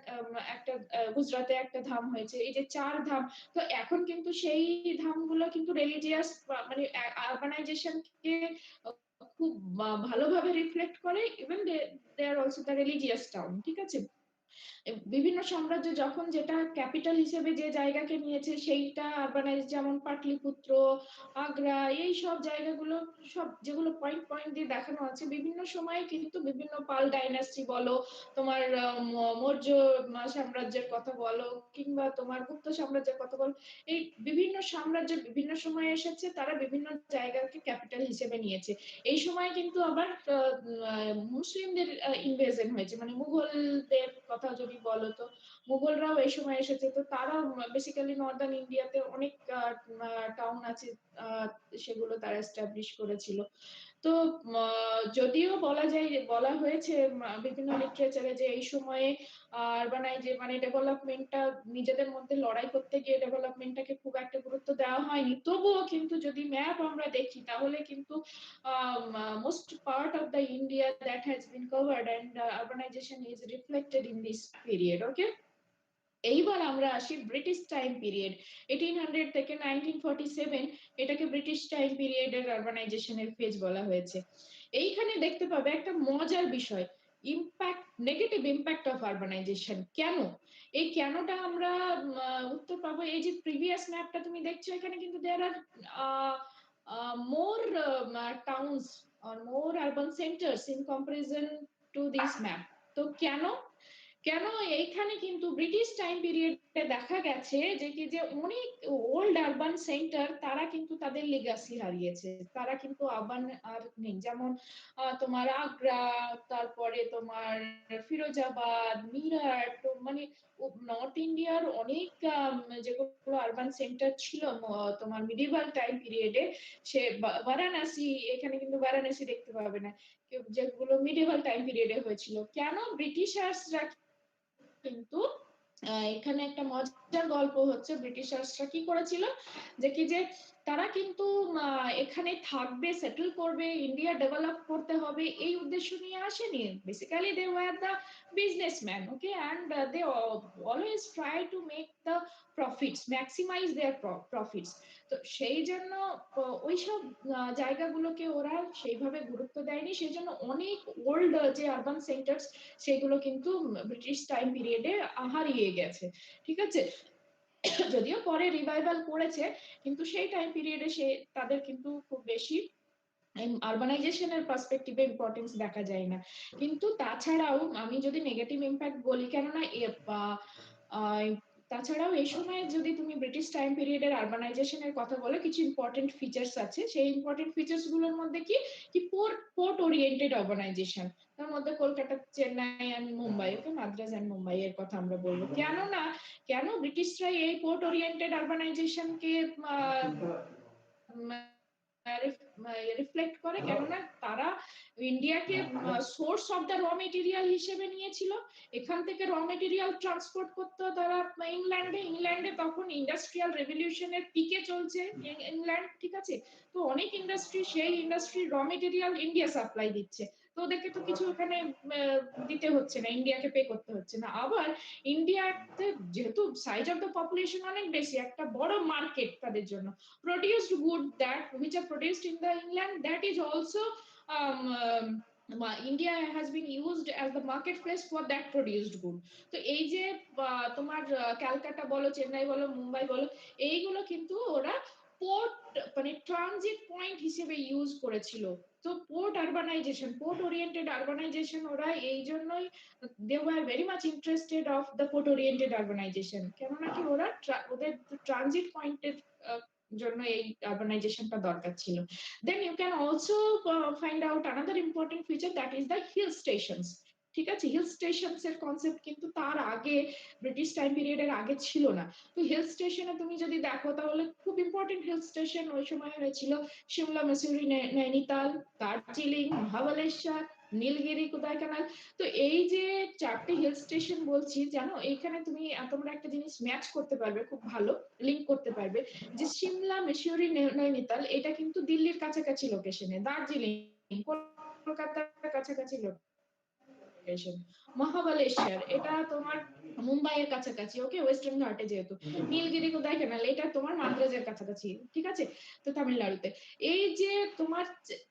G: একটা, গুজরাটে একটা ধাম হয়েছে, এই যে চার ধাম। তো এখন কিন্তু সেই ধামগুলো কিন্তু রিলিজিয়াস মানে আরবানাইজেশনকে খুব ভালোভাবে রিফ্লেক্ট করে, even they are also the religious town, ঠিক আছে। বিভিন্ন সাম্রাজ্য যখন যেটা ক্যাপিটাল হিসেবে যে জায়গাকে নিয়েছে সেইটা আরবানাইজ, যেমন পাটলিপুত্র, আগ্রা, এই সব জায়গাগুলো সব যেগুলো পয়েন্ট পয়েন্ট দিয়ে দেখানো আছে, বিভিন্ন সময়ে কিন্তু বিভিন্ন পাল ডাইনাস্টি বলো, তোমার মৌর্য সাম্রাজ্যের কথা বলো, কিংবা তোমার গুপ্ত সাম্রাজ্যের কথা বলো, এই বিভিন্ন সাম্রাজ্য বিভিন্ন সময়ে এসেছে, তারা বিভিন্ন জায়গাকে ক্যাপিটাল হিসেবে নিয়েছে। এই সময় কিন্তু আবার মুসলিমদের ইনভেশন হয়েছে, মানে মুঘলদের কথা যদি বলো তো মুঘলরাও এই সময় এসেছে। তো তারা বেসিক্যালি নর্দার্ন ইন্ডিয়াতে অনেক টাউন আছে, সেগুলো তারা এস্টাবলিশ করেছিল। তো যদিও বলা হয়েছে বিভিন্ন লিটারেচারে যে এই সময়ে মানে ডেভেলপমেন্টটা, নিজেদের মধ্যে লড়াই করতে গিয়ে ডেভেলপমেন্টটাকে খুব একটা গুরুত্ব দেওয়া হয়নি, তবুও কিন্তু যদি ম্যাপ আমরা দেখি তাহলে কিন্তু most part of the India that has been covered, and urbanization is reflected in this period. Okay, এইবার আমরা আসি ব্রিটিশ টাইম পিরিয়ড, 1800 থেকে 1947, এটাকে ব্রিটিশ টাইম পিরিয়ডের আরবানাইজেশনের ফেজ বলা হয়েছে। এইখানে দেখতে পাবে একটা মজার বিষয়, impact, negative impact of urbanisation. কেন? এই কেনটা আমরা উত্তর পাবো, এই যে প্রিভিয়াস ম্যাপটা তুমি দেখছো, এখানে কিন্তু দেয়ার আর মোর towns or more urban centers in comparison to this map। তো কেন এইখানে কিন্তু ব্রিটিশ টাইম পিরিয়ডে দেখা গেছে যে কি যে অনেক ওল্ড আরবান সেন্টার তারা কিন্তু তাদের লেগাসি হারিয়েছে, তারা কিন্তু আরবান আর নেই। যেমন তোমার আগ্রা, তারপরে তোমার ফিরোজাবাদ, মিরাট, তো মানে নর্থ ইন্ডিয়ার অনেক যেগুলো আরবান সেন্টার ছিল তোমার মিডিভাল টাইম পিরিয়ডে, সে বারাণসী, এখানে কিন্তু বারাণসী দেখতে পাবে না, যেগুলো মিডিভাল টাইম পিরিয়ডে হয়েছিল। কেন? ব্রিটিশার্সরা কিন্তু এখানে একটা মজার গল্প হচ্ছে, ব্রিটিশার্সরা কি করেছিল যে কি যে তারা কিন্তু এখানে থাকবে, সেটেল করবে, ইন্ডিয়া ডেভেলপ করতে হবে এই উদ্দেশ্য নিয়ে আসেনি। Basically they were the businessman, okay, and they always try to make the profits, maximise their profits. তো সেই জন্য ওইসব জায়গাগুলোকে ওরা সেইভাবে গুরুত্ব দেয়নি, সেই জন্য অনেক ওল্ড যে আরবান সেন্টার্স সেগুলো কিন্তু ব্রিটিশ টাইম পিরিয়ডে হারিয়ে গেছে, ঠিক আছে। যদিও পরে রিভাইভাল করেছে, কিন্তু সেই টাইম পিরিয়ডে তাদের কিন্তু খুব বেশি আরবানাইজেশনের পার্সপেক্টিভে ইম্পর্টেন্স দেখা যায় না। কিন্তু তাছাড়াও আমি যদি নেগেটিভ ইম্প্যাক্ট বলি, কেননা তাছাড়াও এই সময় যদি তুমি ব্রিটিশ টাইম পিরিয়ডের আরবানাইজেশনের কথা বলো, কিছু ইম্পর্টেন্ট ফিচার্স আছে। সেই ইম্পর্টেন্ট ফিচার্স গুলোর মধ্যে কি পোর্ট ওরিয়েন্টেড অর্গানাইজেশন, তার মধ্যে Kolkata, Chennai and Mumbai, okay, Madras and Mumbai এর কথা আমরা বলবো। কেন ব্রিটিশরা এই পোর্ট ওরিয়েন্টেড আরবানাইজেশনকে রিফ্লেক্ট করে? কেননা তারা ইন্ডিয়াকে source of the raw material হিসেবে নিয়েছিল, এখান থেকে র মেটেরিয়াল ট্রান্সপোর্ট করতো তারা ইংল্যান্ডে তখন ইন্ডাস্ট্রিয়াল রেভলিউশনের পিকে চলছে ইংল্যান্ড, ঠিক আছে। তো অনেক ইন্ডাস্ট্রি, সেই ইন্ডাস্ট্রি র মেটেরিয়াল ইন্ডিয়া সাপ্লাই দিচ্ছে, তো ওদেরকে তো কিছু ওখানে দিতে হচ্ছে না, ইন্ডিয়াকে পে করতে হচ্ছে না। আবার ইন্ডিয়াতে যেহেতু সাইজ অফ দ্য পপুলেশন অনেক বেশি, একটা বড় মার্কেট তাদের জন্য, produced good that which are produced in the England, that is also India has been used as the marketplace for that produced good. তো এই যে তোমার ক্যালকাটা বলো, চেন্নাই বলো, মুম্বাই বলো, এইগুলো কিন্তু ওরা পোর্ট মানে ট্রানজিট পয়েন্ট হিসেবে ইউজ করেছিল। তো port urbanisation, port oriented urbanisation, ওরা এই জন্যই they were very much interested of the port oriented urbanisation, কেননা কি ওরা ওদের ট্রানজিট পয়েন্টের জন্য এই আরবানাইজেশনটা দরকার ছিল। Then you can also find out another important feature, that is the hill stations। ঠিক আছে, হিল স্টেশনস এর কনসেপ্ট কিন্তু তার আগে ব্রিটিশ টাইম পিরিয়ডের আগে ছিল না। তো হিল স্টেশনে তুমি যদি দেখো তাহলে খুব ইম্পর্টেন্ট হিল স্টেশন ওই সময় হয়েছিল শিমলা, মসুরি, নৈনিতাল, দার্জিলিং, মহাবালেশ্বর, নীলগিরি, কোদাইকানাল। তো এই যে চারটে হিল স্টেশন বলছি, জানো এখানে তুমি তোমরা একটা জিনিস ম্যাচ করতে পারবে, খুব ভালো লিংক করতে পারবে, যে শিমলা, মসুরি, নৈনিতাল এটা কিন্তু দিল্লির কাছাকাছি লোকেশনে, দার্জিলিং কলকাতার কাছাকাছি লোকেশন, মহাবালেশ্বর এটা তোমার মুম্বাইয়ের কাছাকাছি, ওকে, ওয়েস্টার্ন ঘাটে যেহেতু, নীলগিরি, কোদাইকানাল এটা তোমার মাদ্রাজের কাছাকাছি, ঠিক আছে, তো তামিলনাড়ুতে। এই যে তোমার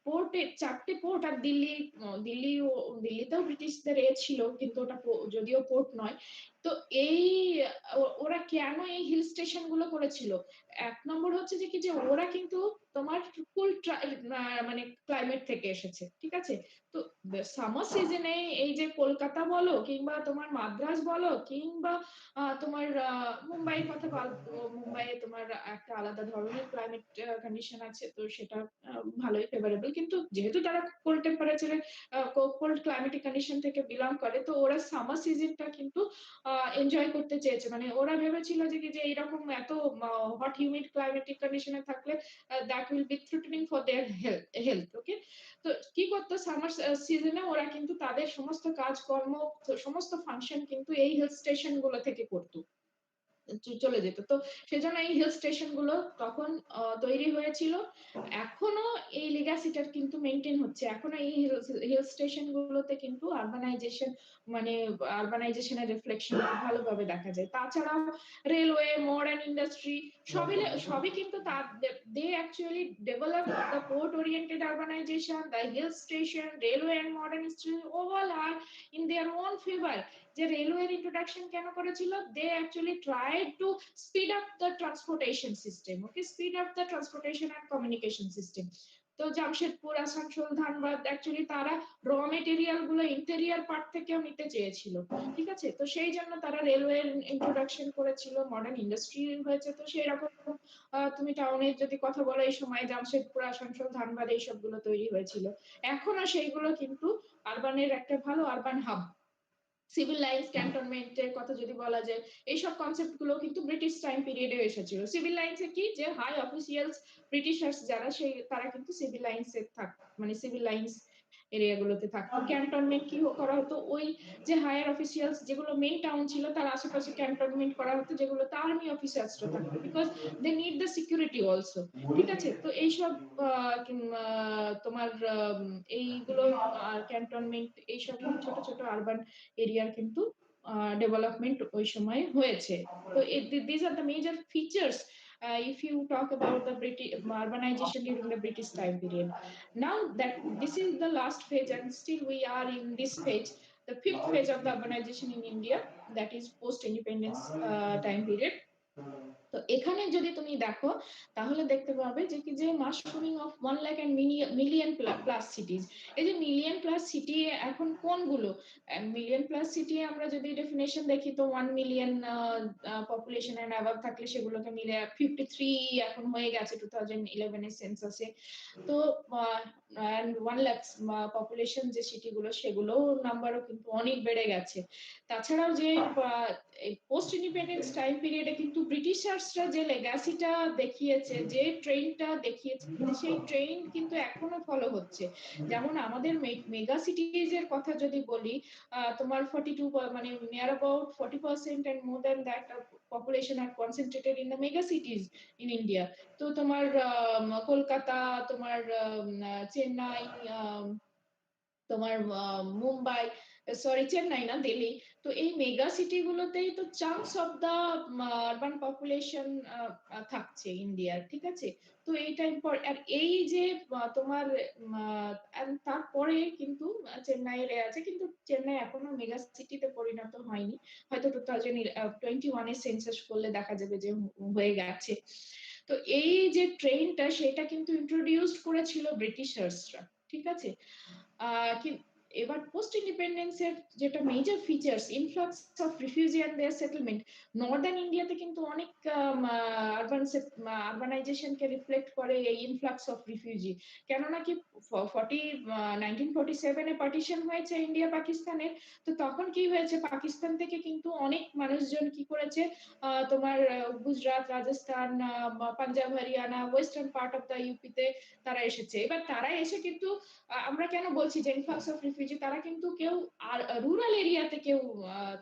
G: পোর্টে চারটে পোর্ট, আর দিল্লিতেও ব্রিটিশদের ছিল, কিন্তু ওটা যদিও পোর্ট নয়। তো এই ওরা কেন এই হিল স্টেশন গুলো করেছিল, এক নম্বর হচ্ছে যে কি, যে ওরা কিন্তু তোমার ফুল মানে ক্লাইমেট থেকে এসেছে, ঠিক আছে। তো সামার সিজনে এই যে কলকাতা বলো কিংবা তোমার মাদ্রাজ বলো কিংবা তোমার মুম্বাইয়ের কথা মুম্বাইয়ে তোমার একটা আলাদা ধরনের ক্লাইমেট কন্ডিশন আছে, তো সেটা ভালোই ফেভারেবল, কিন্তু যেহেতু তারা কোল্ড টেম্পারেচারে কোল্ড ক্লাইমেটিক কন্ডিশন থেকে বিলং করে, তো ওরা সামার সিজনটা কিন্তু এনজয় করতে চেয়েছে। মানে ওরা ভেবেছিল যে কি, যে এইরকম এত হট হিউমিড ক্লাইমেটিক কন্ডিশনে থাকলে that will be threatening for their health, okay. তো কি করতো, সামার সিজনে ওরা কিন্তু তাদের সমস্ত কাজকর্ম, সমস্ত ফাংশন কিন্তু এই হিল স্টেশন গুলো থেকে করতো, চলে যেত। তো সেজন্য এই হিল স্টেশন গুলো তখন তৈরি হয়েছিল। এখনো এই লেগাসিটার কিন্তু মেনটেন হচ্ছে, এখনো এই হিল স্টেশন গুলোতে কিন্তু আরবানাইজেশনের রিফ্লেকশন খুব ভালোভাবে দেখা যায়। তাছাড়াও রেলওয়ে, মডার্ন ইন্ডাস্ট্রি সবই কিন্তু they actually develop the port oriented urbanisation, the hill station, railway and modern industry overall are in their own favour. যে রেলওয়ের ইন্ট্রোডাকশন কেন করেছিল, they actually tried to speed up the transportation system, okay, speed up the transportation and communication system. তো Jamshedpur, Asansol, Dhanbad actually তারা র material গুলো interior part থেকেও নিতে চেয়েছিল, ঠিক আছে। তো সেই জন্য তারা রেলওয়ের ইন্ট্রোডাকশন করেছিল, মডার্ন ইন্ডাস্ট্রি হয়েছে। তো সেই রকম তুমি টাউনের যদি কথা বলো, এই সময় জামশেদপুর, আসানসোল, ধানবাদ এই সবগুলো তৈরি হয়েছিল। এখনো সেইগুলো কিন্তু আরবানের একটা ভালো আরবান হাব। সিভিল লাইন্স, ক্যান্টনমেন্টের কথা যদি বলা যায়, এইসব কনসেপ্ট গুলো কিন্তু ব্রিটিশ টাইম পিরিয়ডে এসেছিল। সিভিল লাইন্সে কি, যে হাই অফিসিয়ালস ব্রিটিশার্স যারা, সেই তারা কিন্তু সিভিল লাইন্সে মানে সিভিল লাইন্স এরিয়াগুলোতে থাকতো। ক্যান্টনমেন্ট কি করা হতো, ওই যে হায়ার অফিসিয়ালস যেগুলো মেইন টাউন ছিল তার আশেপাশে ক্যান্টনমেন্ট করা হতো, যেগুলোতে আর্মি অফিসার্সরা থাকতো, because they need the security also, ঠিক আছে। তো এইসব তোমার এইগুলো ক্যান্টনমেন্ট, এইসব ছোট ছোট আরবান এরিয়ার কিন্তু ডেভেলপমেন্ট ওই সময় হয়েছে। তো these are the major features if you talk about the British urbanization during the British time period. Now that this is the last phase and still we are in this phase, the fifth phase of the urbanization in India, that is post independence time period. তো এখানে যদি তুমি দেখো তাহলে দেখতে পাবে যে কি, যে mushrooming of 1 lakh and million plus cities. এই যে মিলিয়ন প্লাস সিটি এখন কোনগুলো, মিলিয়ন প্লাস সিটি আমরা যদি ডেফিনেশন দেখি, তো 1 মিলিয়ন পপুলেশন এন্ড অ্যাবাভ থাকলে সেগুলোকে মিলে 53 এখন হয়ে গেছে 2011 এর সেন্সাসে। তো 1 লাখ পপুলেশন যে সিটি গুলো, সেগুলো নাম্বারও কিন্তু অনেক বেড়ে গেছে। তাছাড়াও যে পোস্ট ইন্ডিপেন্ডেন্স টাইম পিরিয়ডে কিন্তু ব্রিটিশার্সরা যে লেগাসিটা দেখিয়েছে, যে ট্রেনটা দেখিয়েছে, সেই ট্রেন কিন্তু এখনো ফলো হচ্ছে। যেমন আমাদের মেগা সিটিজ এর কথা যদি বলি, তোমার 42 মানে near about 40% and more than that population are concentrated in the mega cities in India. তো তোমার কলকাতা, তোমার চেন্নাই, তোমার মুম্বাই, সরি চেন্নাই না, দিল্লি। তো এই মেগা সিটি গুলোতেই তো chance of the urban population থাকছে ইন্ডিয়ার, ঠিক আছে। তো এইটা আর এই যে তোমার তারপরে কিন্তু চেন্নাইয়ের আছে, কিন্তু চেন্নাই এখনো মেগা সিটিতে পরিণত হয়নি, হয়তো 2021 সেন্সাস করলে দেখা যাবে যে হয়ে গেছে। তো এই যে ট্রেনটা সেটা কিন্তু ইন্ট্রোডিউসড করেছিল ব্রিটিশার্সরা, ঠিক আছে। এবার পোস্ট ইন্ডিপেন্ডেন্সের যেটা major features, influx of refugee and their settlement, northern ইন্ডিয়াতে কিন্তু অনেক আরবানাইজেশনকে রিফ্লেক্ট করে এই ইনফ্লাক্স অফ রিফিউজি। কেননা কি 1947-এ পার্টিশন হয়েছে ইন্ডিয়া পাকিস্তানের, তো তখন কি হয়েছে, পাকিস্তান থেকে কিন্তু অনেক মানুষজন কি করেছে, তোমার Gujarat, Rajasthan, Punjab, Haryana, western part of the ইউপিতে তারা এসেছে। এবার তারা এসে কিন্তু আমরা কেন বলছি যে ইনফ্লাক্স অফ রিফিউজি, তারা কিন্তু কেউ আর রুরাল এরিয়াতে কেউ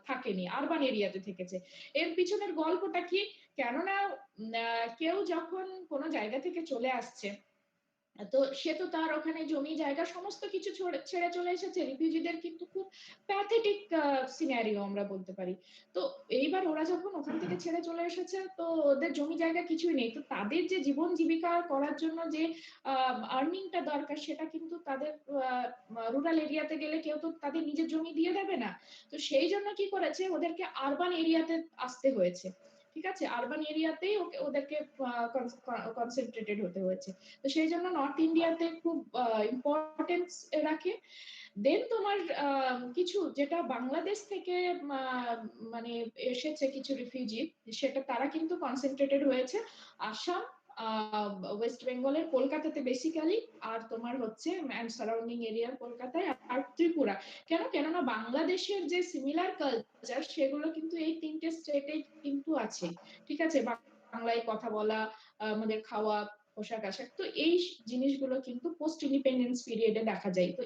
G: থাকেনি, আরবান এরিয়াতে থেকেছে। এর পিছনের গল্পটা কি, কেননা কেউ যখন কোনো জায়গা থেকে চলে আসছে, তো সে তো তার ওখানে জমি জায়গা সমস্ত কিছু ছেড়ে চলে এসেছে। রিফিউজিদের কিন্তু খুব প্যাথেটিক সিনারিও আমরা বলতে পারি। তো এইবার ওরা যখন ওখান থেকে ছেড়ে চলে এসেছে, তো ওদের জমি জায়গা কিছুই নেই, তো তাদের যে জীবন জীবিকা করার জন্য যে আর্নিংটা দরকার, সেটা কিন্তু তাদের রুরাল এরিয়াতে গেলে কেউ তো তাদের নিজের জমি দিয়ে দেবে না। তো সেই জন্য কি করেছে, ওদেরকে আরবান এরিয়াতে আসতে হয়েছে, ঠিক আছে। আরবান এরিয়াতেই ওদেরকে কনসেন্ট্রেটেড হতে হয়েছে। তো সেই জন্য নর্থ ইন্ডিয়াতে খুব ইম্পর্টেন্স রাখে। দেন তোমার কিছু যেটা বাংলাদেশ থেকে মানে এসেছে কিছু রিফিউজি, সেটা তারা কিন্তু কনসেন্ট্রেটেড হয়েছে আসাম, ওয়েস্ট বেঙ্গলের কলকাতাতে বেসিক্যালি, আর তোমার হচ্ছে সারাউন্ডিং এরিয়ার কলকাতায়, আর ত্রিপুরা। কেননা বাংলাদেশের যে সিমিলার কালচার সেগুলো কিন্তু এই তিনটে স্টেটেই কিন্তু আছে, ঠিক আছে। বাংলায় কথা বলা, আমাদের খাওয়া, পোশাক আশাক, তো এই জিনিসগুলো কিন্তু পোস্ট ইন্ডিপেন্ডেন্স পিরিয়ডে দেখা যায়। তো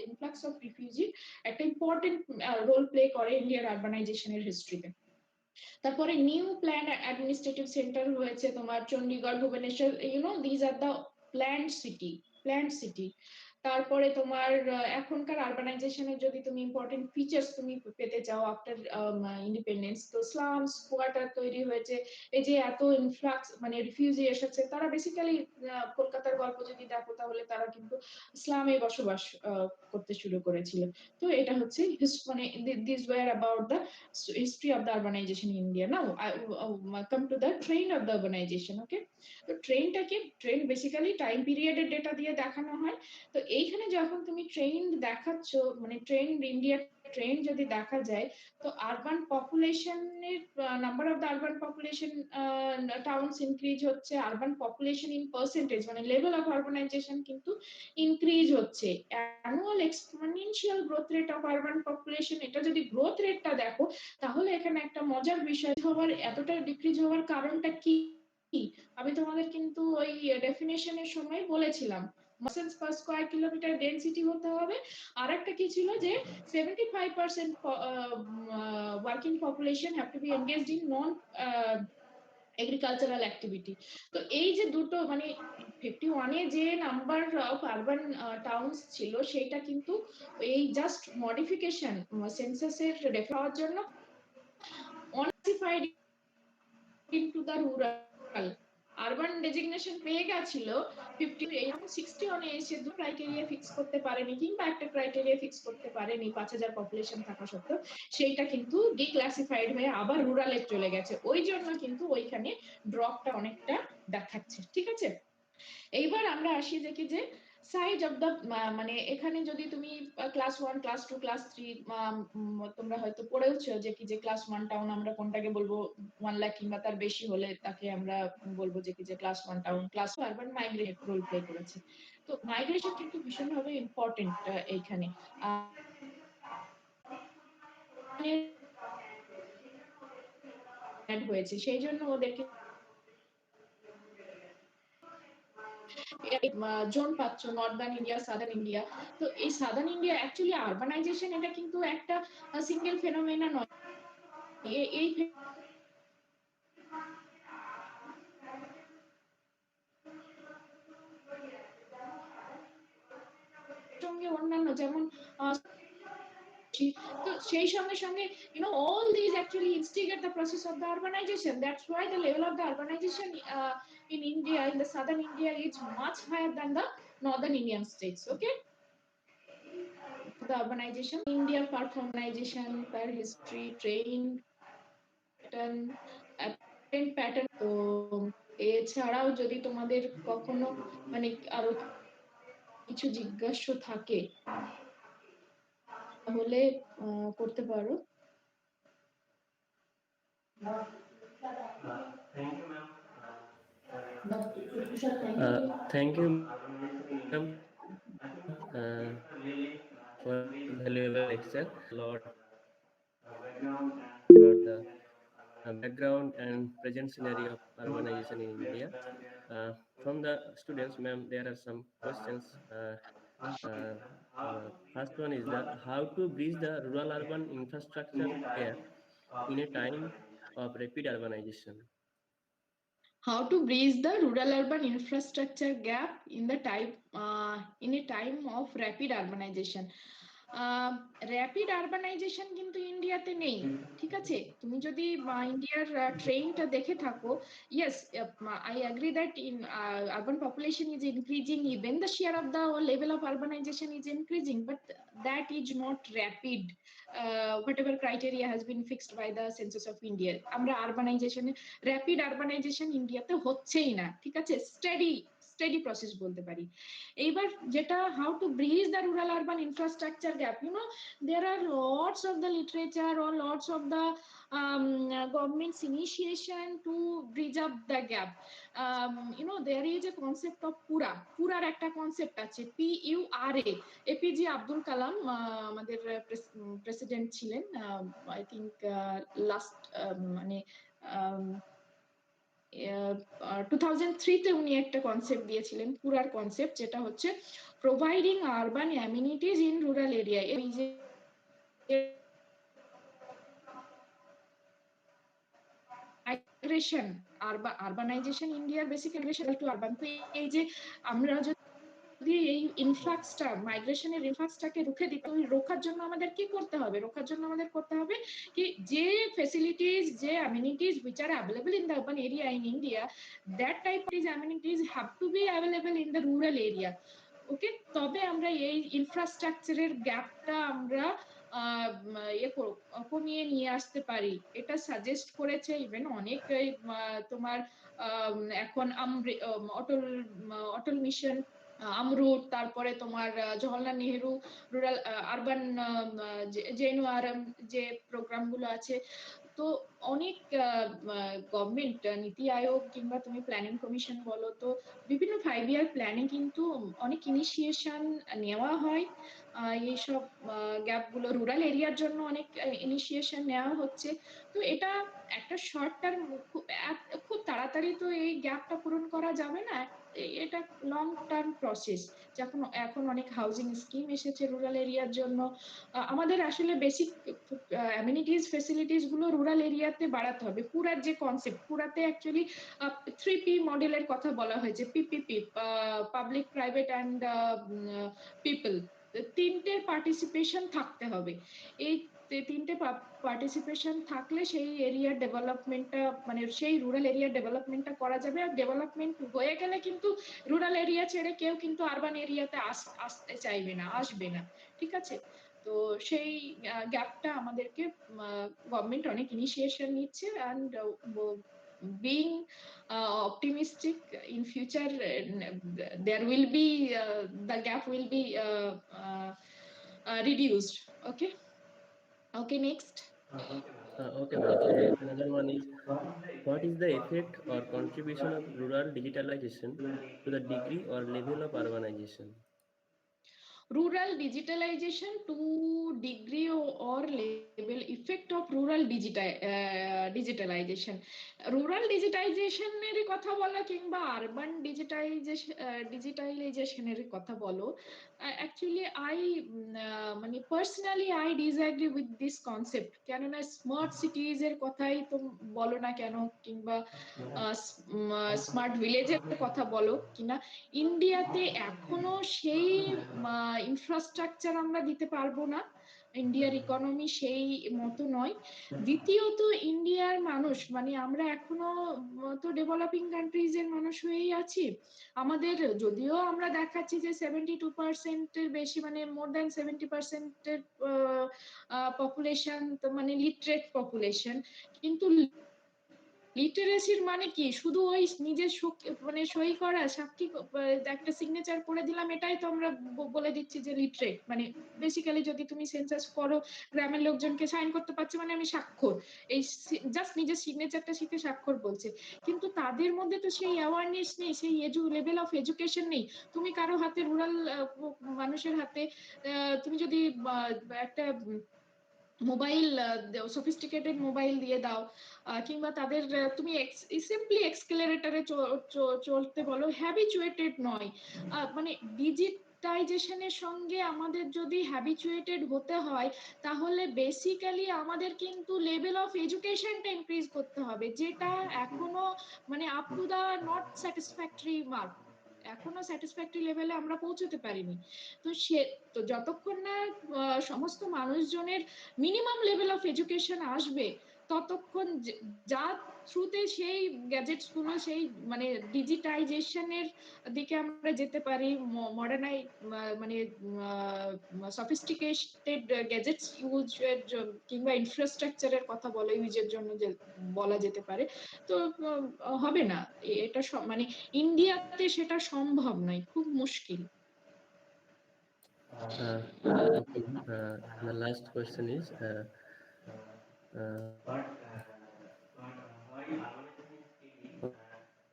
G: ইনফ্লাক্স অফ রিফিউজি একটা ইম্পর্টেন্ট রোল প্লে করে ইন্ডিয়ার আরবানাইজেশনের হিস্ট্রিতে। তারপরে নিউ প্ল্যান অ্যাডমিনিস্ট্রেটিভ সেন্টার হয়েছে তোমার Chandigarh, Bhubaneswar, these are the planned city. তারপরে তোমার এখনকার আরবানাইজেশনের যদি তুমি ইম্পর্টেন্ট ফিচার্স তুমি পেতে চাও আফটার ইন্ডিপেন্ডেন্স, তো স্লামস, কোয়ার্টার তৈরি হয়েছে। এই যে এত ইনফ্লাক্স মানে রিফিউজি এসেছে, তারা বেসিক্যালি কলকাতার গল্প যদি দেখো তাহলে তারা কিন্তু ইসলামে বসবাস করতে শুরু করেছিল। তো এটা হচ্ছে মানে this were about the history of the urbanization in India. Now I come to the train of the urbanization. Okay, তো ট্রেন বেসিক্যালি টাইম পিরিয়ডের ডেটা দিয়ে দেখানো হয়। তো এইখানে যখন তুমি ট্রেন দেখাচ্ছ, মানে ইন্ডিয়া ট্রেন যদি দেখা যায়, তো আরবান পপুলেশনের number of the urban population towns increase হচ্ছে, আরবান পপুলেশন ইন পার্সেন্টেজ মানে লেভেল অফ আরবানাইজেশন কিন্তু ইনক্রিজ হচ্ছে। Annual exponential growth rate of urban population, এটা যদি গ্রোথ রেটটা দেখো, তাহলে এখানে একটা মজার বিষয় হওয়ার, এতটা ডিক্রিজ হওয়ার কারণটা কি, আমি তোমাদের কিন্তু ওই ডেফিনেশনের সময় বলেছিলাম, muscles per square kilometre density হতে হবে। আর একটা কি ছিল যে 75% working population have to B engaged in non agricultural activity. তো এই যে দুটো মানে 51-এ যে নাম্বার অফ আরবান টাউনস ছিল, সেটা কিন্তু এই জাস্ট মডিফিকেশন সেন্সাসের রেফার হওয়ার জন্য অনসিফাইড into the rural urban designation পেয়ে গেছিল 50, এখন 61-এ এসে দু ক্রাইটেরিয়া ফিক্স করতে পারেনি, কিংবা একটা ক্রাইটেরিয়া ফিক্স করতে পারেনি 5000 পপুলেশন থাকা সত্ত্বেও, সেইটা কিন্তু ডিক্লাসিফাইড হয়ে আবার রুরালে চলে গেছে। ওই জন্য কিন্তু ওইখানে ড্রপটা অনেকটা দেখাচ্ছে, ঠিক আছে। এইবার আমরা আসি দেখি যে সাইজ অফ দা, মানে এখানে যদি তুমি ক্লাস 1, ক্লাস 2, ক্লাস 3 তোমরা হয়তো পড়েওছো যে কি যে ক্লাস 1 টাউন আমরা কোনটাকে বলবো, 1 লাখ কিংবা তার বেশি হলে তাকে আমরা বলবো যে কি যে class 1 town. Class urban migrate role play করেছে। তো মাইগ্রেশন কিন্তু ভীষণভাবে ইম্পর্টেন্ট এইখানে হয়েছে, সেই জন্য ওদেরকে জোন পাচ্ছ নর্দার্ন ইন্ডিয়া, সাদার্ন ইন্ডিয়া। তো এই সাদার্ন ইন্ডিয়া অ্যাকচুয়ালি আরবানাইজেশন এটা কিন্তু একটা সিঙ্গেল ফেনোমেনা নয়, এই সঙ্গে অন্যান্য যেমন তো সেই সঙ্গে সঙ্গে all these actually instigate the process of the urbanization. That's why the level of the urbanization in India, in the southern India, is much higher than the northern Indian states. Okay, the urbanization India, apart from urbanization, per history, train pattern, apparent pattern. তো এছাড়াও যদি তোমাদের কখনো মানে আরো কিছু জিজ্ঞাসা থাকে তাহলে করতে পারো।
A: Thank you, ma'am, for valuable lecture. A lot about the background and present scenario of urbanization in India. From the students, ma'am, there are some questions. First one is the how to bridge the rural-urban infrastructure gap in a time of rapid urbanization.
G: How to bridge the rural-urban infrastructure gap in the in a time of rapid urbanization. Rapid urbanisation কিন্তু ইন্ডিয়াতে নেই, ঠিক আছে? তুমি যদি ইন্ডিয়ার ট্রেনটা দেখে থাকো, yes, I agree that in urban population is increasing, even the share of the level of urbanization is increasing, but that is not rapid. Whatever criteria has been fixed by the census of India, আমরা আরবানাইজেশনে rapid urbanisation ইন্ডিয়াতে হচ্ছেই না, ঠিক আছে? Steady process বলতে পারি। এইবার যেটা how to bridge the rural urban infrastructure gap, there are lots of the literature or lots of the government's initiation to bridge up the gap. There is a concept of পুরার একটা concept আছে, PURA। APJ Abdul Kalam আমাদের president ছিলেন, I think last মানে 2003 তে উনি একটা concept দিয়েছিলেন, পুরার concept, যেটা হচ্ছে providing urban amenities in rural area. এই যে মাইগ্রেশন, আরবানাইজেশন, ইন্ডিয়ার বেসিক মাইগ্রেশন টু আরবান। তো এই যে আমরা যদি এই ইনফ্লাক্সটা, মাইগ্রেশনের ইনফ্লাক্সটাকে রুখে দিতে, রোখার জন্য আমাদের কি করতে হবে? রোখার জন্য আমাদের করতে হবে কি, যে ফ্যাসিলিটিস, যে amenities which are available in the urban area in India, that type of amenities have to be available in the rural area. ওকে, তবে আমরা এই ইনফ্রাস্ট্রাকচারের গ্যাপটা আমরা কমিয়ে নিয়ে আসতে পারি। এটা সাজেস্ট করেছে ইভেন অনেক, তোমার এখন অটল মিশন, আমরুট, তারপরে তোমার জওহরলাল নেহেরু রুরাল আরবান জেনুয়ারম যে প্রোগ্রামগুলো আছে। তো অনেক গভর্নমেন্ট, নীতি আয়োগ কিংবা তুমি প্ল্যানিং কমিশন বলো, তো বিভিন্ন 5 ইয়ার প্ল্যানে কিন্তু অনেক ইনিশিয়েশন নেওয়া হয়। এইসব গ্যাপগুলো রুরাল এরিয়ার জন্য অনেক ইনিশিয়েশন নেওয়া হচ্ছে। তো এটা একটা শর্ট টার্ম, খুব তাড়াতাড়ি তো এই গ্যাপটা পূরণ করা যাবে না, এটা লং টার্ম প্রসেস। এখন অনেক হাউজিং স্কিম এসেছে রুরাল এরিয়ার জন্য। আমাদের আসলে বেসিক অ্যামিনিটিস, ফ্যাসিলিটিস গুলো রুরাল এরিয়াতে বাড়াতে হবে। পুরার যে কনসেপ্ট, পুরাতে অ্যাকচুয়ালি 3P মডেলের কথা বলা হয়েছে, PPP, public, private and people. তিনটে পার্টিসিপেশন থাকতে হবে। এই তিনটে পার্টিসিপেশন থাকলে সেই এরিয়ার ডেভেলপমেন্টটা, মানে সেই রুরাল এরিয়ার ডেভেলপমেন্টটা করা যাবে। আর ডেভেলপমেন্ট হয়ে গেলে কিন্তু রুরাল এরিয়া ছেড়ে কেউ কিন্তু আরবান এরিয়াতে আসতে চাইবে না, আসবে না, ঠিক আছে? তো সেই গ্যাপটা আমাদেরকে গভর্নমেন্ট অনেক ইনিশিয়েশন নিচ্ছে, and being optimistic in future, there will be the gap will be reduced. Okay, next.
A: Okay, ma'am. Another one is, what is the effect or contribution of rural digitalization to the degree or level of urbanization?
G: Rural digitalization to degree or level, effect of rural digitalization. Rural ডিজিটাইজেশনের কথা বলো কিংবা urban ডিজিটালাইজেশনের কথা বলো, actually মানে personally I disagree with this concept. কেননা smart cities এর কথাই তো বলো না কেন, কিংবা স্মার্ট ভিলেজের কথা বলো কিনা, ইন্ডিয়াতে এখনো সেই ইনফ্রাস্ট্রাকচার আমরা দিতে পারবো না। ইন্ডিয়ার ইকোনমি সেই মতো নয়। দ্বিতীয়ত ইন্ডিয়ার মানুষ মানে আমরা এখনো তো ডেভেলপিং কান্ট্রিজ এর মানুষ হয়েই আছি। আমাদের যদিও আমরা দেখাচ্ছি যে 72% বেশি মানে মোর দ্যান 70% পপুলেশন মানে লিটারেট পপুলেশন, কিন্তু লিটারেসির মানে কি শুধু ওই নিজের মানে সই করা সাক্ষী একটা সিগনেচার করে দিলাম এটাই তো আমরা বলে দিচ্ছি যে লিটারেট। মানে বেসিক্যালি যদি তুমি সেন্সাস করো গ্রামের লোকজনকে সাইন করতে পারছে মানে আমি স্বাক্ষর, এই জাস্ট নিজের সিগনেচারটা শিখে স্বাক্ষর বলছে। কিন্তু তাদের মধ্যে তো সেই অ্যাওয়ারনেস নেই, সেই লেভেল অফ এডুকেশন নেই। তুমি কারো হাতে রুরাল মানুষের হাতে তুমি যদি একটা মোবাইল সফিস্টিকেটেড মোবাইল দিয়ে দাও কিংবা তাদের তুমি সিম্পলি এক্সকেলারেটরে চলতে বলো, হ্যাবিচুয়েটেড নয়। মানে ডিজিটাইজেশনের সঙ্গে আমাদের যদি হ্যাবিচুয়েটেড হতে হয় তাহলে বেসিক্যালি আমাদের কিন্তু লেভেল অফ এডুকেশনটা ইনক্রিজ করতে হবে, যেটা এখনো মানে up to the not satisfactory mark, এখনো স্যাটিসফ্যাক্টরি লেভেলে আমরা পৌঁছতে পারিনি। তো তো যতক্ষণ না সমস্ত মানুষজনের মিনিমাম লেভেল অফ এডুকেশন আসবে ততক্ষণ যা থ্রুতে সেই গ্যাজেটস গুলো সেই মানে ডিজিটাইজেশনের দিকে আমরা যেতে পারি, মডার্নাই মানে সফিস্টিকেটেড গ্যাজেটস ইউজের কিংবা ইনফ্রাস্ট্রাকচারের কথা বলো ইউজের জন্য যে বলা যেতে পারে, তো হবে না এটা মানে ইন্ডিয়াতে সেটা সম্ভব নয়, খুব মুশকিল।
A: Okay. The last question is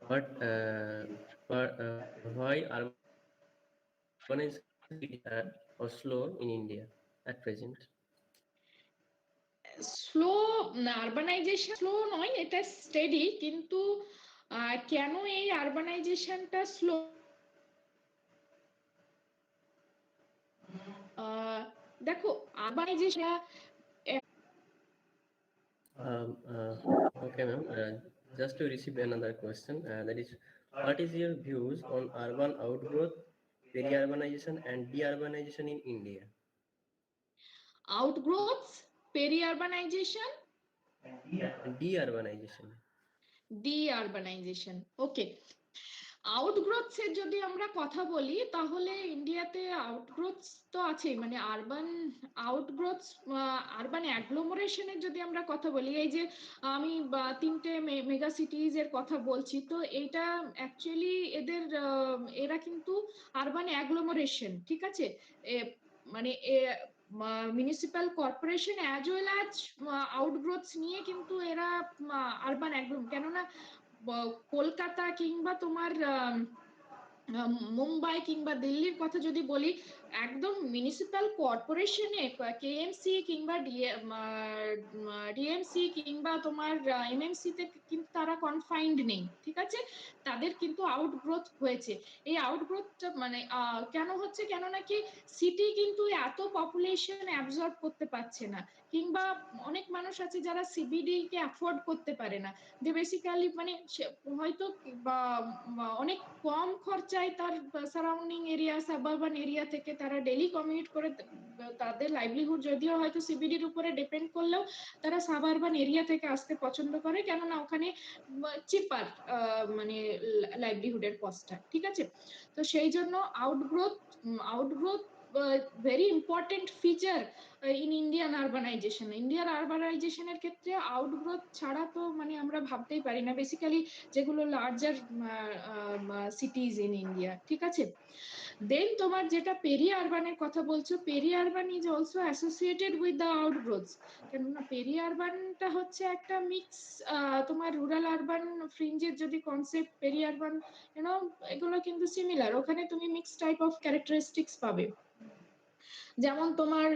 A: what why urbanization or slow in India at present?
G: Slow urbanisation slow নয়, এটা স্টেডি, কিন্তু কেন এই আরবানাইজেশনটা স্লো? দেখো urbanisation
A: Okay, ma'am. Just to receive another question, that is, what is your views on urban outgrowth, peri-urbanization, and de-urbanization in India?
G: Outgrowth, peri-urbanization,
A: De-urbanization.
G: De-urbanization. Okay, outgrowths এর যদি আমরা কথা বলি তাহলে ইন্ডিয়াতে আউটগ্রোথস তো আছেই, মানে আরবান আউটগ্রোথস, আরবান অ্যাগ্লোমারেশনের যদি আমরা কথা বলি, এই যে আমি তিনটে মেগা সিটিজ এর কথা বলছি, তো এইটা অ্যাকচুয়ালি এরা কিন্তু আরবান অ্যাগ্লোমারেশন, ঠিক আছে? মানে municipal corporation as well as outgrowths নিয়ে কিন্তু এরা আরবান অ্যাগ্লোম, কেননা কলকাতা কিংবা তোমার মুম্বাই কিংবা দিল্লির কথা যদি বলি, একদম মিউনিসিপ্যাল কর্পোরেশনে কেএমসি কিংবা ডিএমসি কিংবা তোমার এমএমসি তে কিন্তু তারা কনফাইন্ড নেই, ঠিক আছে? তাদের কিন্তু আউটগ্রোথ হয়েছে। এই আউটগ্রোথটা মানে কেন হচ্ছে, কেন নাকি সিটি কিন্তু এত পপুলেশন অ্যাবজর্ব করতে পারছে না, কিংবা অনেক মানুষ আছে যারা সিবিডি কে অ্যাফোর্ড করতে পারে না, যে বেসিক্যালি মানে হয়তো অনেক কম খরচায় তার সারাউন্ডিং এরিয়া সাবারবান এরিয়া থেকে তারা ডেইলি কমিউট করে তাদের লাইভলিহুড যদিও হয়তো সিবিডির উপরে ডিপেন্ড করলেও তারা সাবারবান এরিয়া থেকে আসতে পছন্দ করে, কেননা ওখানে চিপার মানে লাইভলিহুডের কস্টটা, ঠিক আছে? তো সেই জন্য outgrowth very important feature in Indian urbanization. ইন্ডিয়ার আরবানাইজেশনের ক্ষেত্রে আউটগ্রোথ ছাড়া তো মানে আমরা ভাবতেই পারি না, বেসিক্যালি যেগুলো লার্জার সিটিজ ইন ইন্ডিয়া, ঠিক আছে? দেন তোমার যেটা পেরি আরবানের কথা বলছো, peri urban is also associated with the outgrowths, কেননা পেরি আরবানটা হচ্ছে একটা মিক্স, তোমার রুরাল আরবান ফ্রিঞ্জের যদি কনসেপ্ট, পেরি আরবান এগুলো কিন্তু সিমিলার, ওখানে তুমি মিক্স টাইপ অফ ক্যারেক্টারিস্টিক্স পাবে। যেমন তোমার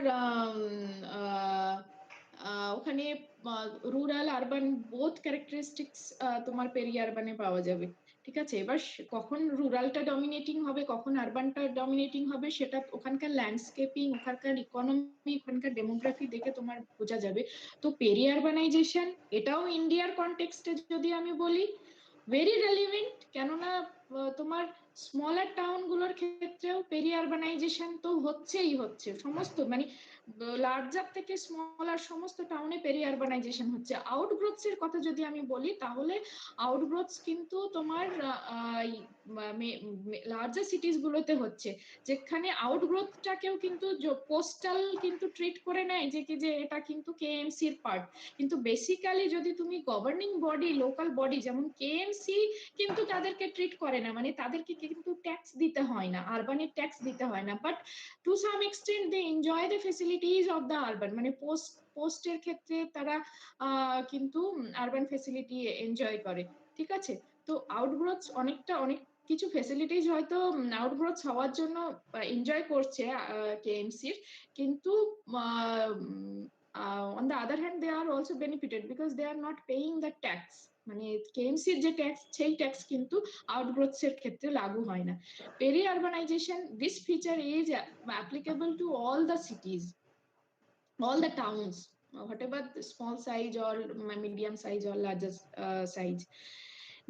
G: ওখানে রুরাল আরবান বোথ ক্যারেক্টারিস্টিক্স তোমার পেরি আরবানে পাওয়া যাবে, ঠিক আছে? এবার কখন রুরালটা ডমিনেটিং হবে কখন আরবানটা ডমিনেটিং হবে সেটা ওখানকার ল্যান্ডস্কেপিং, ওখানকার ইকোনমি, ওখানকার ডেমোগ্রাফি দেখে তোমার বোঝা যাবে। তো পেরি আরবানাইজেশন এটাও ইন্ডিয়ার কনটেক্সটে যদি আমি বলি ভেরি রেলিভেন্ট, কেননা তোমার স্মলার টাউনগুলোর ক্ষেত্রেও পেরিআরবানাইজেশন তো হচ্ছে সমস্ত মানে লার্জার থেকে স্মলার সমস্ত টাউনে পেরিআরবানাইজেশন হচ্ছে। আউটগ্রোথস এর কথা যদি আমি বলি তাহলে আউটগ্রোথস কিন্তু তোমার লার্জার সিটিজ গুলোতে হচ্ছে, যেখানে আউটগ্রোথটাকেও কিন্তু পোস্টাল কিন্তু ট্রিট করে নেয় যে কি যে এটা কিন্তু কেএমসির পার্ট, কিন্তু বেসিক্যালি যদি তুমি গভর্নিং বডি লোকাল বডি যেমন কেএমসি কিন্তু তাদেরকে ট্রিট করে না, মানে তাদেরকে কিন্তু ট্যাক্স দিতে হয় না, আরবানের ট্যাক্স দিতে হয় না, but to some extent they enjoy the facilities of the urban, মানে পোস্টের ক্ষেত্রে তারা কিন্তু আরবান ফেসিলিটি এনজয় করে। ঠিক আছে, তো আউটগ্রোথ অনেক কিছু ফেসিলিটিজ হয়তো আউটগ্রোথ হওয়ার জন্য এনজয় করছে কেএমসির, কিন্তু on the other hand they are also benefited because they are not paying the tax, মানে কেএমসির যে ট্যাক্স সেই ট্যাক্স কিন্তু আউটগ্রোথস এর ক্ষেত্রে লাগু হয় না। Peri urbanisation this feature is applicable to all the cities, all the towns, whatever the small size or medium size or larger size.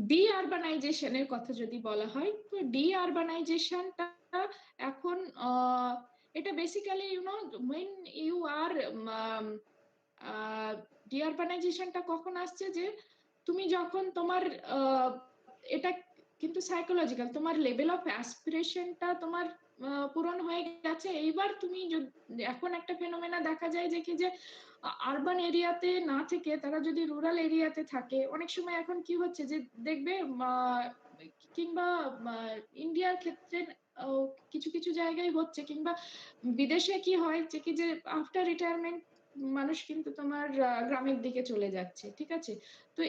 G: ডি-আরবানাইজেশনের কথা যদি বলা হয় তো ডি-আরবানাইজেশনটা এখন এটা বেসিক্যালি when you are ডি-আরবানাইজেশনটা কখন আসছে যে তুমি যখন তোমার এটা কিন্তু সাইকোলজিক্যাল, তোমার লেভেল অফ অ্যাসপিরেশনটা তোমার পূরণ হয়ে গেছে, এইবার তুমি এখন একটা ফেনোমেনা দেখা যায় যে কি যে আরবান এরিয়াতে না থেকে তারা যদি রুরাল এরিয়াতে থাকে, অনেক সময় এখন কি হচ্ছে যে দেখবে কিংবা ইন্ডিয়ার ক্ষেত্রে কিছু কিছু জায়গায় হচ্ছে, কিংবা বিদেশে কি হয় যে কি যে আফটার রিটায়ারমেন্ট মানুষ কিন্তু তোমার গ্রামের দিকে চলে যাচ্ছে। ঠিক আছে, তো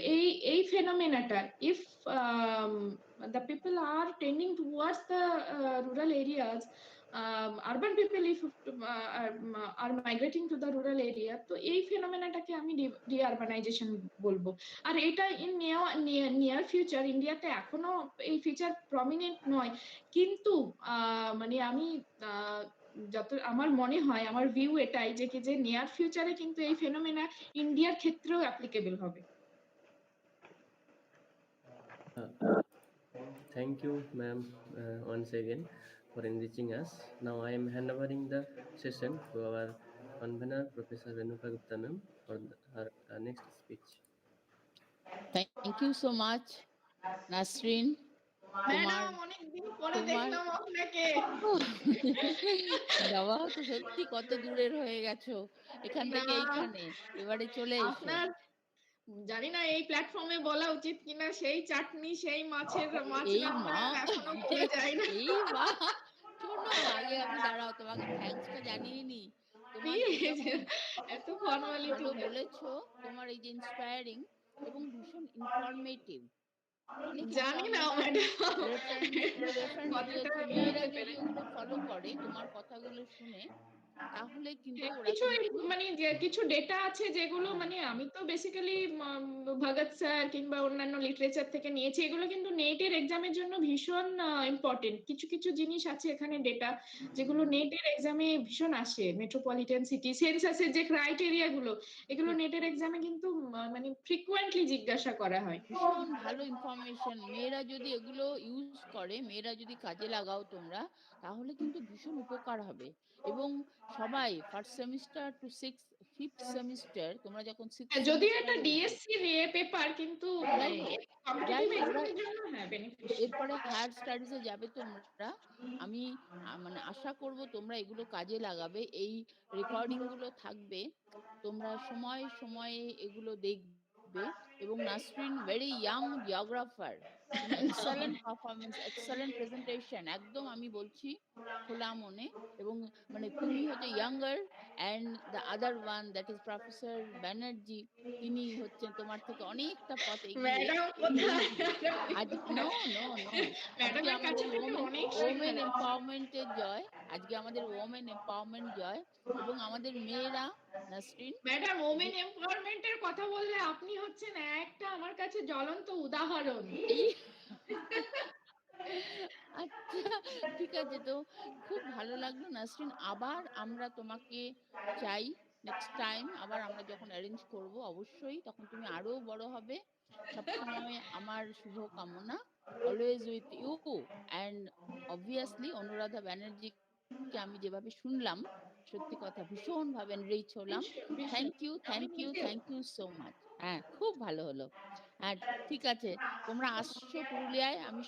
G: এই ফেনোমেনাটা if the people are tending towards the rural areas, urban people if are migrating to the rural area, তো এই ফেনোমেনাটাকে আমি ডি-আরবানাইজেশন বলবো। আর এটা ইন নিয়ার ফিউচার ইন্ডিয়াতে এখনো এই ফিচার প্রমিনেন্ট নয়, কিন্তু মানে আমি যত আমার মনে হয়, আমার ভিউ এটাই যে কি যে নিয়ার ফিউচারে কিন্তু এই ফেনোমেনা ইন্ডিয়ার ক্ষেত্রেও অ্যাপ্লিকেবল হবে।
A: Thank you, ma'am, once again for enriching us. Now I am handovering the session to our convener, Professor Renuka Gupta ma'am, for her next speech.
H: Thank you so much, Nasrin.
G: Madam অনেকদিন পরে দেখলাম আপনাকে।
H: বাবা তো সত্যি কত দূরের হয়ে গেছো, এখান থেকে এইখানে এবারে চলে এসো।
G: আপনার জানি না এই প্ল্যাটফর্মে বলা উচিত কিনা, সেই চাটনি সেই মাছের মাছ রান্না এখনো ভুলে যাই না।
H: এই মা শোনো, আগে আমি দাঁড়াও তোমাকে থ্যাঙ্কসটা জানিয়ে নি।
G: এত ফর্মালিটি
H: বলেছো, তোমার এই যে ইন্সপায়ারিং এবং ভীষণ ইনফরমেটিভ,
G: জানি না ম্যাডাম,
H: মেয়েরা যদি ওগুলো ফলো করে তোমার কথাগুলো শুনে, তাহলে কিন্তু
G: কিছু মানে কিছু ডেটা আছে যেগুলো মানে আমি তো বেসিক্যালি ভগৎ স্যার কিংবা অন্যান্য লিটারেচার থেকে নিয়েছি, এগুলো কিন্তু নেটের এক্সামের জন্য ভীষণ ইম্পর্টেন্ট। কিছু কিছু জিনিস আছে এখানে ডেটা যেগুলো নেটের এক্সামে ভীষণ আসে, মেট্রোপলিটন সিটি সেন্সাসের যে ক্রাইটেরিয়া গুলো, এগুলো নেটের এক্সামে কিন্তু মানে ফ্রিকোয়েন্টলি জিজ্ঞাসা করা হয়।
H: ভীষণ ভালো ইনফরমেশন, মেয়েরা যদি এগুলো ইউজ করে, মেয়েরা যদি কাজে লাগাও তোমরা, তাহলে কিন্তু ভীষণ উপকার হবে। এবং সবাই first semester to fifth semester তোমরা যখন
G: যদি একটা ডিএসসি পেপার, কিন্তু কম্পিটিটিভ এক্সামের জন্য হ্যাঁ বেনিফিশিয়াল।
H: এরপরে হায়ার স্টাডিজে যাবে তোমরা, আমি মানে আশা করব তোমরা এগুলো কাজে লাগাবে। এই রেকর্ডিং গুলো থাকবে, তোমরা সময় সময়ে এগুলো দেখবে। এবং নাসরিন ভেরি ইয়াং জিওগ্রাফার, তুমি এক্সেলেন্ট পারফরমেন্স, এক্সেলেন্ট প্রেজেন্টেশন, একদম আমি বলছি খোলা মনে। এবং মানে তুমি হচ্ছে younger, and the other one that is professor Banerjee, তিনি হচ্ছেন তোমার থেকে অনেকটা পথ এগিয়ে। আজকে আমাদের ওমেন এম্পাওয়ারমেন্টের জয়, আজকে আমাদের ওমেন এম্পাওয়ারমেন্ট জয়। এবং আমাদের মেয়েরা, নাসরিন
G: ম্যাডাম ওমেন এম্পাওয়ারমেন্টের কথা বললে আপনি হচ্ছেন একটা আমার কাছে জ্বলন্ত উদাহরণ।
H: আচ্ছা ঠিক আছে, তো খুব ভালো লাগলো নাসরিন। আবার আমরা তোমাকে চাই নেক্সট টাইম, আবার আমরা যখন অ্যারেঞ্জ করব অবশ্যই, তখন তুমি আরো বড় হবে। সবসময় আমার শুভ কামনা। always with you, and obviously Anuradha ব্যানার্জিকে আমি যেভাবে শুনলাম সত্যি কথা ভীষণভাবে enrich হলাম। Thank you, thank you, thank you so much. হ্যাঁ, খুব ভালো হলো। আর ঠিক আছে, তোমরা আসছো পুরুলিয়ায়, আমি